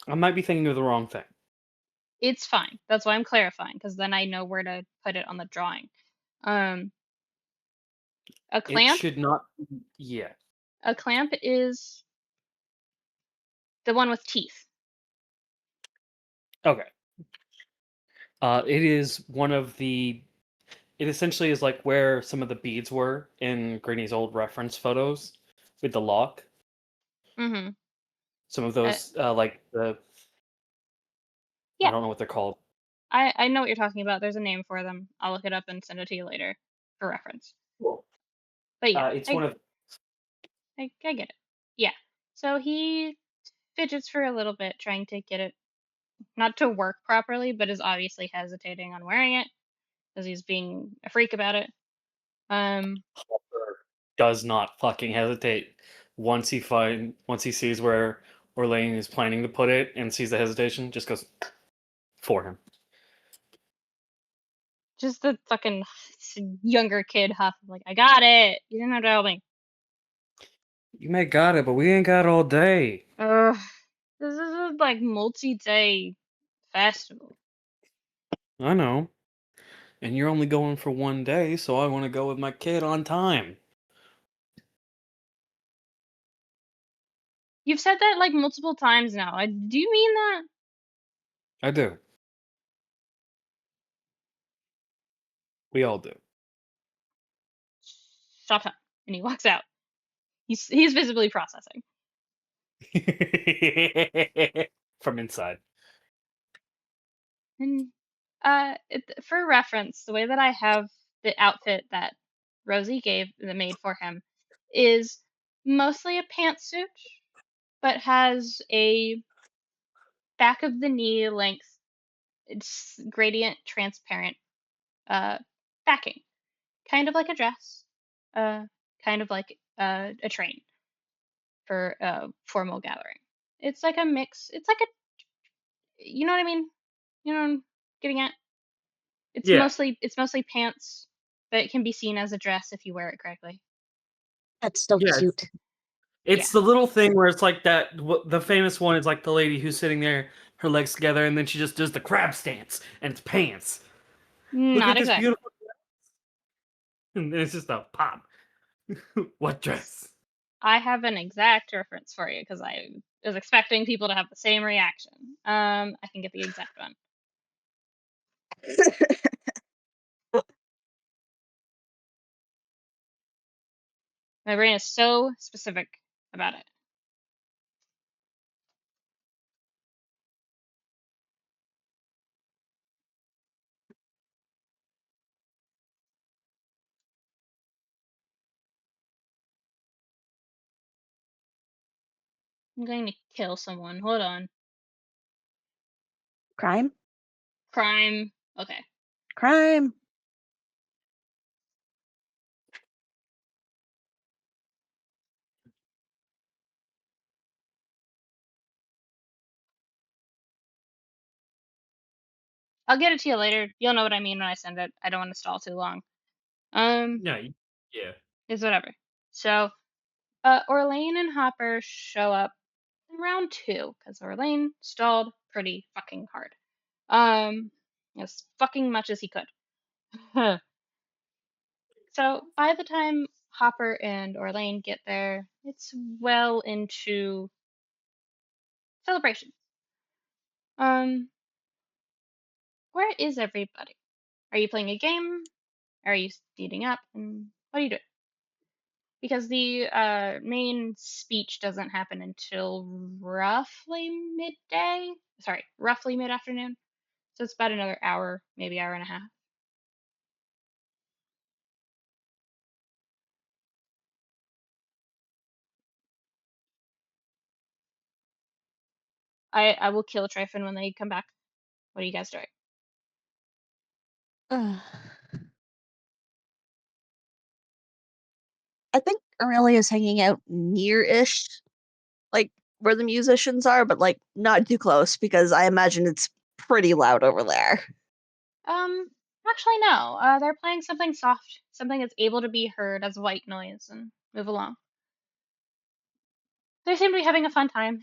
I might be thinking of the wrong thing. It's fine. That's why I'm clarifying, because then I know where to put it on the drawing. A It clamp. should not. Yeah. A clamp is the one with teeth. Okay. It is one of the. It essentially is like where some of the beads were in Granny's old reference photos with the lock. Mm-hmm. Some of those, like the. Yeah. I don't know what they're called. I know what you're talking about. There's a name for them. I'll look it up and send it to you later for reference. Cool. But yeah, It's one of. I get it. Yeah. So he fidgets for a little bit, trying to get it not to work properly, but is obviously hesitating on wearing it because he's being a freak about it. Hopper does not fucking hesitate once he sees where Orlain is planning to put it and sees the hesitation, just goes for him. Just the fucking younger kid huff, like, I got it. You didn't have to help me. You may got it, but we ain't got all day. Ugh. This is a, like, multi-day festival. I know. And you're only going for one day, so I want to go with my kid on time. You've said that, like, multiple times now. Do you mean that? I do. We all do. Shut up. And he walks out. He's visibly processing. From inside. And for reference, the way that I have the outfit that Rosie made for him is mostly a pantsuit, but has a back of the knee length, it's gradient transparent backing, kind of like a dress, kind of like a train for a formal gathering. It's like a mix. It's like you know what I mean? You know what I'm getting at? It's Yeah. mostly pants, but it can be seen as a dress if you wear it correctly. That's so Yeah, cute. It's the little thing where it's like that. The famous one is like the lady who's sitting there, her legs together, and then she just does the crab stance, and it's pants. Look Not at this exactly. beautiful dress. And it's just a pop. What dress? I have an exact reference for you because I was expecting people to have the same reaction. I can get the exact one. My brain is so specific about it. I'm going to kill someone. Hold on. Crime? Crime. Okay. Crime. I'll get it to you later. You'll know what I mean when I send it. I don't want to stall too long. Yeah. Yeah. It's whatever. So, Orlain and Hopper show up in round 2 because Orlain stalled pretty fucking hard. As fucking much as he could. So by the time Hopper and Orlain get there, it's well into celebration. Where is everybody? Are you playing a game? Are you speeding up? And what are you doing? Because the main speech doesn't happen until roughly midday. Sorry, roughly mid-afternoon. So it's about another hour, maybe hour and a half. I will kill Tryphon when they come back. What are you guys doing? I think Aurelia is hanging out near-ish, like where the musicians are, but like not too close because I imagine it's pretty loud over there. Actually no. They're playing something soft, something that's able to be heard as white noise and move along. They seem to be having a fun time.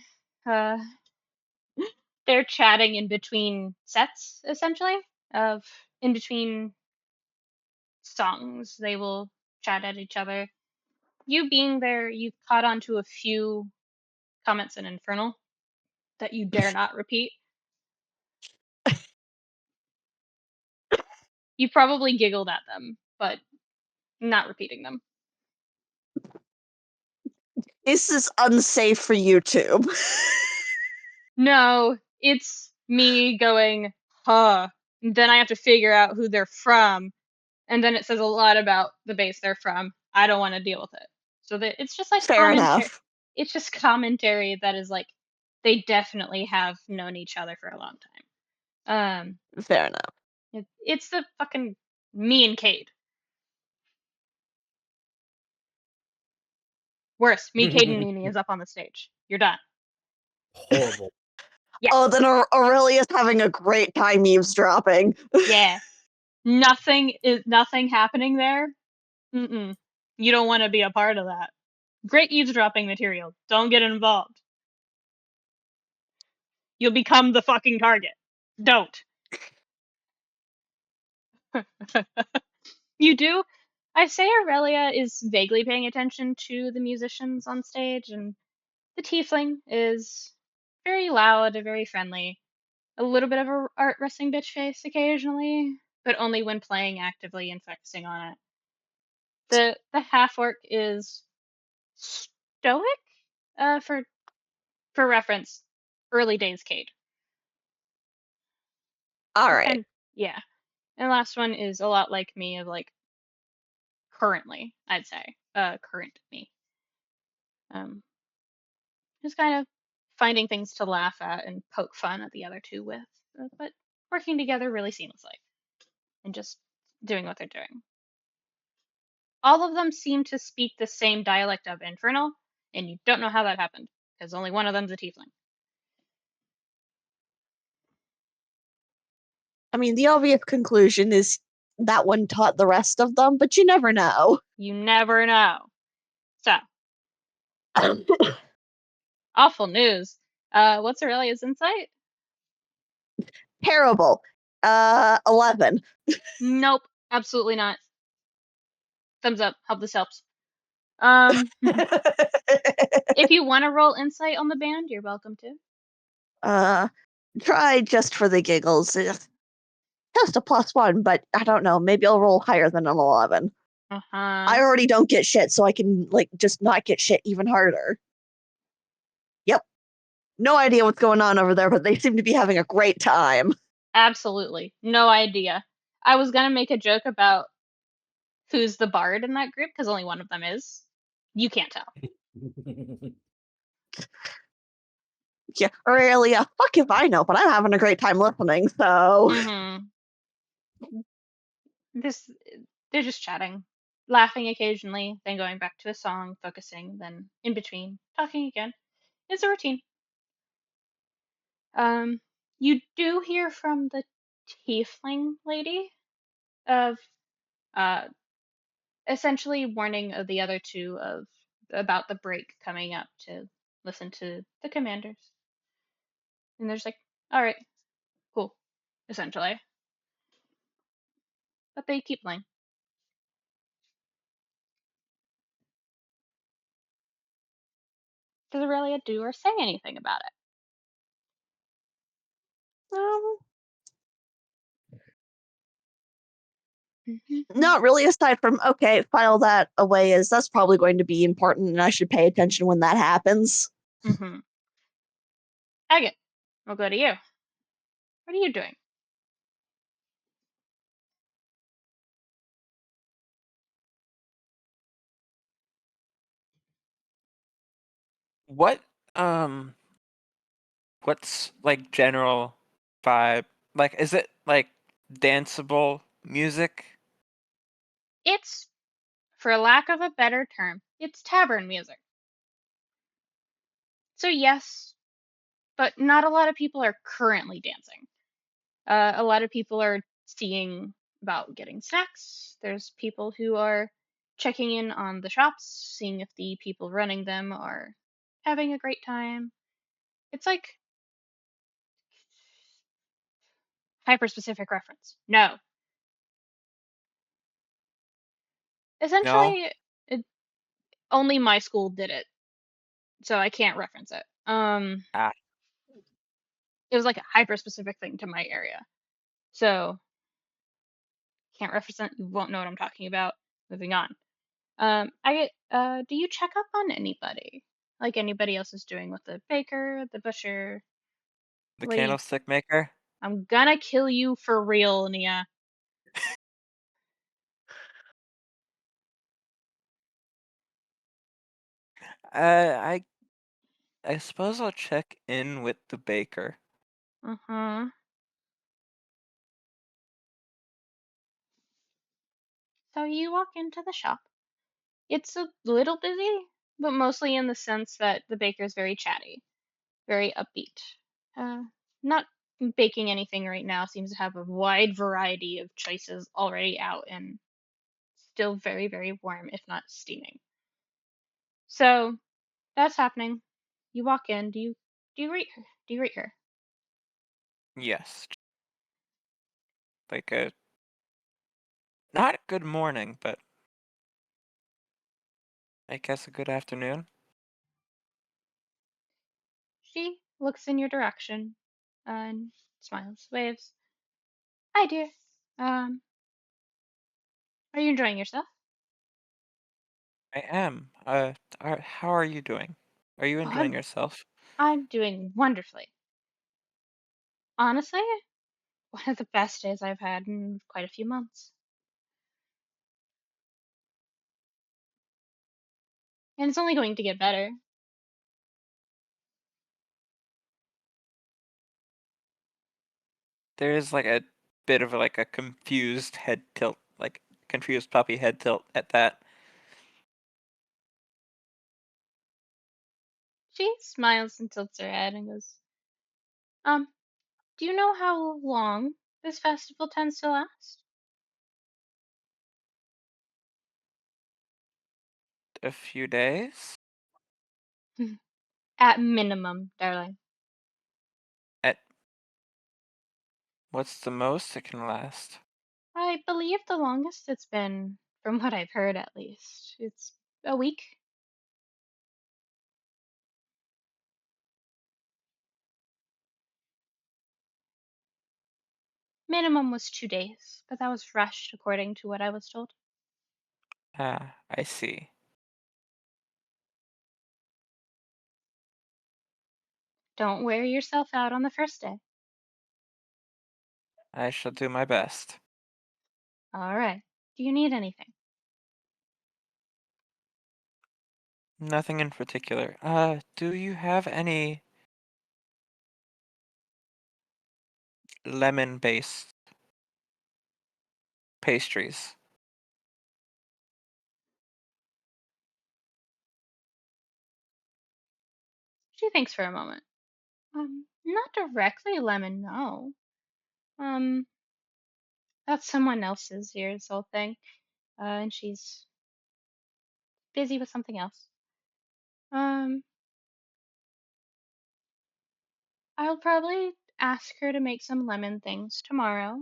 They're chatting in between sets, essentially, of in between songs. They will chat at each other. You being there, you caught on to a few comments in Infernal that you dare not repeat. You probably giggled at them, but not repeating them. This is unsafe for YouTube. No, it's me going, huh. And then I have to figure out who they're from. And then it says a lot about the base they're from. I don't want to deal with it. So that it's just like Fair enough. It's just commentary that is like they definitely have known each other for a long time. Fair enough. It's the fucking me and Cade. Worse, me, Cade, and Nini is up on the stage. You're done. Horrible. Yeah. Oh, then Aurelia's having a great time eavesdropping. Yeah. Nothing happening there. Mm-mm. You don't want to be a part of that. Great eavesdropping material. Don't get involved. You'll become the fucking target. Don't. You do? I say Aurelia is vaguely paying attention to the musicians on stage, and the tiefling is very loud and very friendly. A little bit of a art wrestling bitch face occasionally, but only when playing actively and focusing on it. The half orc is stoic, for reference, early days Cade. All It's right. yeah. And the last one is a lot like me, of like currently, I'd say, current me. Just kind of finding things to laugh at and poke fun at the other two with, but working together really seamlessly and just doing what they're doing. All of them seem to speak the same dialect of Infernal, and you don't know how that happened, because only one of them's a tiefling. I mean, the obvious conclusion is that one taught the rest of them, but you never know. You never know. So, awful news. What's Aurelia's insight? Terrible. 11. Nope, absolutely not. Thumbs up. Hope this helps. If you want to roll insight on the band, you're welcome to. Try just for the giggles. Just a +1, but I don't know. Maybe I'll roll higher than an 11. I already don't get shit, so I can just not get shit even harder. Yep. No idea what's going on over there, but they seem to be having a great time. Absolutely. No idea. I was gonna make a joke about who's the bard in that group, because only one of them is. You can't tell. Yeah, Aurelia, fuck if I know, but I'm having a great time listening, so. Mm-hmm. They're just chatting, laughing occasionally, then going back to a song, focusing, then in between, talking again. It's a routine. You do hear from the tiefling lady of essentially warning of the other two about the break coming up to listen to the commanders. And they're just like, all right, cool, essentially. But they keep playing. Does Aurelia do or say anything about it? Not really, aside from, okay, file that away, as that's probably going to be important and I should pay attention when that happens. Mm-hmm. Agate, we'll go to you. What are you doing? What what's like general vibe? Like is it like danceable music? It's, for lack of a better term, it's tavern music. So yes, but not a lot of people are currently dancing. A lot of people are seeing about getting snacks. There's people who are checking in on the shops, seeing if the people running them are having a great time. It's like hyper specific reference. No. No? Essentially, only my school did it, so I can't reference it. Ah. It was like a hyper specific thing to my area, so can't reference it. You won't know what I'm talking about. Moving on. Do you check up on anybody? Like anybody else is doing with the baker, the butcher? The What do you? candlestick maker? I'm gonna kill you for real, Nia. I I suppose I'll check in with the baker. Uh-huh. So you walk into the shop. It's a little busy, but mostly in the sense that the baker's very chatty. very upbeat. Not baking anything right now, seems to have a wide variety of choices already out and still very, very warm, if not steaming. So that's happening. You walk in. Do you greet her? Do you greet her? Yes. Like a not a good morning, but I guess a good afternoon. She looks in your direction and smiles, waves. Hi, dear. Are you enjoying yourself? I am. How are you doing? Are you Oh, enjoying yourself? I'm doing wonderfully. Honestly, one of the best days I've had in quite a few months. And it's only going to get better. There is like a bit of like a confused head tilt, like confused puppy head tilt at that. She smiles and tilts her head and goes, do you know how long this festival tends to last? A few days? At minimum, darling. At what's the most it can last? I believe the longest it's been, from what I've heard at least, it's a week. Minimum was 2 days, but that was rushed according to what I was told. Ah, I see. Don't wear yourself out on the first day. I shall do my best. All right. Do you need anything? Nothing in particular. Do you have any lemon-based pastries? She thinks for a moment. Not directly lemon, no. Um, that's someone else's here, this whole thing. And she's busy with something else. Um, I'll probably ask her to make some lemon things tomorrow.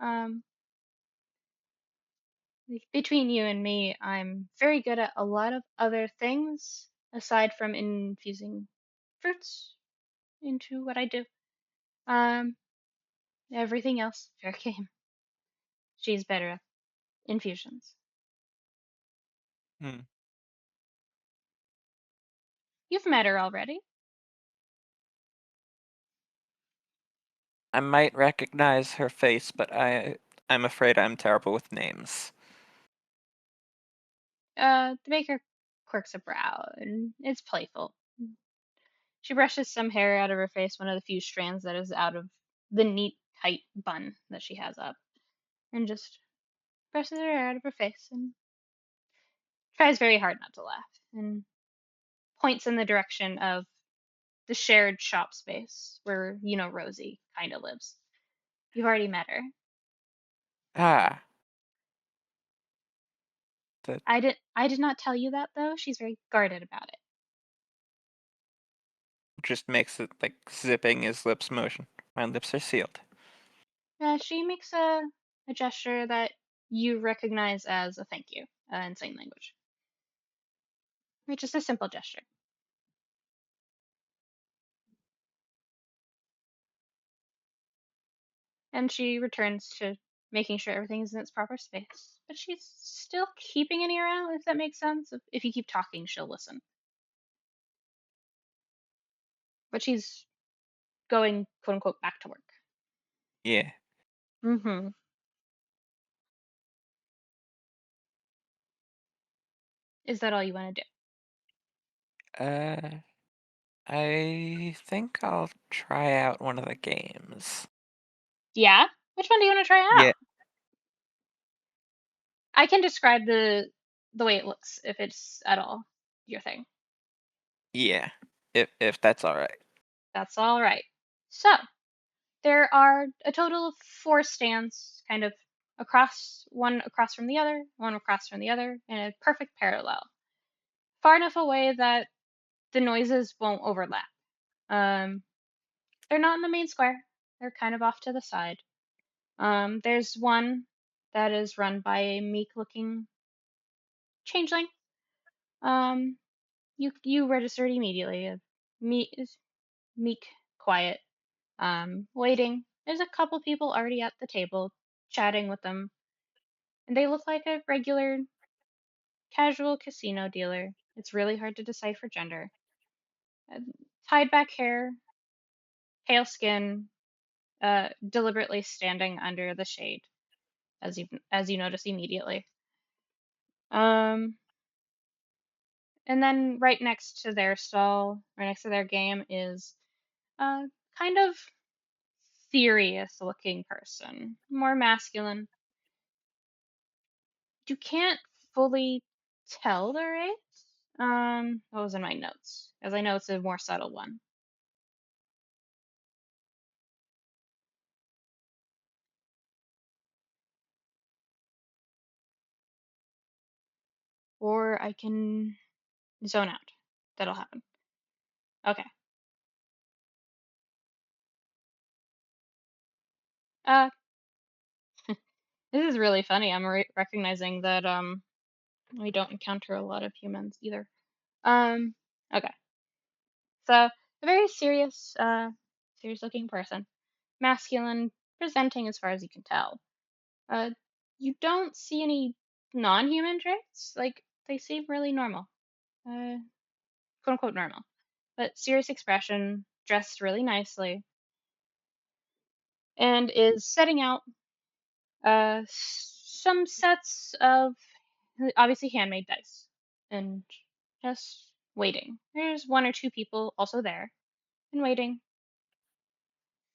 Um, between you and me, I'm very good at a lot of other things aside from infusing fruits into what I do. Um, everything else, fair game. She's better at infusions. Hmm. You've met her already. I might recognize her face, but I'm afraid I'm terrible with names. The baker quirks a brow, and it's playful. She brushes some hair out of her face, one of the few strands that is out of the neat, tight bun that she has up, and just brushes her hair out of her face and tries very hard not to laugh, and points in the direction of the shared shop space where, Rosie kind of lives. You've already met her. Ah, that I did not tell you that, though. She's very guarded about it. just makes it like zipping his lips motion. My lips are sealed. She makes a gesture that you recognize as a thank you in sign language. It's just a simple gesture. And she returns to making sure everything's in its proper space. But she's still keeping an ear out, if that makes sense. If you keep talking, she'll listen. But she's going, quote unquote, back to work. Yeah. Mm-hmm. Is that all you want to do? I think I'll try out one of the games. Yeah? Which one do you want to try Yeah, out? I can describe the way it looks if it's at all your thing. yeah. If that's all right. That's all right. So, there are a total of 4 stands, kind of one across from the other, one across from the other, in a perfect parallel. Far enough away that the noises won't overlap. They're not in the main square. They're kind of off to the side. There's one that is run by a meek-looking changeling. You registered immediately. Meek, quiet, waiting. There's a couple people already at the table, chatting with them, and they look like a regular, casual casino dealer. It's really hard to decipher gender. Tied back hair, pale skin, deliberately standing under the shade, as you notice immediately. And then right next to their stall, right next to their game, is a kind of serious-looking person, more masculine. You can't fully tell the race. What was in my notes? As I know it's a more subtle one. Or I can zone out. That'll happen. Okay. This is really funny. I'm recognizing that we don't encounter a lot of humans either. Okay. So a very serious looking person. Masculine, presenting as far as you can tell. You don't see any non-human traits. Like, they seem really normal. Quote unquote normal. But serious expression, dressed really nicely, and is setting out some sets of obviously handmade dice and just waiting. There's 1 or 2 people also there and waiting.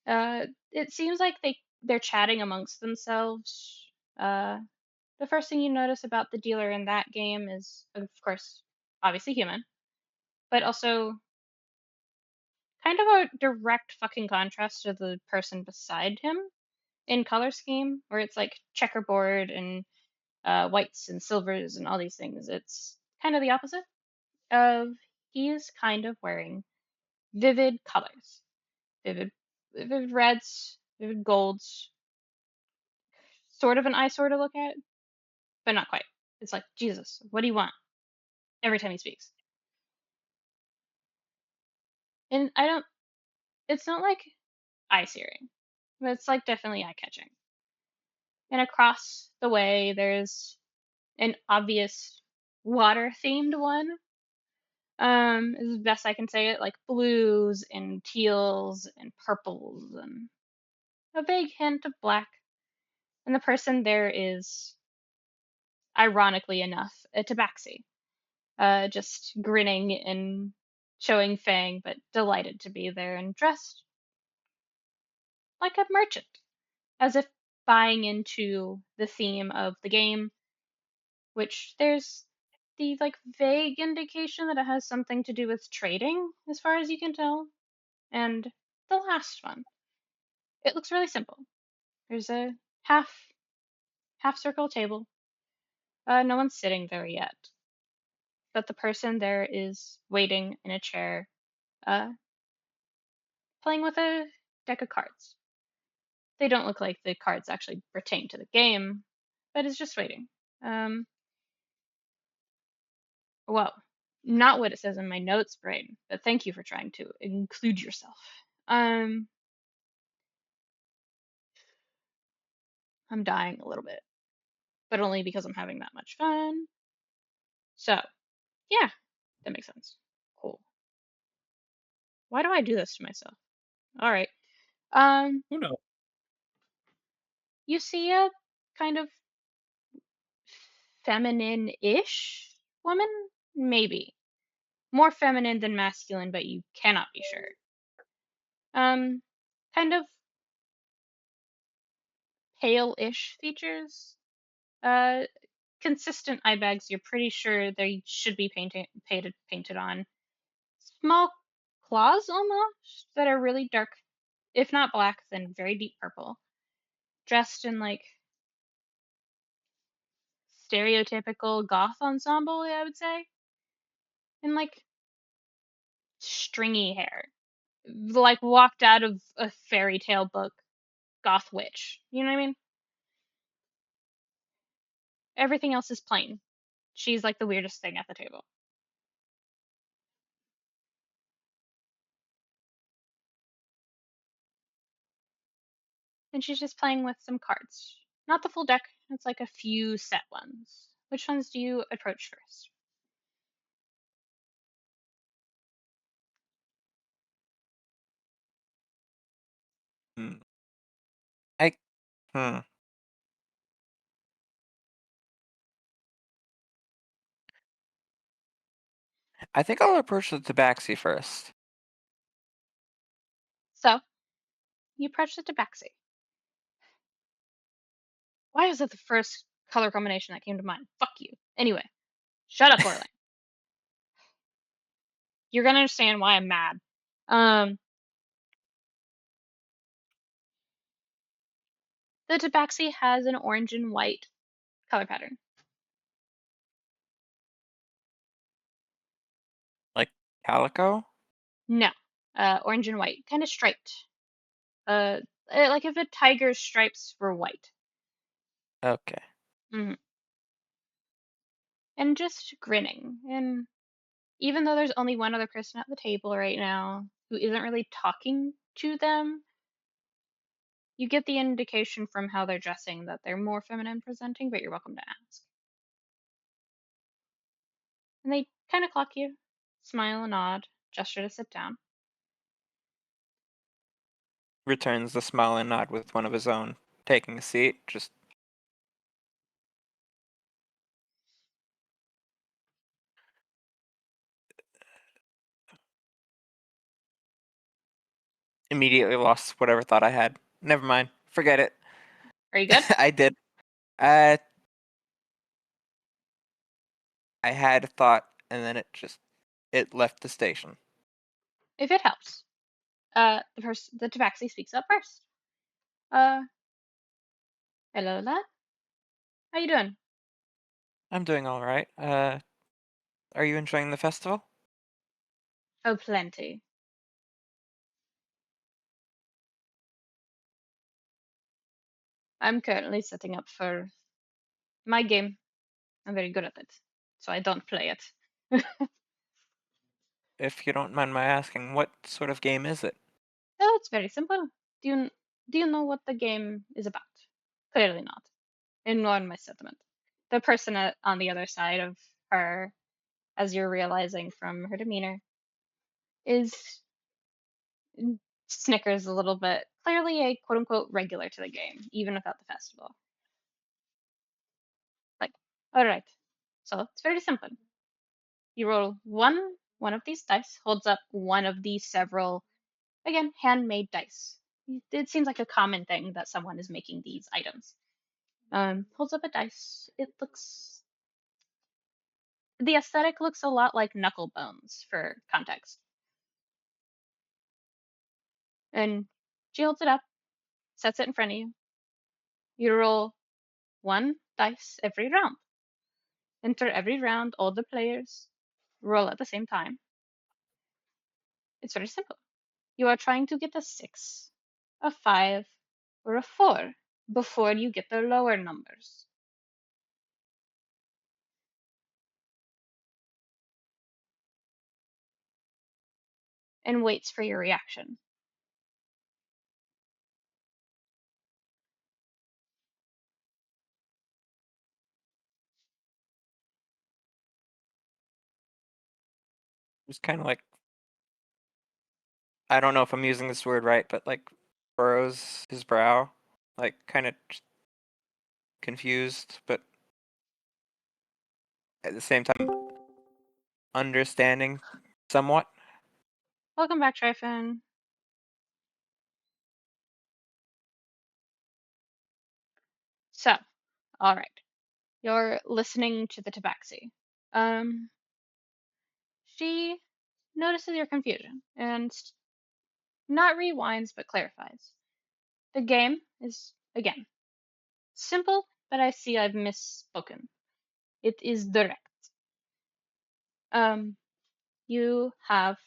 It seems like they're chatting amongst themselves. The first thing you notice about the dealer in that game is, of course, obviously human, but also kind of a direct fucking contrast to the person beside him in color scheme, where it's like checkerboard and whites and silvers and all these things. It's kind of the opposite of he's kind of wearing vivid colors, vivid reds, vivid golds, sort of an eyesore to look at, but not quite. It's like, Jesus, what do you want? Every time he speaks. And it's not like eye searing, but it's like definitely eye catching. And across the way, there's an obvious water themed one. As best I can say it, like blues and teals and purples and a vague hint of black. And the person there is, ironically enough, a tabaxi. Just grinning and showing fang, but delighted to be there and dressed like a merchant, as if buying into the theme of the game, which there's the like vague indication that it has something to do with trading, as far as you can tell. And the last one, it looks really simple. There's a half circle table. No one's sitting there yet, but the person there is waiting in a chair, playing with a deck of cards. They don't look like the cards actually pertain to the game, but it's just waiting. Well, not what it says in my notes, Brain, but thank you for trying to include yourself. I'm dying a little bit, but only because I'm having that much fun. So, yeah, that makes sense. Cool. Why do I do this to myself? All right. Who knows? You see a kind of feminine-ish woman? Maybe. More feminine than masculine, but you cannot be sure. Kind of pale-ish features. Consistent eye bags. You're pretty sure they should be painted on. Small claws almost that are really dark, if not black, then very deep purple, dressed in like stereotypical goth ensemble, I would say, and like stringy hair, like walked out of a fairy tale book, goth witch. You know what I mean? Everything else is plain. She's like the weirdest thing at the table. And she's just playing with some cards. Not the full deck, it's like a few set ones. Which ones do you approach first? Hmm. I hmm. I think I'll approach the tabaxi first. So, you approach the tabaxi. Why is it the first color combination that came to mind? Fuck you. Anyway, shut up, Orlain. You're gonna understand why I'm mad. The tabaxi has an orange and white color pattern. Like calico? No, orange and white, kind of striped. Like if a tiger's stripes were white. Okay. Hmm. And just grinning. And even though there's only one other person at the table right now who isn't really talking to them, you get the indication from how they're dressing that they're more feminine presenting, but you're welcome to ask. And they kind of clock you, smile and nod, gesture to sit down. Returns the smile and nod with one of his own, taking a seat, just immediately lost whatever thought I had. Never mind. Forget it. Are you good? I did. I had a thought and then it left the station. If it helps. The tabaxi speaks up first. Hello, lad. How you doing? I'm doing all right. Are you enjoying the festival? Oh, plenty. I'm currently setting up for my game. I'm very good at it, so I don't play it. If you don't mind my asking, what sort of game is it? Oh, it's very simple. Do you know what the game is about? Clearly not. Ignore my sentiment. The person on the other side of her, as you're realizing from her demeanor, is snickers a little bit. Clearly a quote unquote regular to the game, even without the festival. Like, all right. So it's very simple. You roll one of these dice, holds up one of these several, again, handmade dice. It seems like a common thing that someone is making these items. Holds up a dice. The aesthetic looks a lot like knuckle bones for context. And she holds it up, sets it in front of you. You roll one dice every round. Enter every round, all the players roll at the same time. It's very simple. You are trying to get a 6, a 5, or a 4 before you get the lower numbers. And waits for your reaction. It's kind of like, I don't know if I'm using this word right, but like furrows his brow, like kind of confused, but at the same time understanding somewhat. Welcome back, Tryphon. So, all right. You're listening to the tabaxi. She notices your confusion and not rewinds but clarifies. The game is, again, simple, but I see I've misspoken. It is direct. You have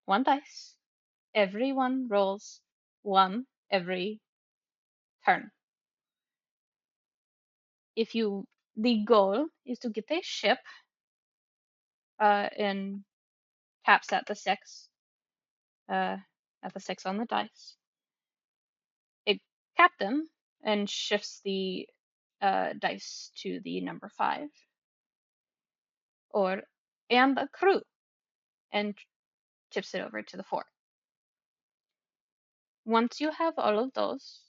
1 dice. Everyone rolls 1 every turn. The goal is to get a ship in caps at the 6 on the dice. A captain and shifts the dice to the number 5, and a crew and tips it over to the 4. Once you have all of those,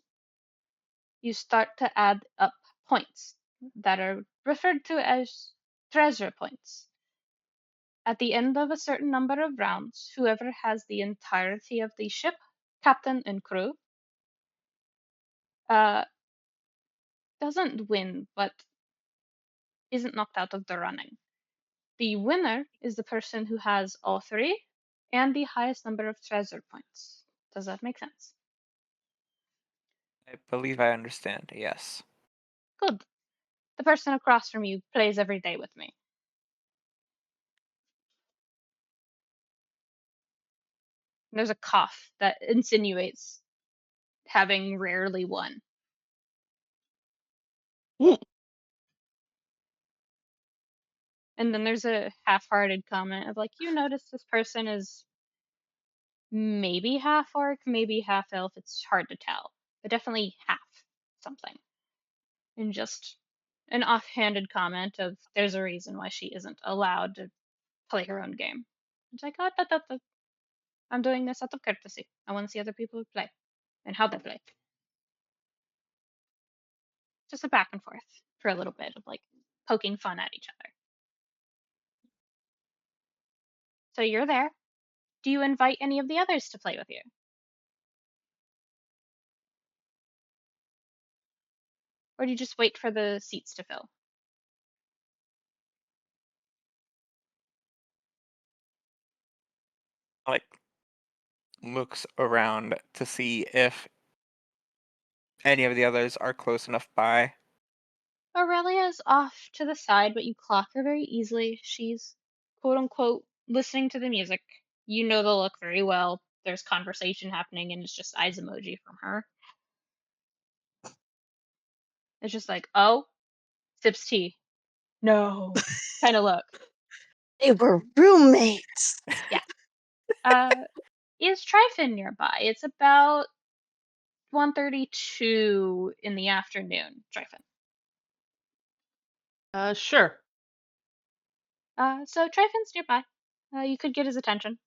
you start to add up points that are referred to as treasure points. At the end of a certain number of rounds, whoever has the entirety of the ship, captain, and crew doesn't win, but isn't knocked out of the running. The winner is the person who has all 3 and the highest number of treasure points. Does that make sense? I believe I understand, yes. Good. The person across from you plays every day with me. There's a cough that insinuates having rarely won. And then there's a half-hearted comment of like, you notice this person is maybe half orc, maybe half elf. It's hard to tell, but definitely half something. And just an offhanded comment of there's a reason why she isn't allowed to play her own game. It's like, oh, I'm doing this out of courtesy. I want to see other people play and how they play. Just a back and forth for a little bit of like poking fun at each other. So you're there. Do you invite any of the others to play with you? Or do you just wait for the seats to fill? Like, looks around to see if any of the others are close enough by. Aurelia's off to the side, but you clock her very easily. She's quote unquote listening to the music. You know the look very well. There's conversation happening, and it's just eyes emoji from her. It's just like, oh, sips tea. No, kind of look. They were roommates. Yeah. Is Tryphon nearby? It's about 1:32 in the afternoon, Tryphon. Sure. So Tryphon's nearby. You could get his attention.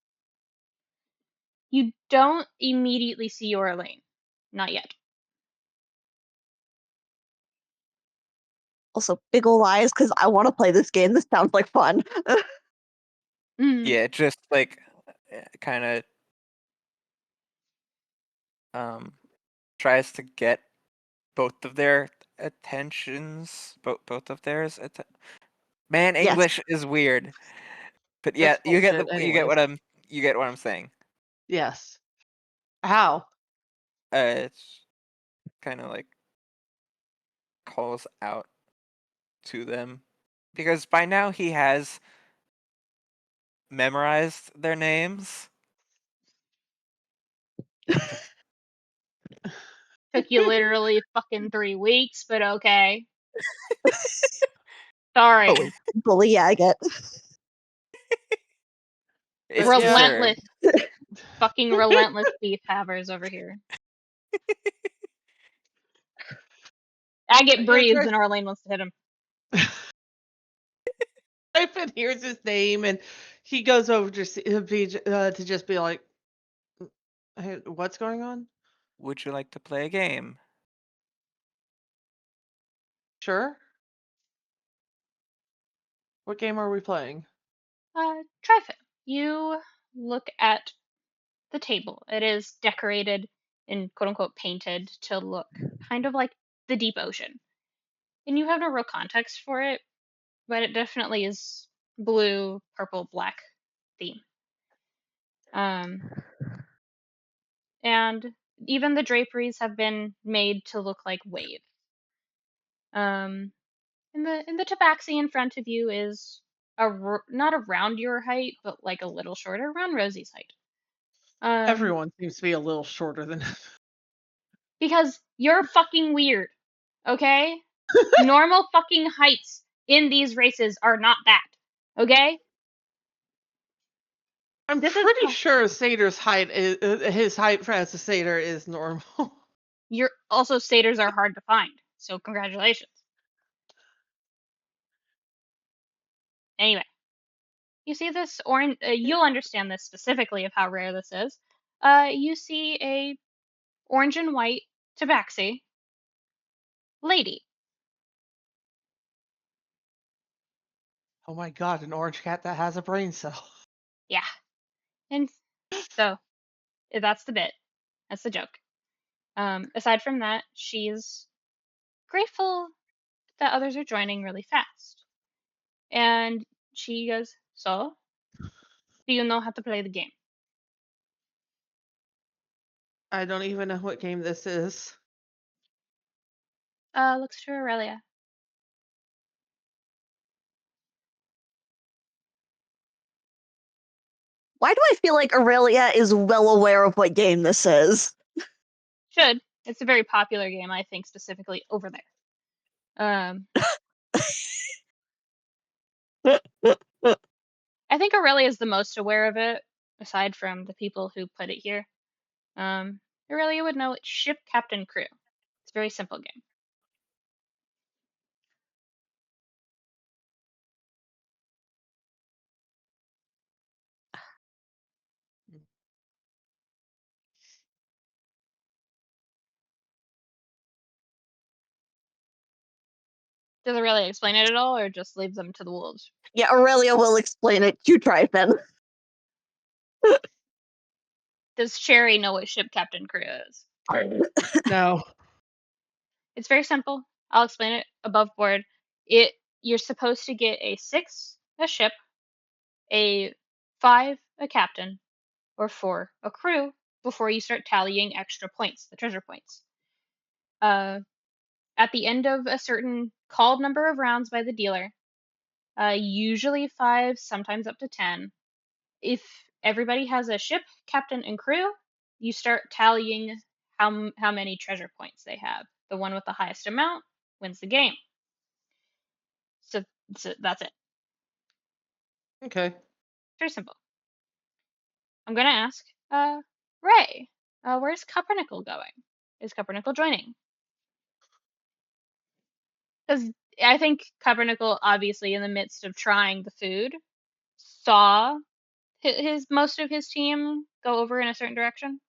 You don't immediately see Orlain. Not yet. Also, big ol' eyes because I want to play this game. This sounds like fun. Yeah, just like kind of tries to get both of their attentions. Both of theirs. Man, Yes. English is weird. But yeah, That's bullshit anyways. you get what I'm saying. Yes. How? It's kind of like calls out to them because by now he has memorized their names. Took you literally fucking 3 weeks, but okay. Sorry. Bully Agate. It's Relentless. deserved. Fucking relentless beef havers over here. Agate breathes and Orlain wants to hit him. Tryphon hears his name and he goes over to just be like, hey, what's going on? Would you like to play a game? Sure. What game are we playing? Tryphon, you look at the table. It is decorated and quote unquote painted to look kind of like the deep ocean. And you have no real context for it, but it definitely is blue, purple, black theme. And even the draperies have been made to look like waves. In the tabaxi in front of you is not around your height, but like a little shorter, around Rosie's height. Everyone seems to be a little shorter than. Because you're fucking weird, okay? Normal fucking heights in these races are not that, okay? I'm pretty sure Satyr's height is his height for as a satyr is normal. You're also satyrs are hard to find, so congratulations. Anyway, you see this orange. You'll understand this specifically of how rare this is. You see a orange and white tabaxi lady. Oh my god, an orange cat that has a brain cell. Yeah, and so that's the bit. That's the joke. Aside from that, she's grateful that others are joining really fast. And she goes, "So, do you know how to play the game?" I don't even know what game this is. Looks to Aurelia. Why do I feel like Aurelia is well aware of what game this is? Should. It's a very popular game, I think, specifically over there. I think Aurelia is the most aware of it, aside from the people who put it here. Aurelia would know it's Ship Captain Crew. It's a very simple game. Does Aurelia explain it at all, or just leave them to the wolves? Yeah, Aurelia will explain it to Tryphon. Does Cherry know what Ship Captain Crew is? No. It's very simple. I'll explain it above board. You're supposed to get a 6 a ship, a 5 a captain, or 4 a crew before you start tallying extra points, the treasure points. At the end of a certain called number of rounds by the dealer, usually 5, sometimes up to 10, if everybody has a ship, captain, and crew, you start tallying how many treasure points they have. The one with the highest amount wins the game. So that's it. Okay. Very simple. I'm gonna ask, Ray, where's Cupronickel going? Is Cupronickel joining? Because I think Cupronickel, obviously, in the midst of trying the food, saw most of his team go over in a certain direction.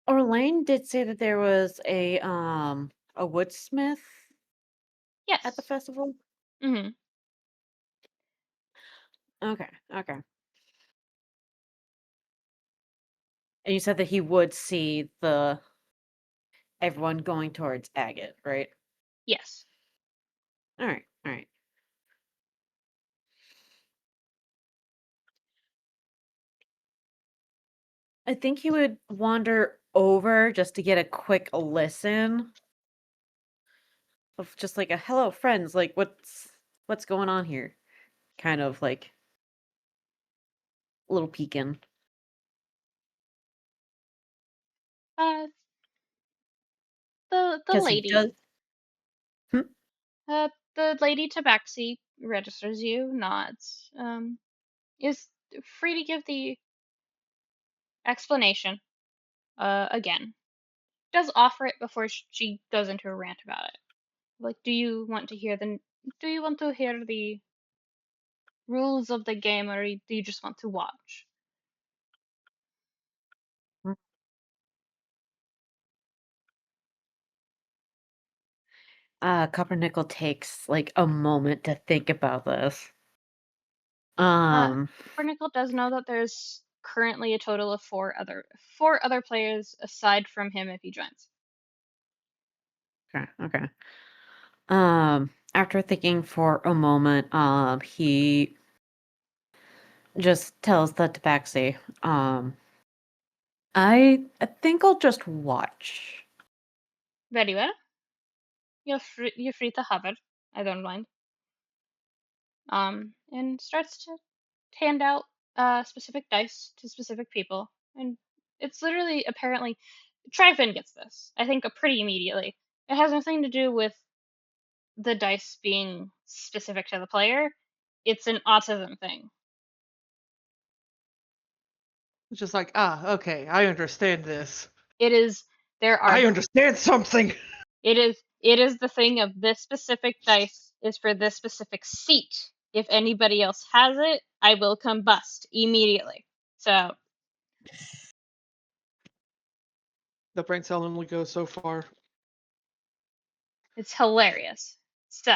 Orlain did say that there was a woodsmith. Yes. At the festival. Mm-hmm. Okay. And you said that he would see everyone going towards Agate, right? Yes. All right. I think he would wander over just to get a quick listen of just like a hello friends, like what's going on here? Kind of like a little peeking. The lady. The lady Tabaxi registers you, nods. Is free to give the explanation. Again, does offer it before she goes into a rant about it. Like, do you want to hear the rules of the game, or do you just want to watch? Cupronickel takes like a moment to think about this. Cupronickel does know that there's currently a total of four other players aside from him if he joins. Okay. After thinking for a moment, he just tells the tabaxi, I think I'll just watch. Very well. You're free to have it. I don't mind. And starts to hand out specific dice to specific people, and it's literally apparently Tryphon gets this. I think pretty immediately. It has nothing to do with the dice being specific to the player. It's an autism thing. It's just like, okay, I understand this. It is I understand something. It is the thing of this specific dice is for this specific seat. If anybody else has it, I will combust immediately. So The pranks only go so far. it's hilarious. So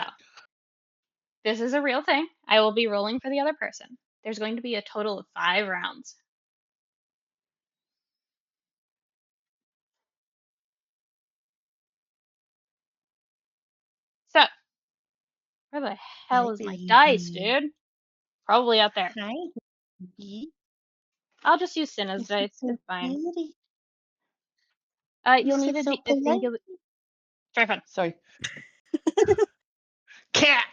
this is a real thing. I will be rolling for the other person. There's going to be a total of 5 rounds. So, where the hell is my dice, dude? Probably out there. Hi. I'll just use Cinna's dice. It's fine. You'll need a Tryphon. Sorry. Cat.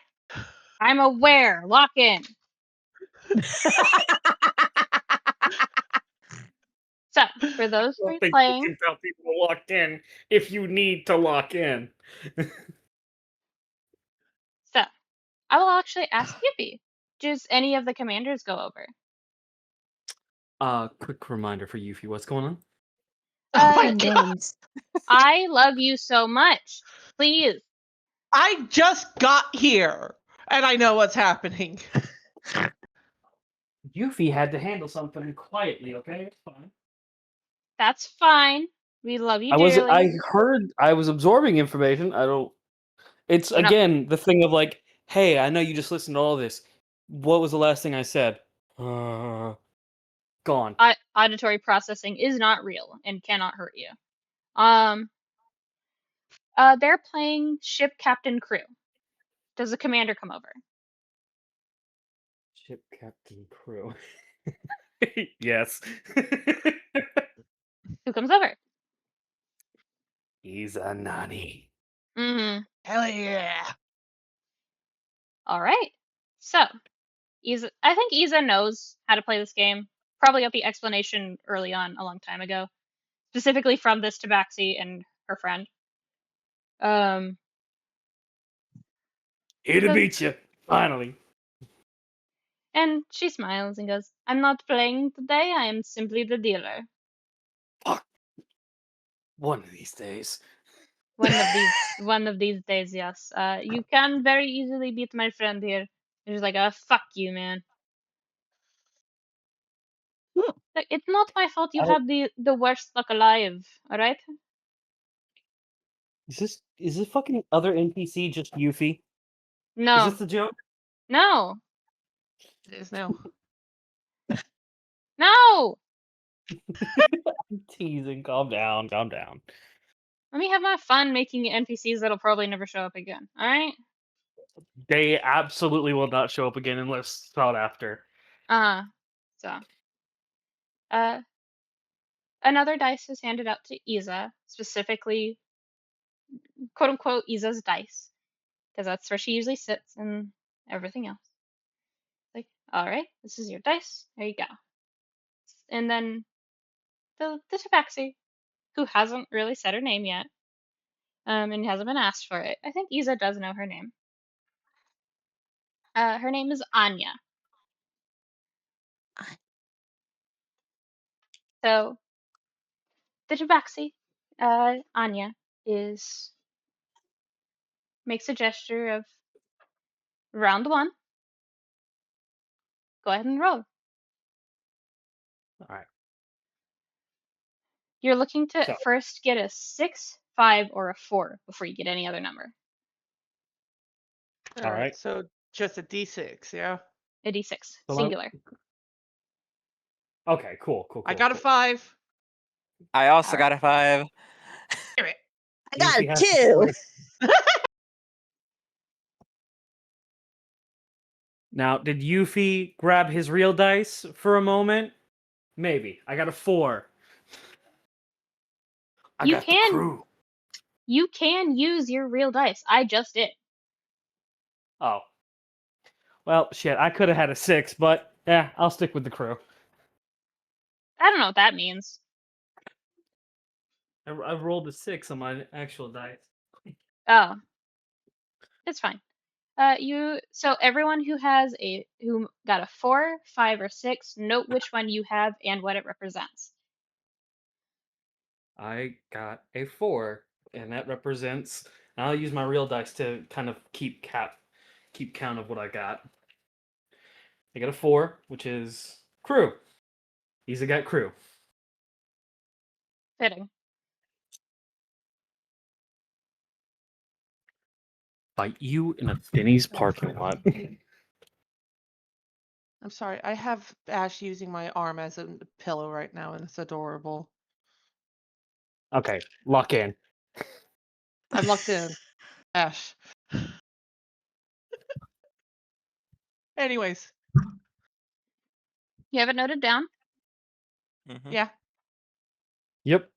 I'm aware. Lock in. So, for those I three think playing, you can tell people locked in if you need to lock in. so I will actually ask Yufi. Does any of the commanders go over? Quick reminder for Yufi, what's going on? Oh my Fun God. games. I love you so much. Please. I just got here, and I know what's happening. Yufi had to handle something quietly, okay? It's fine. That's fine. We love you I dearly. heard. I was absorbing information. I don't. It's We're not- again the thing of like, hey, I know you just listened to all this. What was the last thing I said? Gone. Auditory processing is not real and cannot hurt you. They're playing ship captain crew. Does the commander come over? Ship captain crew. Yes. Who comes over? He's a nanny. Mm-hmm. Hell yeah. All right. So, I think Iza knows how to play this game. Probably got the explanation early on, a long time ago, specifically from this tabaxi and her friend. Here to So- beat you, finally. And she smiles and goes, "I'm not playing today. I am simply the dealer. Fuck. One of these days. One of these days, yes. You can very easily beat my friend here." And she's like, fuck you, man." Like, it's not my fault you have the worst luck alive, alright? Is this fucking other NPC just Yufi? No. Is this the joke? No. It is now. No! I'm teasing. Calm down. Calm down. Let me have my fun making NPCs that'll probably never show up again, alright? They absolutely will not show up again unless sought after. So. Another dice is handed out to Iza, specifically, quote unquote, Iza's dice, because that's where she usually sits and everything else. Like, alright, this is your dice, there you go. And then the tabaxi, who hasn't really said her name yet, and hasn't been asked for it. I think Iza does know her name. Her name is Anya. So, the tabaxi, Anya, makes a gesture of round 1. Go ahead and roll. Alright. You're looking to So. first get a 6, 5, or a 4 before you get any other number. All right. Alright. So just a D6, yeah? A D6, So singular. Okay, cool. I got a 5. I also All got a 5. Damn it. I got Yufi a has to 2. play. Now, did Yufi grab his real dice for a moment? Maybe. I got a 4. I You got the can crew. you can use your real dice. I just did. Oh. Well, shit. I could have had a 6, but yeah, I'll stick with the crew. I don't know what that means. I rolled a 6 on my actual dice. Oh, it's fine. So everyone who got a 4, 5, or 6, note which one you have and what it represents. I got a 4, and that represents. I'll use my real dice to kind of keep count of what I got. I got a 4, which is crew. He's got crew. Fitting. Fight you in a Denny's parking lot. I'm sorry. I have Ash using my arm as a pillow right now, and it's adorable. Okay, lock in. I'm locked in. Ash. Anyways, You have it noted down? Mhm. yeah. Yep.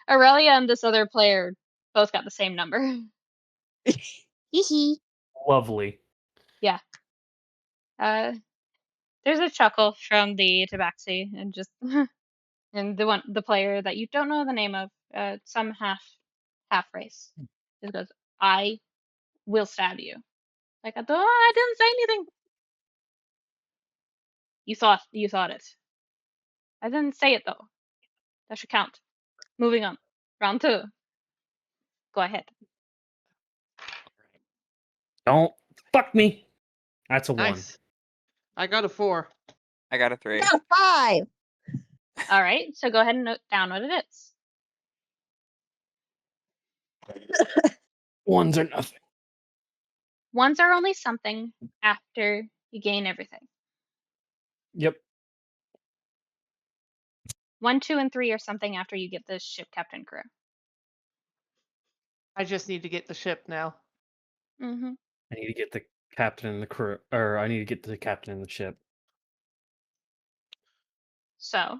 Aurelia and this other player both got the same number. Hee Lovely. Yeah. There's a chuckle from the tabaxi and just and the player that you don't know the name of, some half race, just goes, "I will stab you." Like, I didn't say anything. You thought it. I didn't say it though. That should count. Moving on. Round 2. Go ahead. Don't fuck me. That's a 1. Nice. I got a 4. I got a 3. got a 5. All right, so go ahead and note down what it is. 1s are nothing. 1s are only something after you gain everything. Yep. 1, 2, and 3 are something after you get the ship captain crew. I just need to get the ship now. Mm-hmm. I need to get the captain and the crew, or I need to get the captain and the ship. So,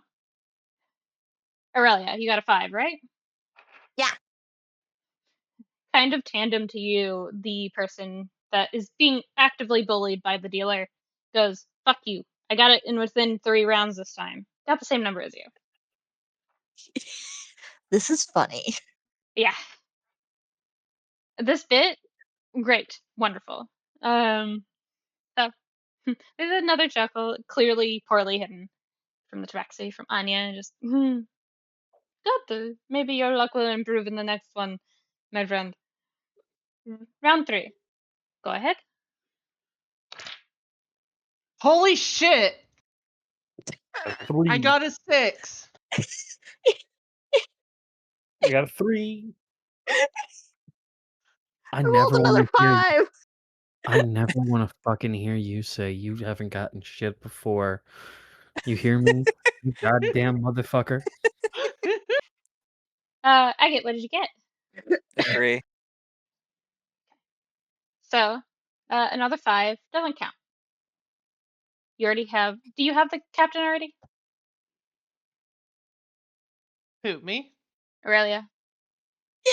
Aurelia, you got a 5, right? Yeah. Kind of tandem to you, the person that is being actively bullied by the dealer goes, "Fuck you. I got it in within 3 rounds this time." Got the same number as you. This is funny. Yeah. This bit, great. Wonderful. So, there's another chuckle, clearly poorly hidden from the tabaxi, from Anya, just, good. Maybe your luck will improve in the next one, my friend. Round 3. Go ahead. Holy shit! A 3. I got a 6. I got a 3. I rolled never another want to hear. 5. I never want to fucking hear you say you haven't gotten shit before. You hear me? You goddamn motherfucker. Agate, what did you get? A 3. So, another 5 doesn't count. You already have. Do you have the captain already, Who, me? Aurelia? Yeah.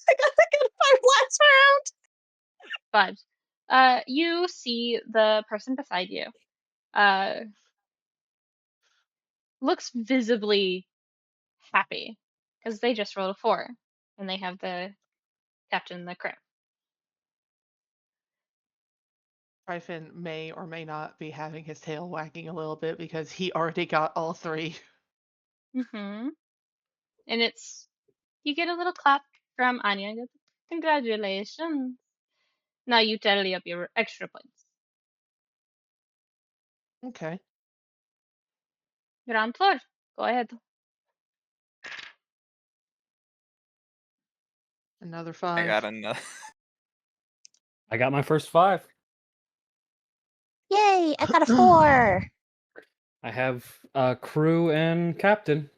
I got 5 last round. 5. You see the person beside you. Looks visibly happy because they just rolled a 4 and they have the captain and the crew. Tryphon may or may not be having his tail wagging a little bit because he already got all 3. Mm-hmm. And you get a little clap from Anya. And goes, "Congratulations. Now you tally up your extra points." Okay. Round 4. Go ahead. Another I 5. got another. I got my first 5. Yay, I got a 4. I have crew and captain.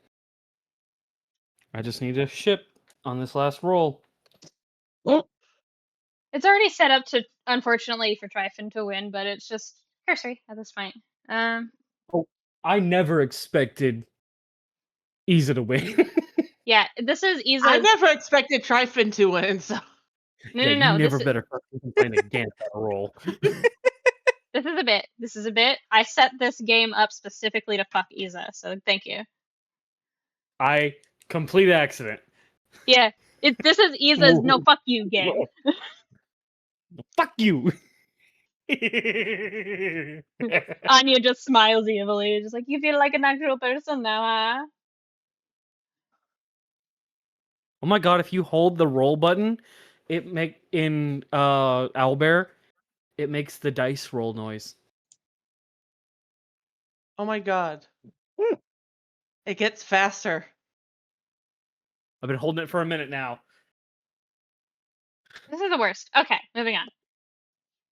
I just need a ship on this last roll. It's already set up to, unfortunately, for Tryphon to win, but it's just cursory at this point. I never expected Isa to win. Yeah, this is Isa's. I never expected Tryphon to win, so. No, yeah, no, no. You never better fucking complain again about a roll. This is a bit. This is a bit. I set this game up specifically to fuck Isa, so thank you. Complete accident. Yeah, this is Isa's no fuck you game. Fuck you. Anya just smiles evilly, just like, you feel like an actual person now, huh? Oh my god, if you hold the roll button, in Owlbear, it makes the dice roll noise. Oh my god. It gets faster. I've been holding it for a minute now. This is the worst. Okay, moving on.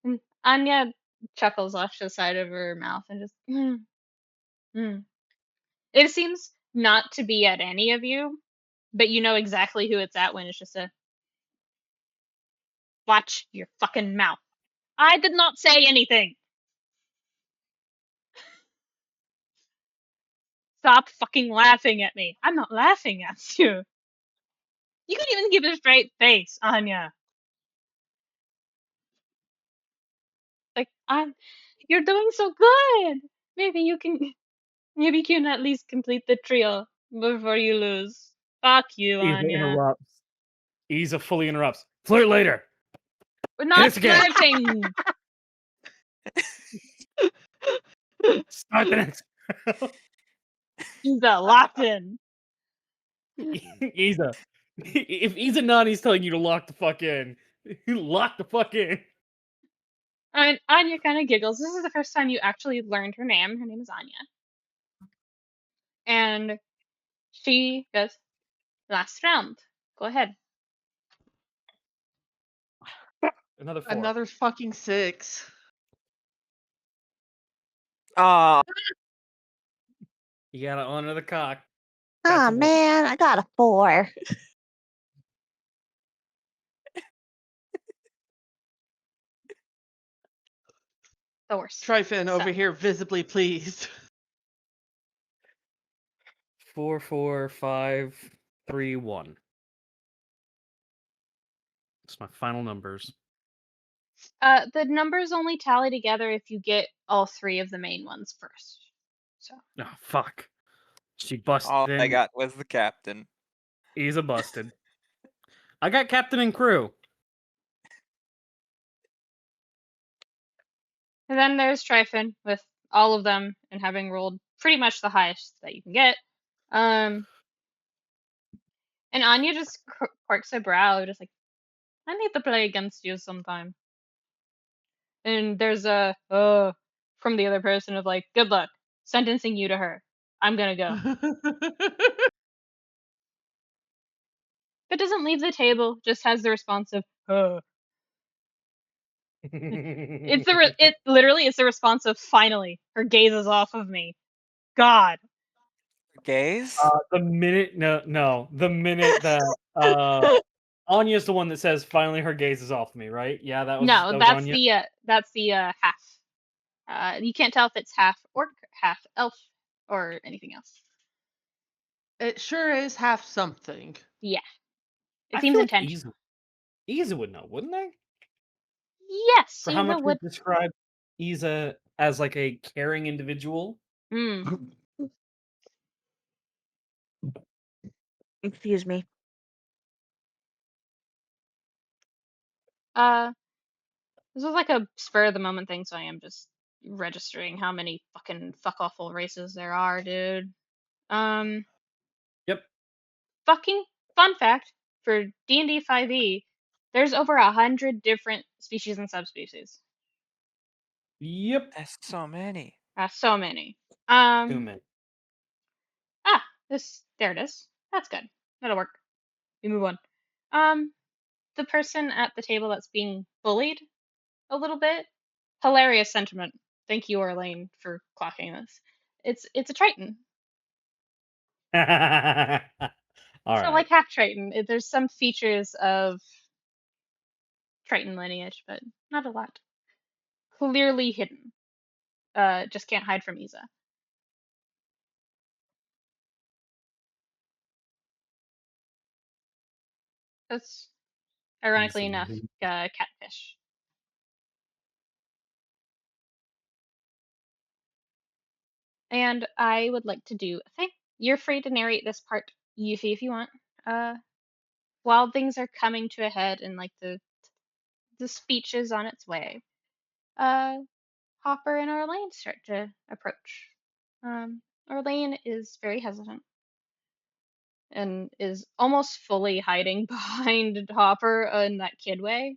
And Anya chuckles off the side of her mouth and just, It seems not to be at any of you, but you know exactly who it's at when it's just a, watch your fucking mouth. I did not say anything. Stop fucking laughing at me. I'm not laughing at you. You can't even give a straight face, Anya. Like, you're doing so good. Maybe you can at least complete the trio before you lose. Fuck you, Anya. Isa fully interrupts. Flirt later. We're not Hit us again. flirting. Start the next. Isa, locked in. Isa. If Isa Nani's telling you to lock the fuck in, lock the fuck in. And Anya kind of giggles. This is the first time you actually learned her name. Her name is Anya. And she goes, last round. Go ahead. Another 4. Another fucking 6. Ah, You gotta honor the cock. Ah, man, I got a 4. The worst. Tryphon over here visibly pleased. 4, 4, 5, 3, 1. That's my final numbers. The numbers only tally together if you get all 3 of the main ones first. So. Oh, fuck. She busted all in. I got was the captain. Isa busted. I got captain and crew. And then there's Tryphon with all of them and having rolled pretty much the highest that you can get. And Anya just quirks her brow, just like, I need to play against you sometime. And there's a from the other person of like, good luck, sentencing you to her. I'm gonna go. But doesn't leave the table, just has the response of, It literally is the response of, finally, her gaze is off of me. God. Gaze? The minute that Anya's the one that says finally her gaze is off me, right? Yeah, that was Anya. That's the half. You can't tell if it's half orc, half elf, or anything else. It sure is half something. Yeah. It seems intentional. Isa would know, wouldn't they? Yes. For how much we describe Isa as like a caring individual. Excuse me. This was like a spur of the moment thing, so I am just registering how many fucking fuck awful races there are, dude. Yep. Fucking fun fact for D&D 5e, there's over 100 different species and subspecies. Yep. That's so many. So many. Too many. There it is. That's good. That'll work. We move on. The person at the table that's being bullied a little bit. Hilarious sentiment. Thank you, Orlain, for clocking this. It's a Triton. All So right. like half Triton. There's some features of Triton lineage, but not a lot. Clearly hidden. Just can't hide from Isa. That's ironically enough catfish. And I would like to do a thing. You're free to narrate this part, Yufi, if you want. While things are coming to a head and like the speech is on its way, Hopper and Orlain start to approach. Orlain is very hesitant and is almost fully hiding behind Hopper in that kid way.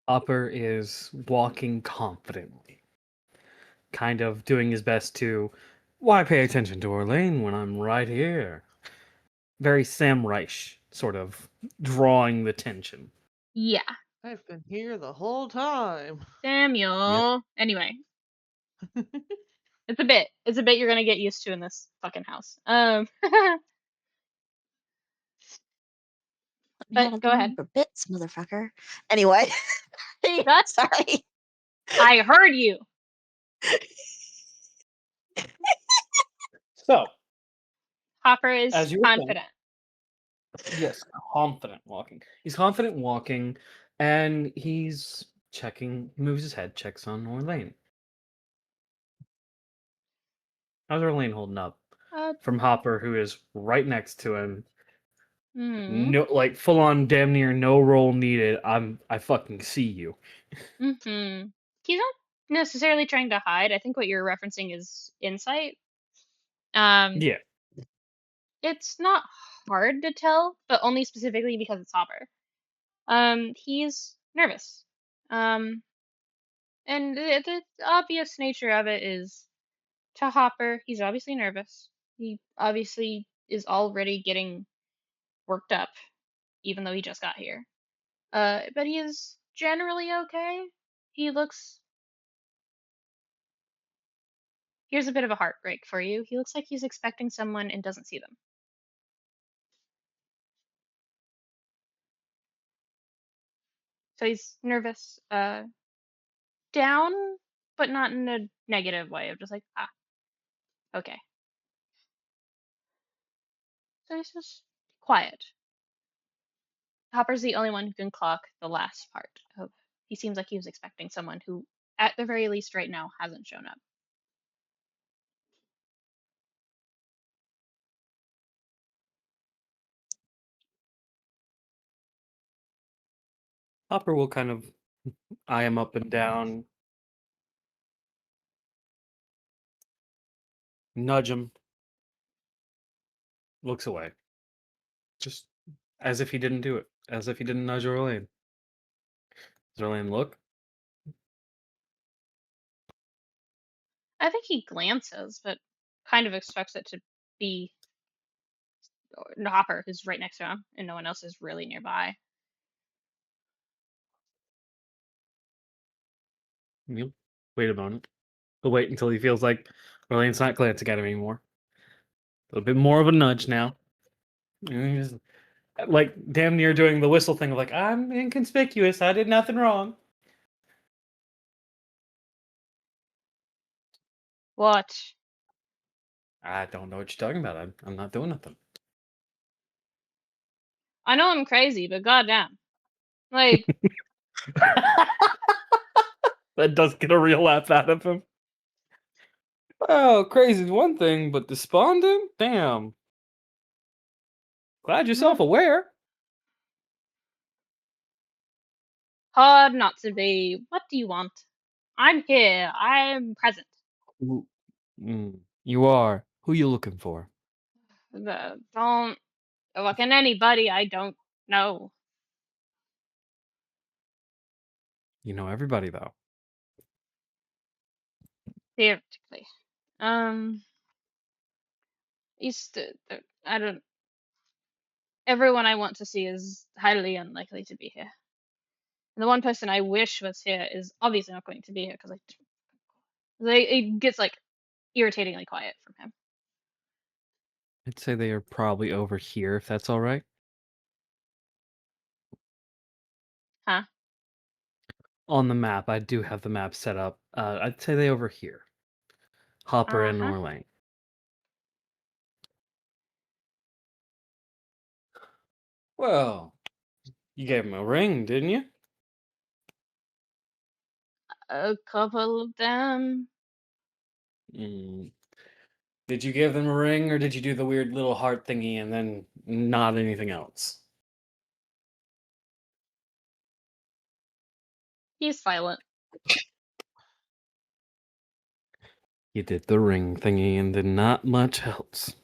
Hopper is walking confidently, kind of doing his best to, why pay attention to Orlain when I'm right here? Very Sam Reich, sort of drawing the tension. Yeah. I've been here the whole time. Samuel. Yep. Anyway. It's a bit you're gonna get used to in this fucking house. But go ahead. For bits, motherfucker. Anyway. Sorry. I heard you. So, Hopper is confident. Yes, confident walking. He's confident walking, and he's checking. He moves his head, checks on Orlain. How's Orlain holding up? From Hopper, who is right next to him. No, like full on, damn near no roll needed. I fucking see you. Mm-hmm. He's not necessarily trying to hide. I think what you're referencing is insight. Yeah. It's not hard to tell, but only specifically because it's Hopper. He's nervous. And the obvious nature of it is, to Hopper, he's obviously nervous. He obviously is already getting worked up, even though he just got here. But he is generally okay. He looks... Here's a bit of a heartbreak for you. He looks like he's expecting someone and doesn't see them. So he's nervous, down, but not in a negative way of just like, okay. So he's just quiet. Hopper's the only one who can clock the last part of, he seems like he was expecting someone who, at the very least right now, hasn't shown up. Hopper will kind of eye him up and down, nudge him, looks away. Just as if he didn't do it. As if he didn't nudge Orlain. Does Orlain look? I think he glances, but kind of expects it to be Hopper, who's right next to him, and no one else is really nearby. He'll wait a moment. He'll wait until he feels like Orlain's not glancing at him anymore. A little bit more of a nudge now. Just, like damn near doing the whistle thing of like, I'm inconspicuous. I did nothing wrong. What? I don't know what you're talking about. I'm not doing nothing. I know I'm crazy, but goddamn. Like... That does get a real laugh out of him. Well, crazy's one thing, but despondent? Damn. Glad you're self-aware. Hard not to be. What do you want? I'm here. I'm present. You are. Who you looking for? Don't look at anybody I don't know. You know everybody, though. Theoretically. I don't... Everyone I want to see is highly unlikely to be here. And the one person I wish was here is obviously not going to be here because it gets like irritatingly quiet from him. I'd say they are probably over here, if that's all right. Huh? On the map, I do have the map set up. I'd say they over here. Hopper and Orlain. Well, you gave him a ring, didn't you? A couple of them. Did you give them a ring, or did you do the weird little heart thingy and then not anything else? He's silent. You did the ring thingy and then not much else.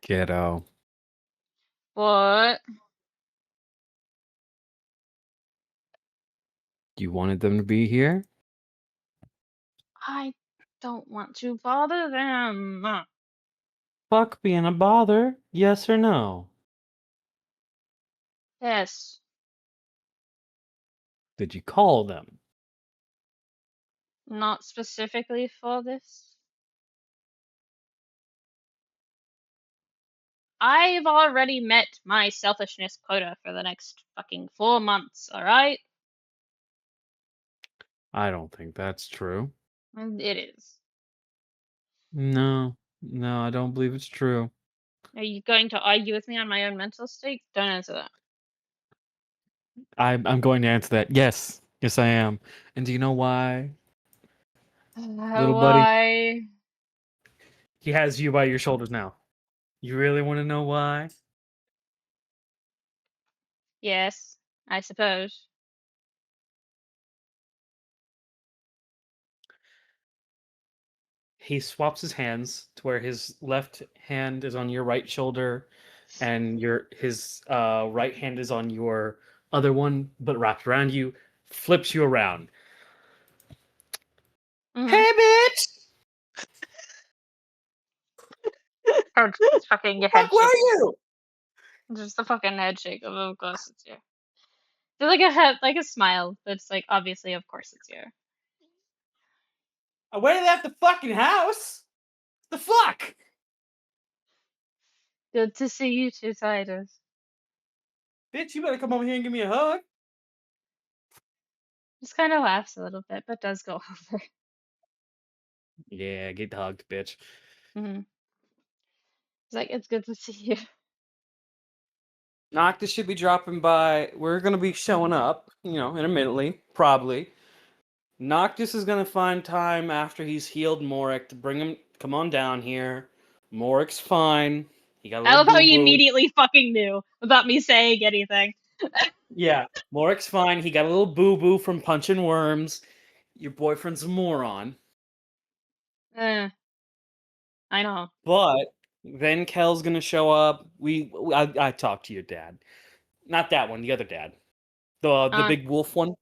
Kiddo. What? You wanted them to be here? I don't want to bother them. Fuck being a bother, yes or no? Yes. Did you call them? Not specifically for this. I've already met my selfishness quota for the next fucking 4 months, alright? I don't think that's true. It is. No, I don't believe it's true. Are you going to argue with me on my own mental state? Don't answer that. I'm going to answer that. Yes, I am. And do you know why? Little buddy. Why? He has you by your shoulders now. You really want to know why? Yes, I suppose. He swaps his hands to where his left hand is on your right shoulder and his right hand is on your other one, but wrapped around you, flips you around. Hey, bitch! It's fucking your head Fuck, where shake. are you? Just a fucking head shake. Of course it's you. There's like a head, like a smile. That's like obviously, of course it's you. I waited at the fucking house. The fuck? Good to see you two, Titus. Bitch, you better come over here and give me a hug. Just kind of laughs a little bit, but does go over. Yeah, get hugged, bitch. It's like, it's good to see you. Noctis should be dropping by. We're going to be showing up, intermittently, probably. Noctis is going to find time after he's healed Morik to bring him, come on down here. Morik's fine. He got a little I love how he boo-boo. immediately fucking knew without me saying anything. Yeah, Morik's fine. He got a little boo-boo from punching worms. Your boyfriend's a moron. I know. But then Kel's going to show up. I talked to your dad. Not that one, the other dad. The big wolf one. ...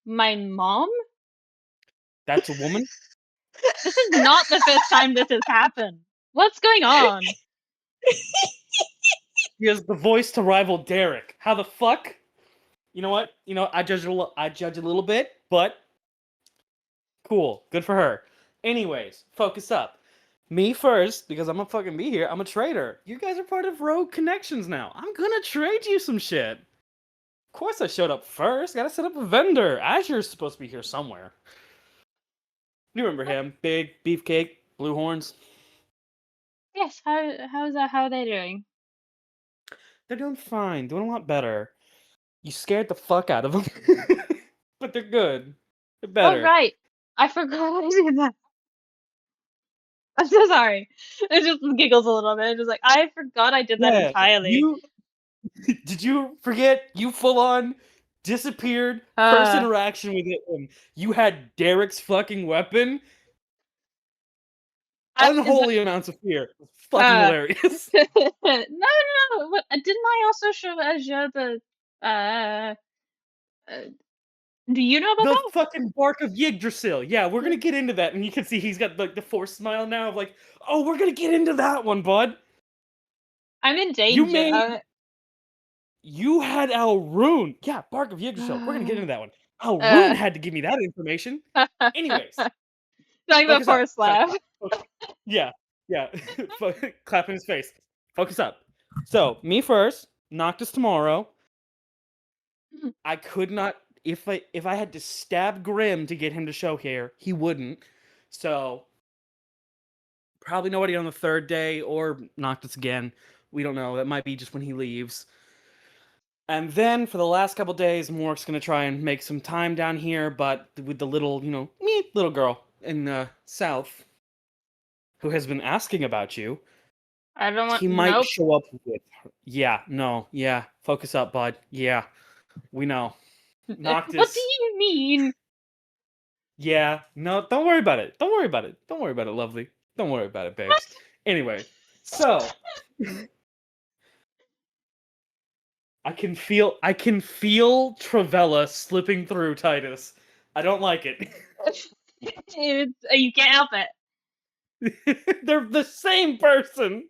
My mom? That's a woman? This is not the first time this has happened. What's going on? He has the voice to rival Derek. How the fuck? You know what? I judge a little bit, but cool. Good for her. Anyways, focus up. Me first, because I'm gonna fucking be here. I'm a trader. You guys are part of Rogue Connections now. I'm gonna trade you some shit. Of course I showed up first. Gotta set up a vendor. Azure's supposed to be here somewhere. You remember him? Big, beefcake, blue horns. Yes, how are they doing? They're doing fine. Doing a lot better. You scared the fuck out of them. But they're good. They're better. Oh, right. I forgot I did that. I'm so sorry. It just giggles a little bit. It's just like, I forgot I did that entirely. Did you forget? You full on disappeared. First interaction with it. You had Derek's fucking weapon. Unholy amounts of fear. It's fucking hilarious. No. What, didn't I also show Azure the do you know about the fucking bark of Yggdrasil? Yeah, we're gonna get into that, and you can see he's got like the forced smile now of like, oh, we're gonna get into that one, bud. I'm in You danger. You had Alrune. Yeah, Bark of Yggdrasil. We're gonna get into that one. Alrune had to give me that information. Anyways. Talking about force laugh. Yeah. Clap in his face. Focus up. So, me first. Noctis tomorrow. I could not if I had to stab Grim to get him to show here, he wouldn't. So probably nobody on the third day or Noctis again. We don't know. That might be just when he leaves. And then for the last couple days, Mork's gonna try and make some time down here, but with the little, little girl in the south who has been asking about you, I don't want. he might Nope. show up with her. Yeah. Focus up, bud. Yeah, we know. Noctis. What do you mean? Yeah, no, don't worry about it. Don't worry about it. Don't worry about it, lovely. Don't worry about it, babes. Anyway, so I can feel Travella slipping through Titus. I don't like it. You can't help it. They're the same person.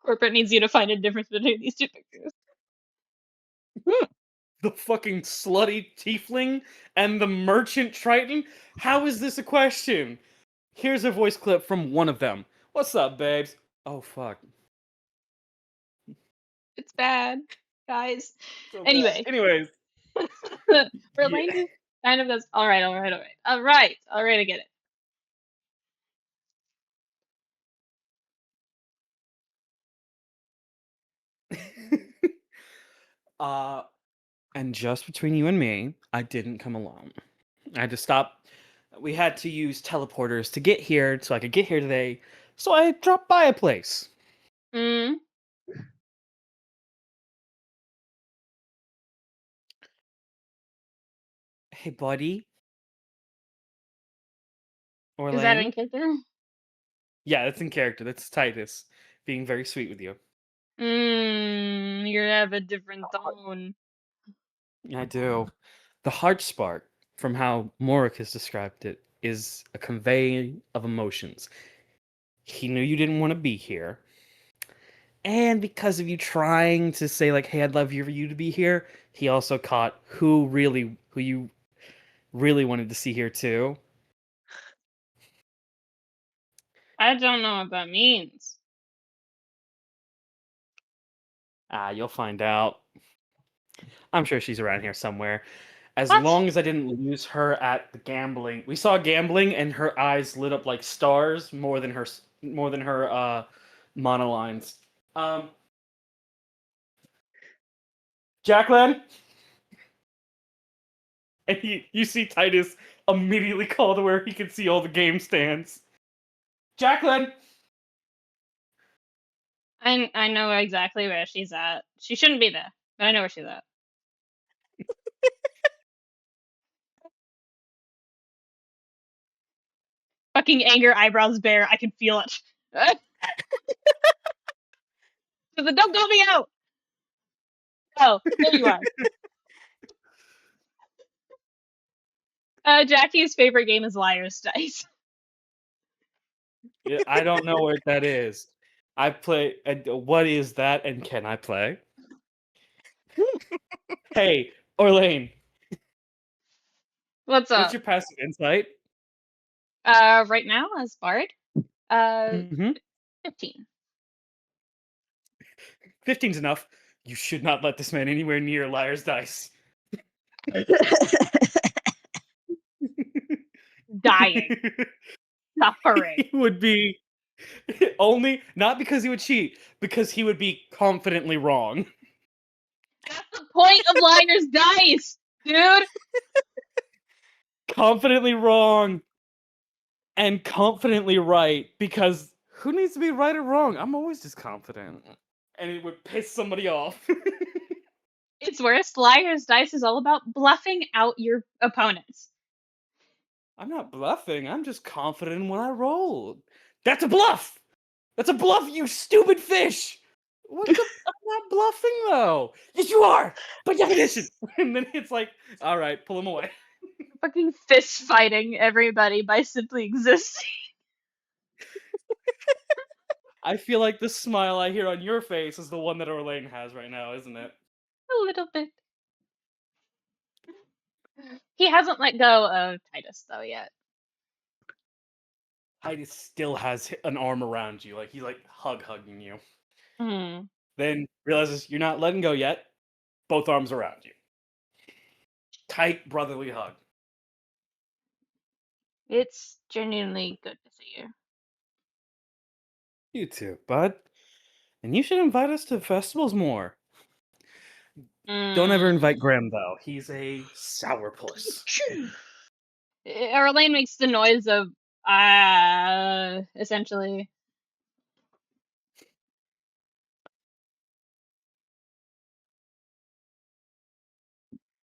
Corporate needs you to find a difference between these two pictures. The fucking slutty tiefling and the merchant Triton? How is this a question? Here's a voice clip from one of them. What's up, babes? Oh, fuck. It's bad, guys. So anyway. bad. Anyways. Orlain just kind of does. All right, I get it. And just between you and me, I didn't come alone. I had to stop. We had to use teleporters to get here, so I could get here today. So I dropped by a place. Mm. Hey, buddy. Orlain? Is that in character? Yeah, that's in character. That's Titus being very sweet with you. You have a different tone. I do. The heart spark, from how Morik has described it, is a conveying of emotions. He knew you didn't want to be here. And because of you trying to say, like, hey, I'd love you for you to be here, he also caught who you really wanted to see here too. I don't know what that means. You'll find out. I'm sure she's around here somewhere. As What? long as I didn't lose her at the gambling. We saw gambling and her eyes lit up like stars more than her monolines. Jacqueline? And you see Titus immediately call to where he can see all the game stands. Jacqueline! I know exactly where she's at. She shouldn't be there, but I know where she's at. Fucking anger eyebrows bare. I can feel it. Don't go me out! Oh, there you are. Jackie's favorite game is Liar's Dice. Yeah, I don't know what that is. I play. What is that, and can I play? Hey, Orlain. What's up? What's your passive insight? Right now as Bard, 15. 15's enough. You should not let this man anywhere near Liar's Dice. Dying. Suffering. He would be only not because he would cheat, because he would be confidently wrong. That's the point of Liar's Dice, dude. Confidently wrong and confidently right, because who needs to be right or wrong? I'm always just confident. And it would piss somebody off. It's worse. Liar's Dice is all about bluffing out your opponents. I'm not bluffing. I'm just confident in what I rolled. That's a bluff! That's a bluff, you stupid fish! What the? I'm not bluffing, though. Yes, you are! By definition! And then it's like, all right, pull him away. Fucking fist fighting everybody by simply existing. I feel like the smile I hear on your face is the one that Orlain has right now, isn't it? A little bit. He hasn't let go of Titus though yet. Titus still has an arm around you, like he's like hugging you. Hmm. Then realizes you're not letting go yet. Both arms around you. Tight brotherly hug. It's genuinely good to see you. You too, bud. And you should invite us to festivals more. Don't ever invite Graham though. He's a sourpuss. Orlain makes the noise of essentially.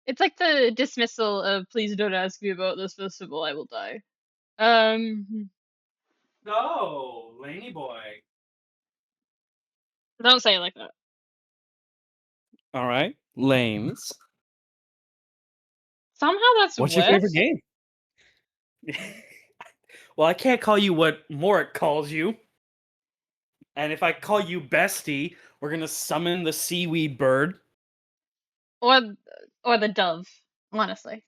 It's like the dismissal of "Please don't ask me about this festival, I will die." Oh, Laney boy. Don't say it like that. All right, Lanes. Somehow that's What's worse. your favorite game? Well, I can't call you what Morik calls you. And if I call you bestie, we're gonna summon the seaweed bird. Or the dove, honestly.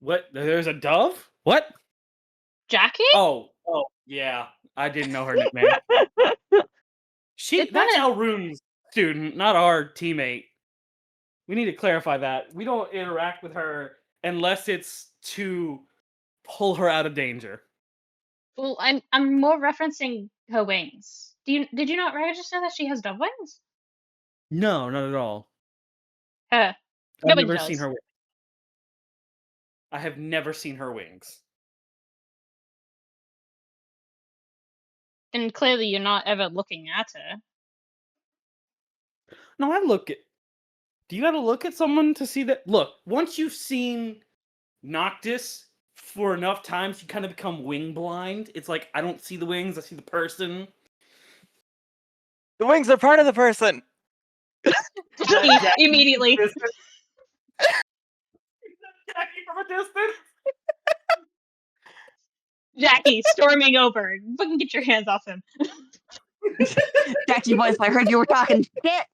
What? There's a dove? What? Jackie? Oh, yeah. I didn't know her nickname. That's Alrune's student, not our teammate. We need to clarify that. We don't interact with her unless it's to pull her out of danger. Well, I'm more referencing her wings. Did you not register that she has dove wings? No, not at all. I've never seen her wings. I have never seen her wings. And clearly you're not ever looking at her. No, I look at... Do you gotta look at someone to see that? Look, once you've seen Noctis for enough times, you kind of become wing blind. It's like, I don't see the wings, I see the person. The wings are part of the person! Immediately. Jackie from a distance! Jackie, storming over. Fucking get your hands off him. Jackie voice, I heard you were talking shit.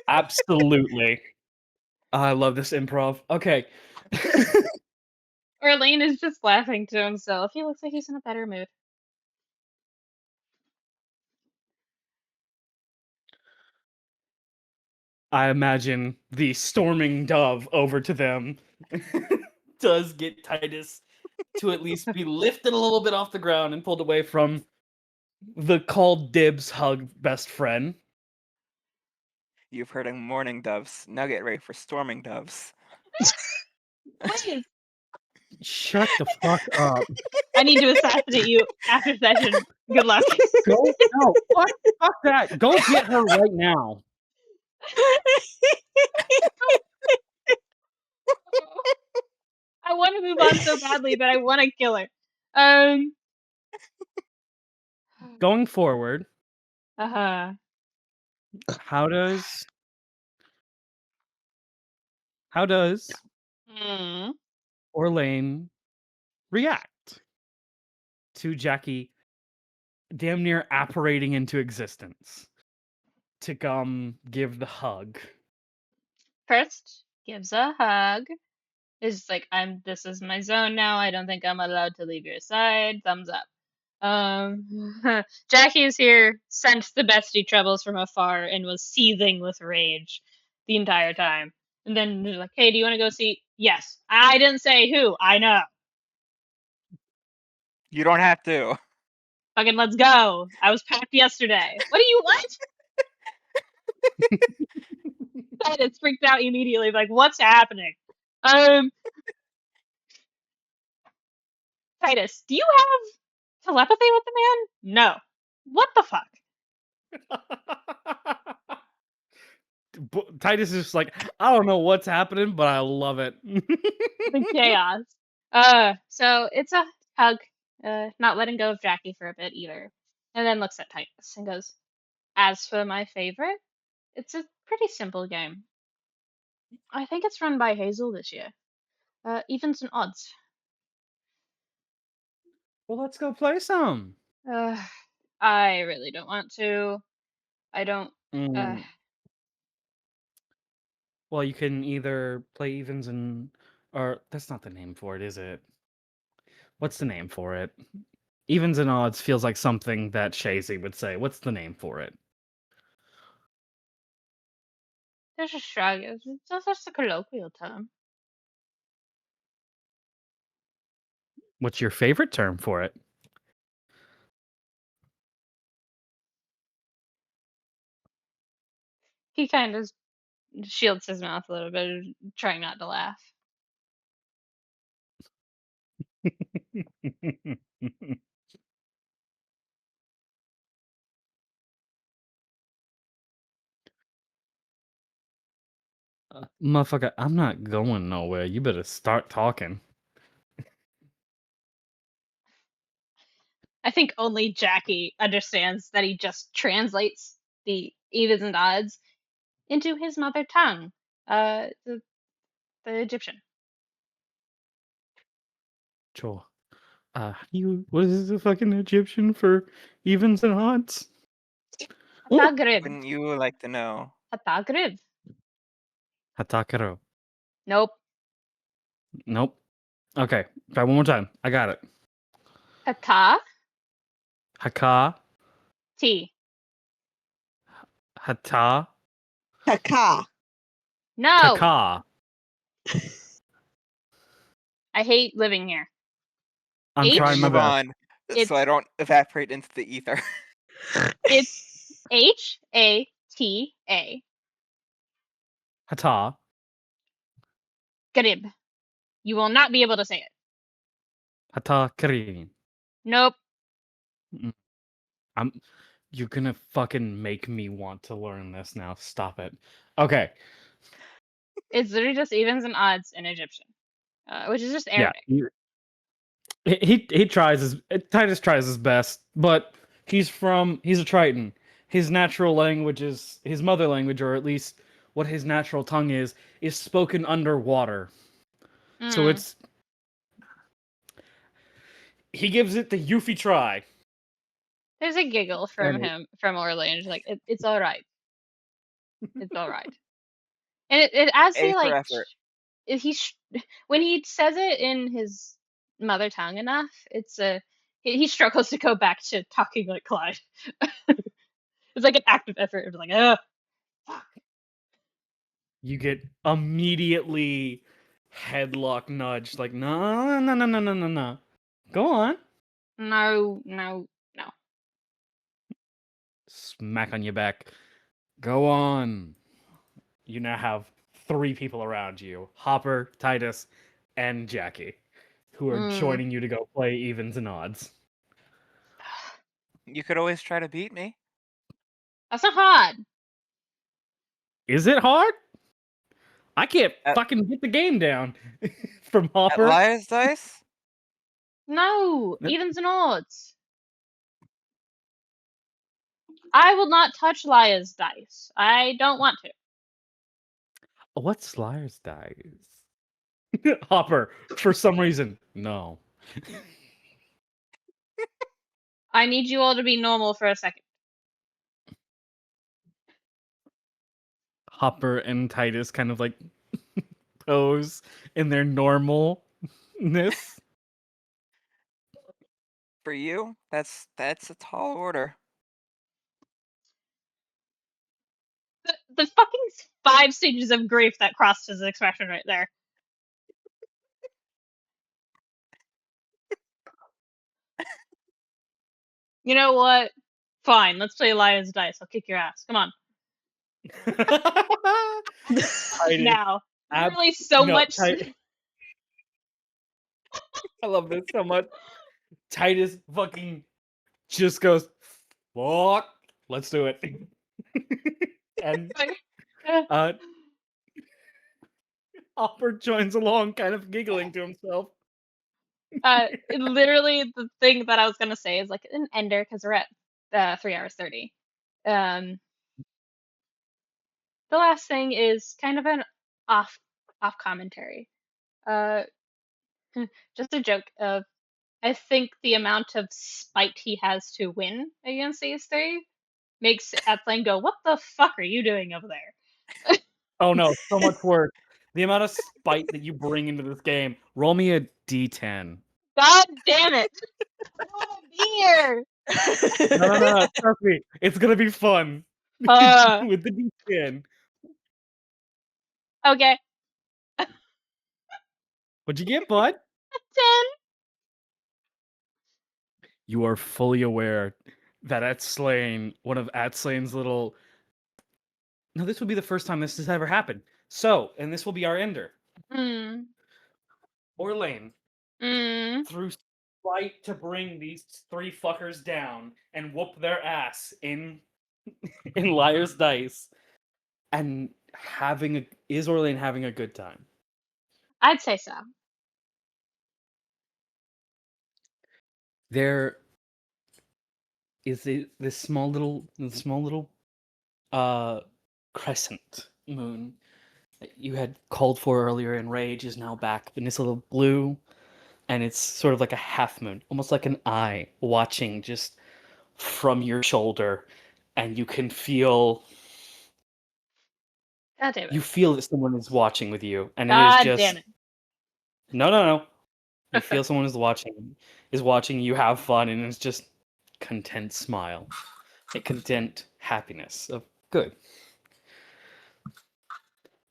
Absolutely. I love this improv. Okay. Orlain is just laughing to himself. He looks like he's in a better mood. I imagine the storming dove over to them does get Titus to at least be lifted a little bit off the ground and pulled away from the called dibs hug best friend. You've heard of mourning doves. Now get ready for storming doves. Please. Shut the fuck up. I need to assassinate you after session. Good luck. Go, no, fuck that. Go get her right now. I want to move on so badly, but I want to kill her. Going forward. Uh-huh. How does Orlain react to Jackie damn near apparating into existence to come give the hug? First, gives a hug. Is like, this is my zone now. I don't think I'm allowed to leave your side. Thumbs up. Jackie is here, sensed the bestie troubles from afar, and was seething with rage the entire time. And then they're like, hey, do you want to go see? Yes. I didn't say who. I know. You don't have to. Fucking let's go. I was packed yesterday. What do you want? It's freaked out immediately. Like, what's happening? Titus, do you have telepathy with the man? No. What the fuck? Titus is just like, I don't know what's happening, but I love it. The chaos. So it's a hug, not letting go of Jackie for a bit either. And then looks at Titus and goes, as for my favorite, it's a pretty simple game. I think it's run by Hazel this year. Evens and odds. Well, let's go play some. I really don't want to. I don't. Well, you can either play evens and, or that's not the name for it, is it? What's the name for it? Evens and odds feels like something that Shazy would say. What's the name for it? There's a shrug. It's just a colloquial term. What's your favorite term for it? He kind of shields his mouth a little bit, trying not to laugh. Motherfucker, I'm not going nowhere. You better start talking. I think only Jackie understands that he just translates the evens and odds into his mother tongue, the Egyptian. Sure. What is the fucking Egyptian for evens and odds? Hatagrib. Wouldn't you like to know? Hatagrib. Hatakaro. Nope. Nope. Okay, try one more time. I got it. Hata. Haka. T. Hata. Kaka. No. Taka. I hate living here. I'm H? trying my Move best. on, so I don't evaporate into the ether. It's H-A-T-A. Hata. Grib. You will not be able to say it. Hata Karin. Nope. You're gonna fucking make me want to learn this now. Stop it. Okay. It's literally just evens and odds in Egyptian, which is just Arabic. Yeah. He tries his Titus tries his best, but he's a Triton. His natural language is his mother language, or at least what his natural tongue is spoken underwater. So he gives it the Yufi try. There's a giggle from Orlain. He's like, it's all right. It's all right. And it as A he for like effort. when he says it in his mother tongue enough, he struggles to go back to talking like Clyde. It's like an active effort. It's like, fuck. You get immediately headlock nudge, like no. Go on. No. Smack on your back. Go on. You now have 3 people around you: Hopper, Titus, and Jackie, who are joining you to go play evens and odds. You could always try to beat me. That's not hard. Is it hard? I can't fucking get the game down. From Hopper. At Liar's Dice? No, evens and odds. I will not touch Liar's dice. I don't want to. What's Liar's Dice? Hopper, for some reason, no. I need you all to be normal for a second. Hopper and Titus kind of like pose in their normalness. For you, that's a tall order. The fucking 5 stages of grief that crossed his expression right there. You know what? Fine, let's play Liar's Dice. I'll kick your ass. Come on. Now. Literally so much. I love this so much. Titus fucking just goes, fuck, let's do it. And Hopper joins along, kind of giggling to himself. Literally, the thing that I was gonna say is like an ender because we're at 3 hours 30. The last thing is kind of an off commentary. Just a joke of I think the amount of spite he has to win against these three makes Athling go, "What the fuck are you doing over there?" Oh no, so much work. The amount of spite that you bring into this game. Roll me a d10. God damn it! I don't want to be here. No. Trust me, it's gonna be fun Uh, with the d10. okay, What'd you get, bud? 10. You are fully aware that one of Atslane's little. No, this would be the first time this has ever happened. So, and this will be our ender. Mm. Orlain, Mm. through spite to bring these three fuckers down and whoop their ass in Liar's Dice, and is Orlain having a good time? I'd say so. There is this small little crescent moon that you had called for earlier in Rage is now back in this little blue, and it's sort of like a half moon, almost like an eye watching just from your shoulder, and you can feel God damn it. you feel that someone is watching with you, and it is God just damn it. no. You feel someone is watching you have fun, and it's just content smile, a content happiness of good.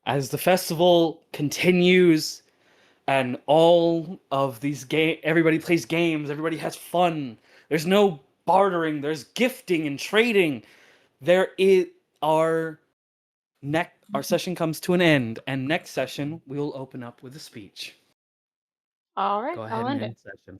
As the festival continues and all of these everybody plays games, everybody has fun. There's no bartering, there's gifting and trading. There is our session comes to an end, and next session we will open up with a speech. All right, Go ahead I'll and end it. end session.